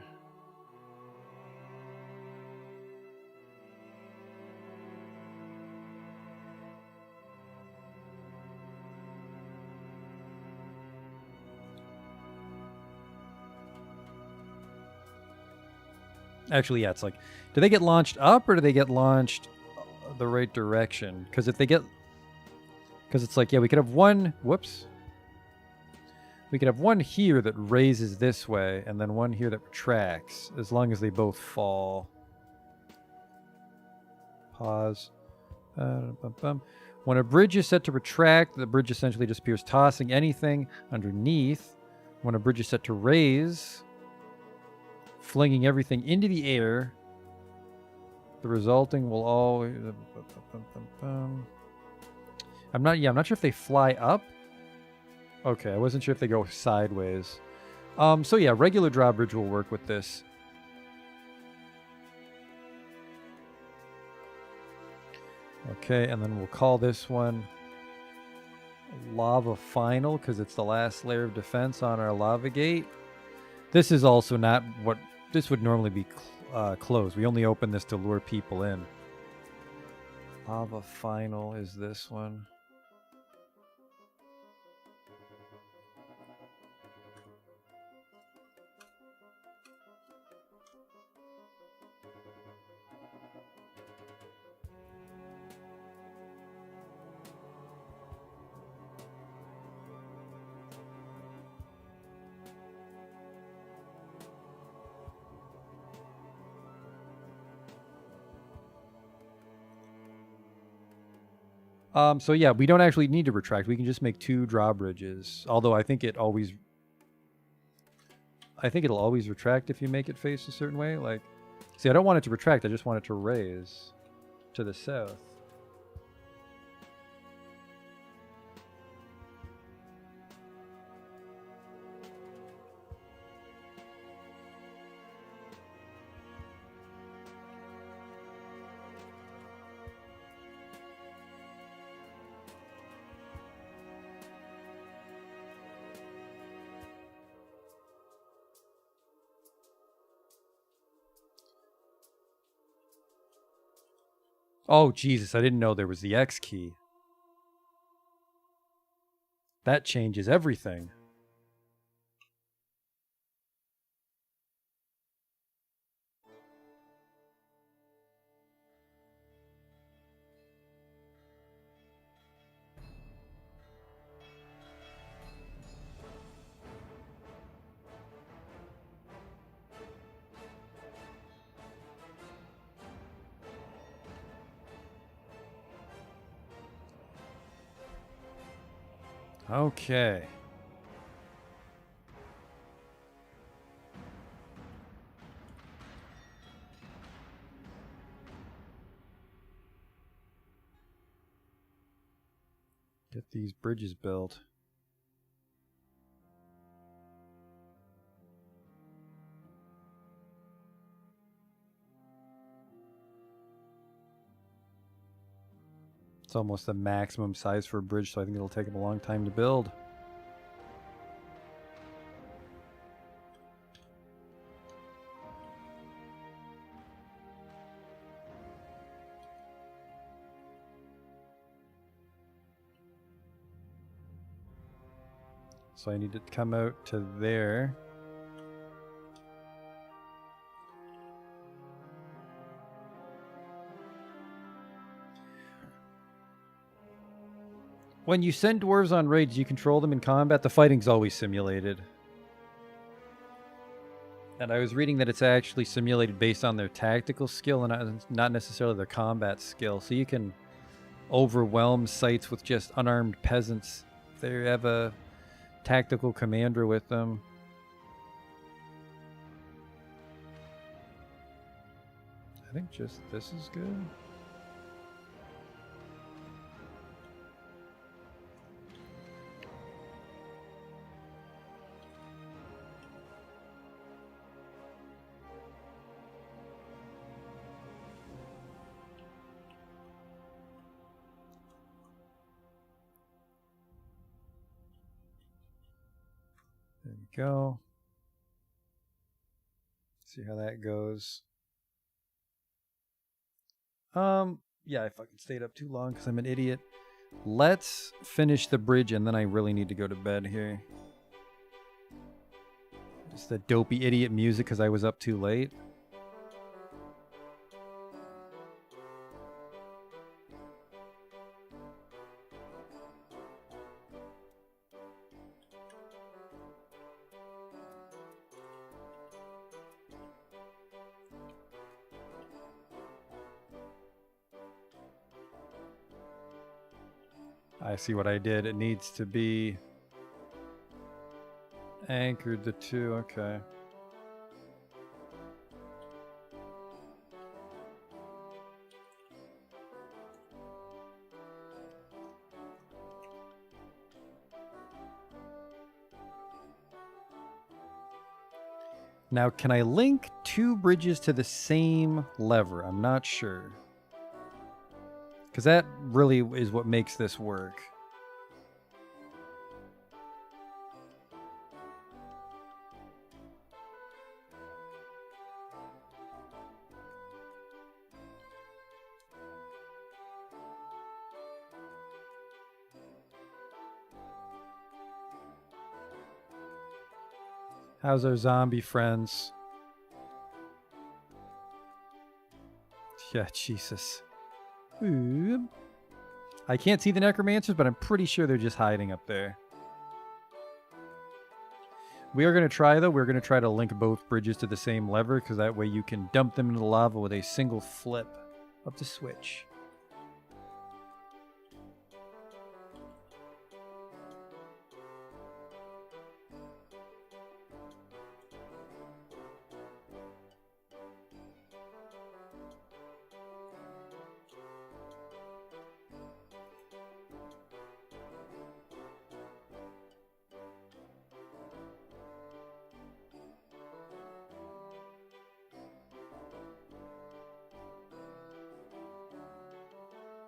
S1: Actually, yeah, it's like, do they get launched up or do they get launched the right direction? Because if they get... Because it's like, yeah, we could have one... Whoops. We could have one here that raises this way, and then one here that retracts, as long as they both fall. Pause. When a bridge is set to retract, the bridge essentially disappears, tossing anything underneath. When a bridge is set to raise, flinging everything into the air. The resulting will always... I'm not sure if they fly up. Okay, I wasn't sure if they go sideways. So yeah, regular drawbridge will work with this. Okay, and then we'll call this one Lava Final, because it's the last layer of defense on our lava gate. This is also not what... This would normally be closed. We only open this to lure people in. Lava Final is this one. So yeah, we don't actually need to retract. We can just make 2 drawbridges. Although I think it'll always retract if you make it face a certain way. Like, see, I don't want it to retract. I just want it to raise to the south. Oh, Jesus, I didn't know there was the X key. That changes everything. Okay. Get these bridges built. It's almost the maximum size for a bridge, so I think it'll take them a long time to build. So I need to come out to there. When you send dwarves on raids, you control them in combat. The fighting's always simulated. And I was reading that it's actually simulated based on their tactical skill and not necessarily their combat skill. So you can overwhelm sites with just unarmed peasants if they have a tactical commander with them. I think just this is good. There we go. See how that goes. Yeah, I fucking stayed up too long because I'm an idiot. Let's finish the bridge and then I really need to go to bed here. Just the dopey idiot music because I was up too late. I see what I did. It needs to be anchored the two. Okay. Now, can I link two bridges to the same lever? I'm not sure. Because that really is what makes this work. How's our zombie friends? Yeah, Jesus. Ooh. I can't see the necromancers, but I'm pretty sure they're just hiding up there. We are going to try, though. We're going to try to link both bridges to the same lever, because that way you can dump them into the lava with a single flip of the switch.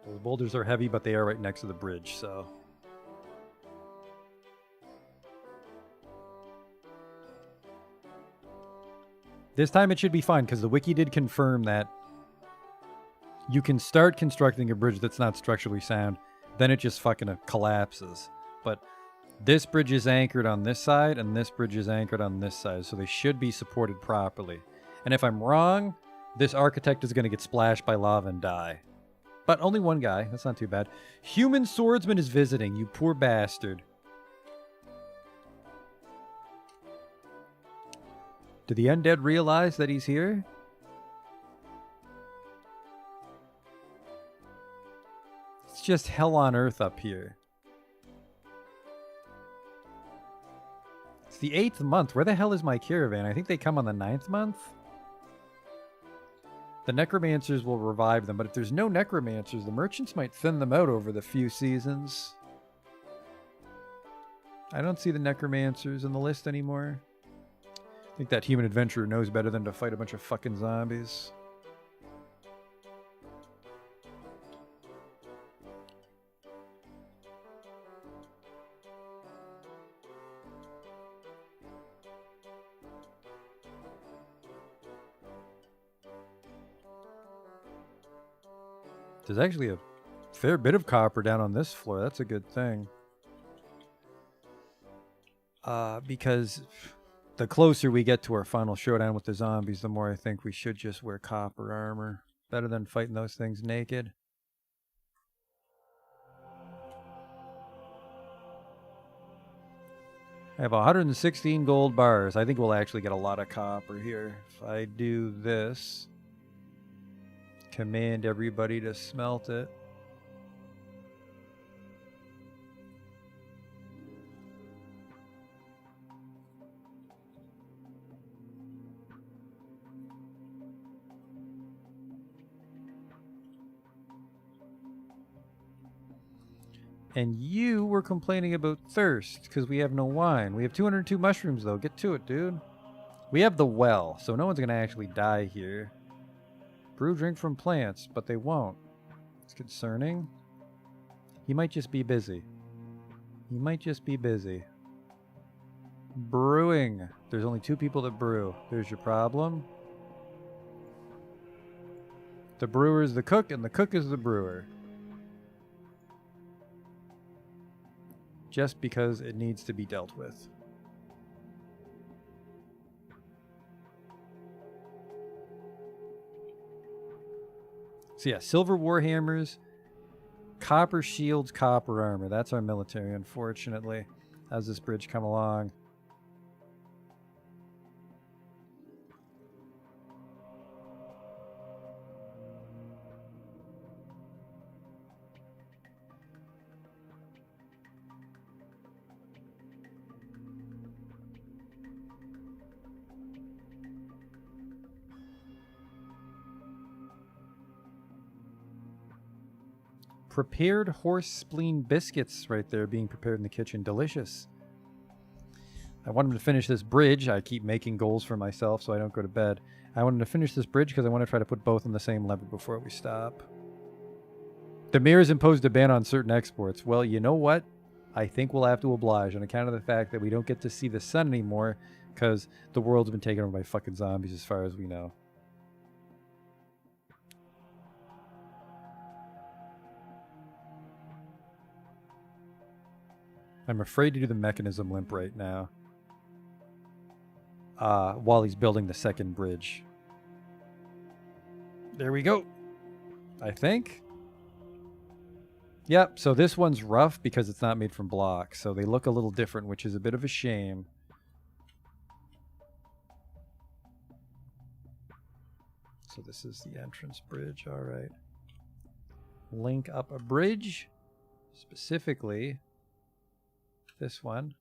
S1: The boulders are heavy, but they are right next to the bridge, so... This time it should be fine, because the wiki did confirm that you can start constructing a bridge that's not structurally sound, then it just fucking collapses. But this bridge is anchored on this side, and this bridge is anchored on this side, so they should be supported properly. And if I'm wrong, this architect is going to get splashed by lava and die. But only one guy. That's not too bad. Human swordsman is visiting, you poor bastard. Did the undead realize that he's here? It's just hell on earth up here. the 8th month. Where the hell is my caravan? I think they come on the 9th month. The necromancers will revive them, but if there's no necromancers, the merchants might thin them out over the few seasons. I don't see the necromancers in the list anymore. I think that human adventurer knows better than to fight a bunch of fucking zombies. There's actually a fair bit of copper down on this floor. That's a good thing. Because the closer we get to our final showdown with the zombies, the more I think we should just wear copper armor. Better than fighting those things naked. I have 116 gold bars. I think we'll actually get a lot of copper here. If I do this, command everybody to smelt it. And you were complaining about thirst because we have no wine. We have 202 mushrooms, though. Get to it, dude. We have the well, so no one's going to actually die here. Brew drink from plants, but they won't. It's concerning. He might just be busy. He might just be busy. Brewing. There's only 2 people that brew. There's your problem. The brewer is the cook, and the cook is the brewer. Just because it needs to be dealt with. So yeah, silver warhammers, copper shields, copper armor. That's our military, unfortunately. How's this bridge come along? Prepared horse spleen biscuits right there being prepared in the kitchen. Delicious. I want him to finish this bridge. I keep making goals for myself so I don't go to bed. I want him to finish this bridge because I want to try to put both on the same lever before we stop. The mayor's imposed a ban on certain exports. Well, you know what? I think we'll have to oblige on account of the fact that we don't get to see the sun anymore because the world's been taken over by fucking zombies as far as we know. I'm afraid to do the mechanism limp right now. While he's building the second bridge. There we go. I think. Yep, so this one's rough because it's not made from blocks. So they look a little different, which is a bit of a shame. So this is the entrance bridge. All right. Link up a bridge. Specifically this one.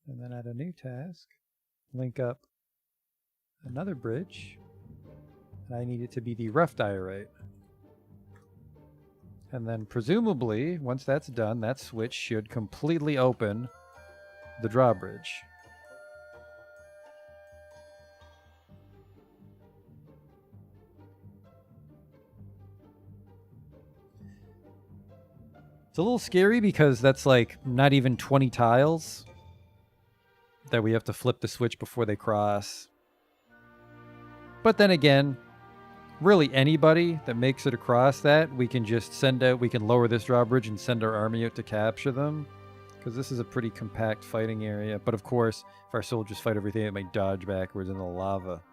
S1: And then add a new task. Link up another bridge. And I need it to be the rough diorite. And then presumably, once that's done, that switch should completely open the drawbridge. It's a little scary because that's like not even 20 tiles that we have to flip the switch before they cross. But then again, really anybody that makes it across that, we can just send out, we can lower this drawbridge and send our army out to capture them. Because this is a pretty compact fighting area. But of course, if our soldiers fight everything, it might dodge backwards in the lava,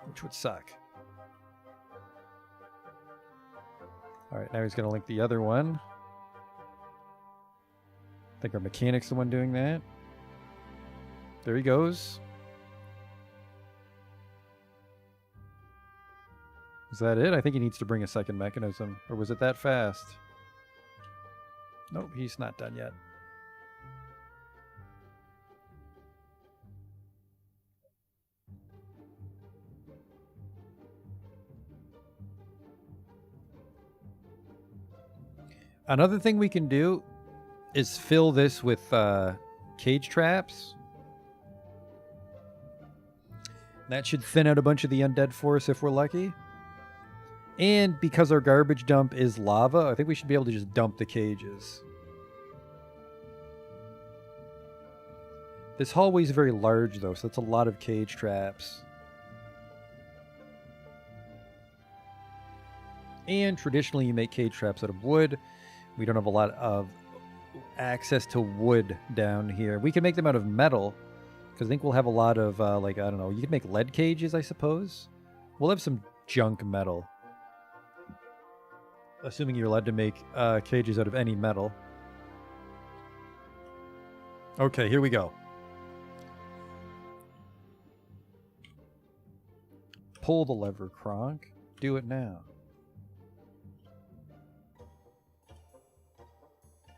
S1: which would suck. Alright, now he's going to link the other one. I think our mechanic's the one doing that. There he goes. Is that it? I think he needs to bring a second mechanism. Or was it that fast? Nope, he's not done yet. Another thing we can do is fill this with cage traps. That should thin out a bunch of the undead force if we're lucky. And because our garbage dump is lava, I think we should be able to just dump the cages. This hallway is very large, though, so that's a lot of cage traps. And traditionally, you make cage traps out of wood. We don't have a lot of access to wood down here. We can make them out of metal, because I think we'll have a lot of, like, I don't know, you can make lead cages, I suppose. We'll have some junk metal. Assuming you're allowed to make cages out of any metal. Okay, here we go. Pull the lever, Kronk. Do it now.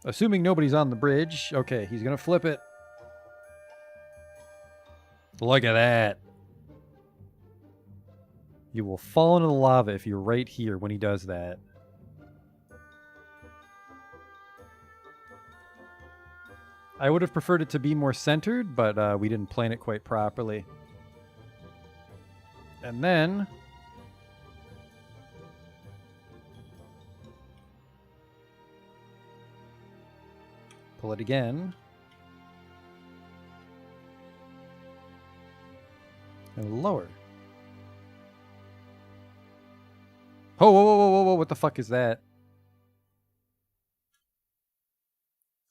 S1: Assuming nobody's on the bridge. Okay, he's gonna flip it. Look at that. You will fall into the lava if you're right here when he does that. I would have preferred it to be more centered, but we didn't plan it quite properly. And then... pull it again. And lower. Oh, whoa, whoa, whoa, whoa, whoa, what the fuck is that?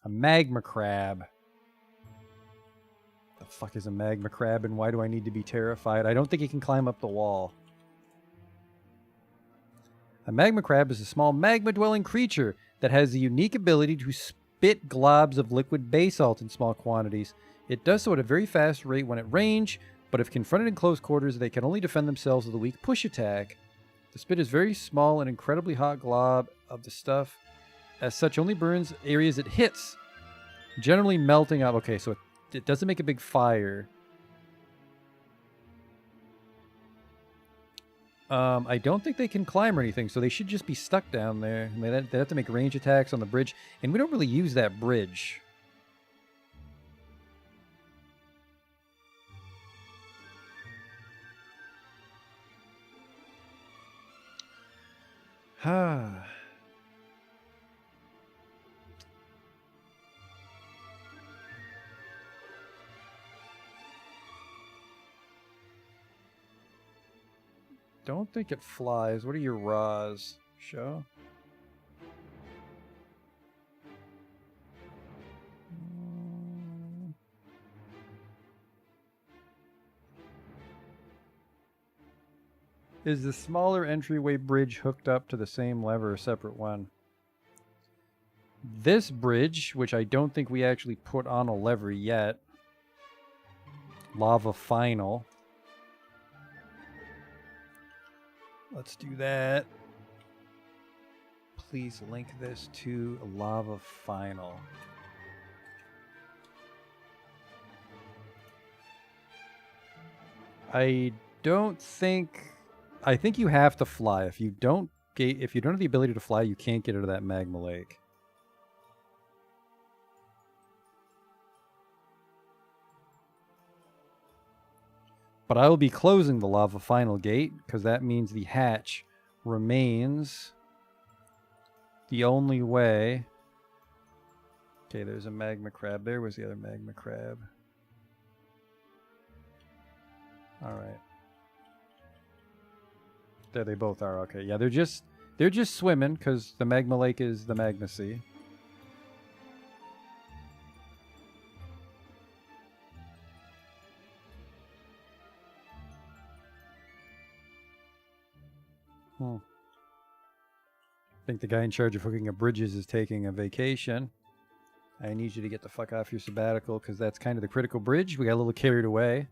S1: A magma crab. The fuck is a magma crab, and why do I need to be terrified? I don't think he can climb up the wall. A magma crab is a small magma-dwelling creature that has the unique ability to spit globs of liquid basalt in small quantities. It does so at a very fast rate when at range, but if confronted in close quarters, they can only defend themselves with a weak push attack. The spit is very small and incredibly hot glob of the stuff. As such, only burns areas it hits, generally melting up. Okay, so it doesn't make a big fire. I don't think they can climb or anything, so they should just be stuck down there. They have to make range attacks on the bridge, and we don't really use that bridge. Ha. Don't think it flies. What are your raws? Show? Is the smaller entryway bridge hooked up to the same lever or a separate one? This bridge, which I don't think we actually put on a lever yet. Lava Final. Let's do that. Please link this to Lava Final. I think you have to fly. If you don't have the ability to fly, you can't get out of that magma lake. But I will be closing the lava final gate, because that means the hatch remains the only way. Okay, there's a magma crab there. Where's the other magma crab? Alright. There they both are. Okay, yeah, they're just swimming, because the magma lake is the magma sea. I think the guy in charge of hooking up bridges is taking a vacation. I need you to get the fuck off your sabbatical, because that's kind of the critical bridge. We got a little carried away.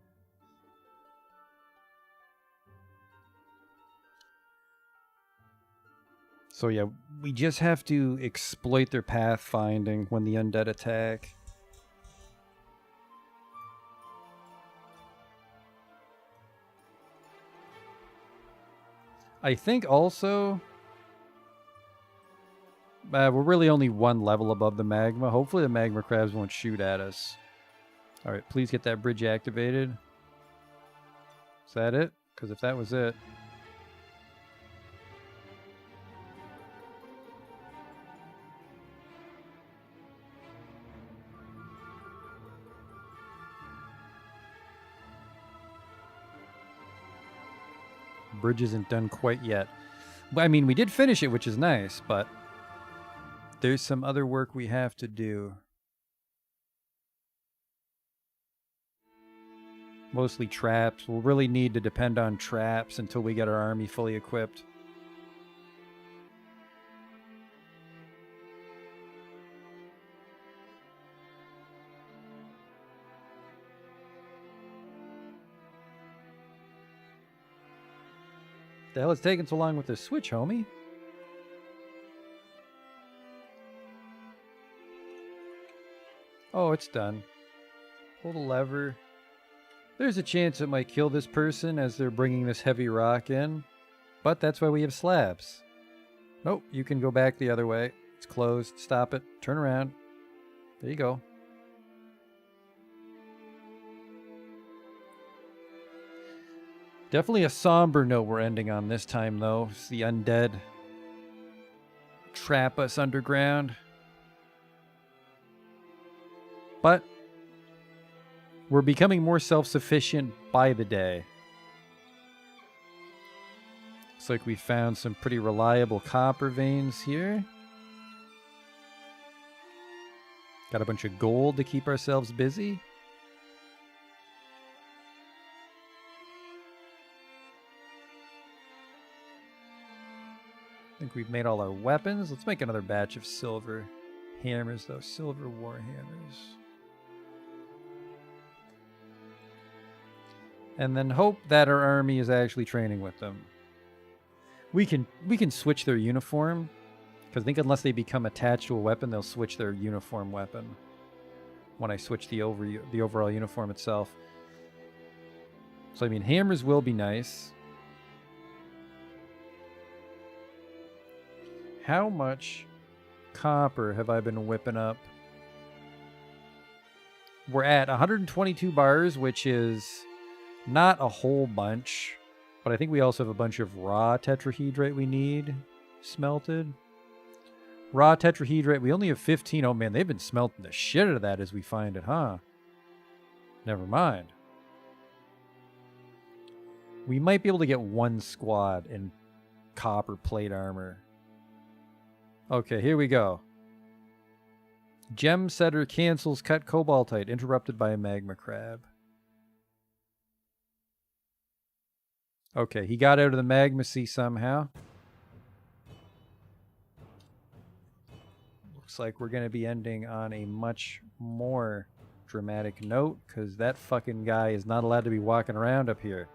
S1: So yeah, we just have to exploit their pathfinding when the undead attack. I think also We're really only one level above the magma. Hopefully the magma crabs won't shoot at us. Alright, please get that bridge activated. Is that it? Because if that was it... Bridge isn't done quite yet. I mean, we did finish it, which is nice, but there's some other work we have to do. Mostly traps. We'll really need to depend on traps until we get our army fully equipped. The hell is taking so long with this switch, homie? Oh, it's done. Pull the lever. There's a chance it might kill this person as they're bringing this heavy rock in, but that's why we have slabs. Nope, you can go back the other way. It's closed. Stop it. Turn around. There you go. Definitely a somber note we're ending on this time, though. It's the undead trap us underground. But we're becoming more self-sufficient by the day. Looks like we found some pretty reliable copper veins here. Got a bunch of gold to keep ourselves busy. I think we've made all our weapons. Let's make another batch of silver hammers, though. Silver war hammers. And then hope that our army is actually training with them. We can switch their uniform, because I think unless they become attached to a weapon, they'll switch their uniform weapon when I switch the overall uniform itself. So I mean, hammers will be nice. How much copper have I been whipping up? We're at 122 bars, which is not a whole bunch, but I think we also have a bunch of raw tetrahedrite we need smelted. Raw tetrahedrite, we only have 15. Oh man, they've been smelting the shit out of that as we find it, huh? Never mind. We might be able to get one squad in copper plate armor. Okay, here we go. Gem setter cancels cut cobaltite, interrupted by a magma crab. Okay, he got out of the magma sea somehow. Looks like we're going to be ending on a much more dramatic note, because that fucking guy is not allowed to be walking around up here.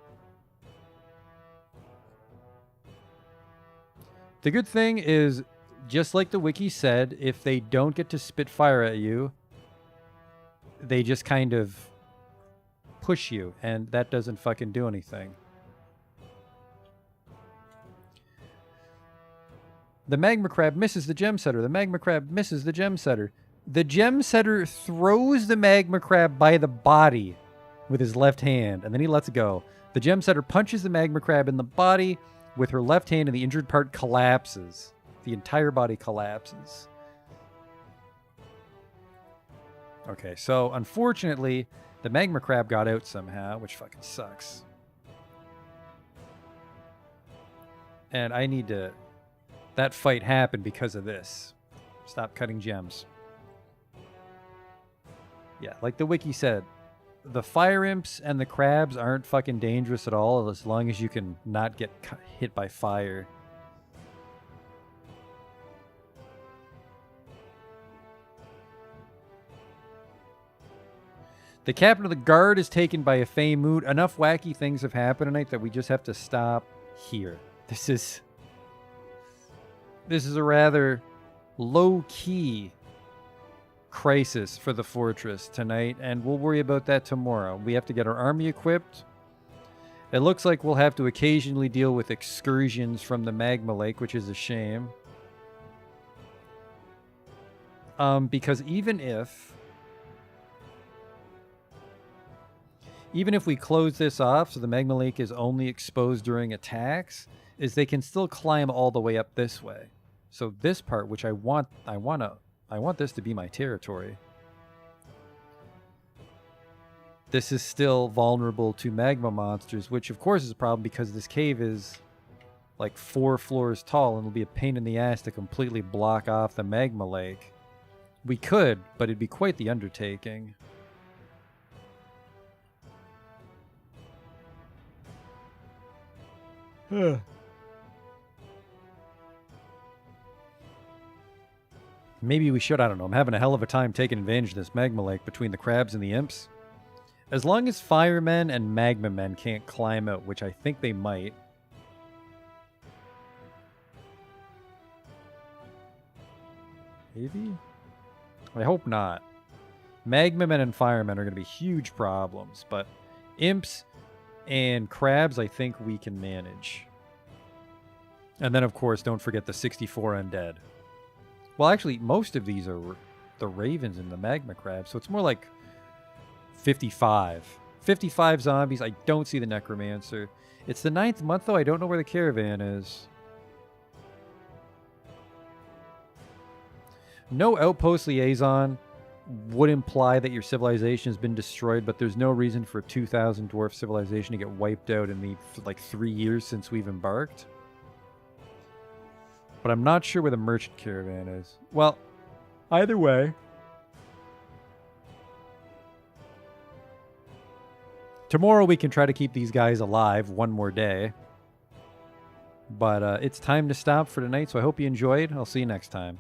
S1: The good thing is, just like the wiki said, if they don't get to spit fire at you, they just kind of push you, and that doesn't fucking do anything. The magma crab misses the gem setter. The magma crab misses the gem setter. The gem setter throws the magma crab by the body with his left hand, and then he lets go. The gem setter punches the magma crab in the body with her left hand, and the injured part collapses. The entire body collapses. Okay, so unfortunately, the magma crab got out somehow, which fucking sucks. And I need to... That fight happened because of this. Stop cutting gems. Yeah, like the wiki said, the fire imps and the crabs aren't fucking dangerous at all as long as you can not get hit by fire. The captain of the guard is taken by a Fey mood. Enough wacky things have happened tonight that we just have to stop here. This is a rather low-key crisis for the fortress tonight, and we'll worry about that tomorrow. We have to get our army equipped. It looks like we'll have to occasionally deal with excursions from the magma lake, which is a shame. Because even if we close this off, so the magma lake is only exposed during attacks, is they can still climb all the way up this way. So this part, which I want this to be my territory. This is still vulnerable to magma monsters, which of course is a problem because this cave is like 4 floors tall and it'll be a pain in the ass to completely block off the magma lake. We could, but it'd be quite the undertaking. Maybe we should, I don't know. I'm having a hell of a time taking advantage of this magma lake between the crabs and the imps. As long as firemen and magma men can't climb out, which I think they might. Maybe? I hope not. Magma men and firemen are going to be huge problems, but imps and crabs I think we can manage. And then, of course, don't forget the 64 undead. Well, actually, most of these are the ravens and the magma crabs, so it's more like 55. 55 zombies. I don't see the necromancer. It's the 9th month, though. I don't know where the caravan is. No outpost liaison would imply that your civilization has been destroyed, but there's no reason for a 2,000 dwarf civilization to get wiped out in the like 3 years since we've embarked. But I'm not sure where the merchant caravan is. Well, either way. Tomorrow we can try to keep these guys alive one more day. But it's time to stop for tonight, so I hope you enjoyed. I'll see you next time.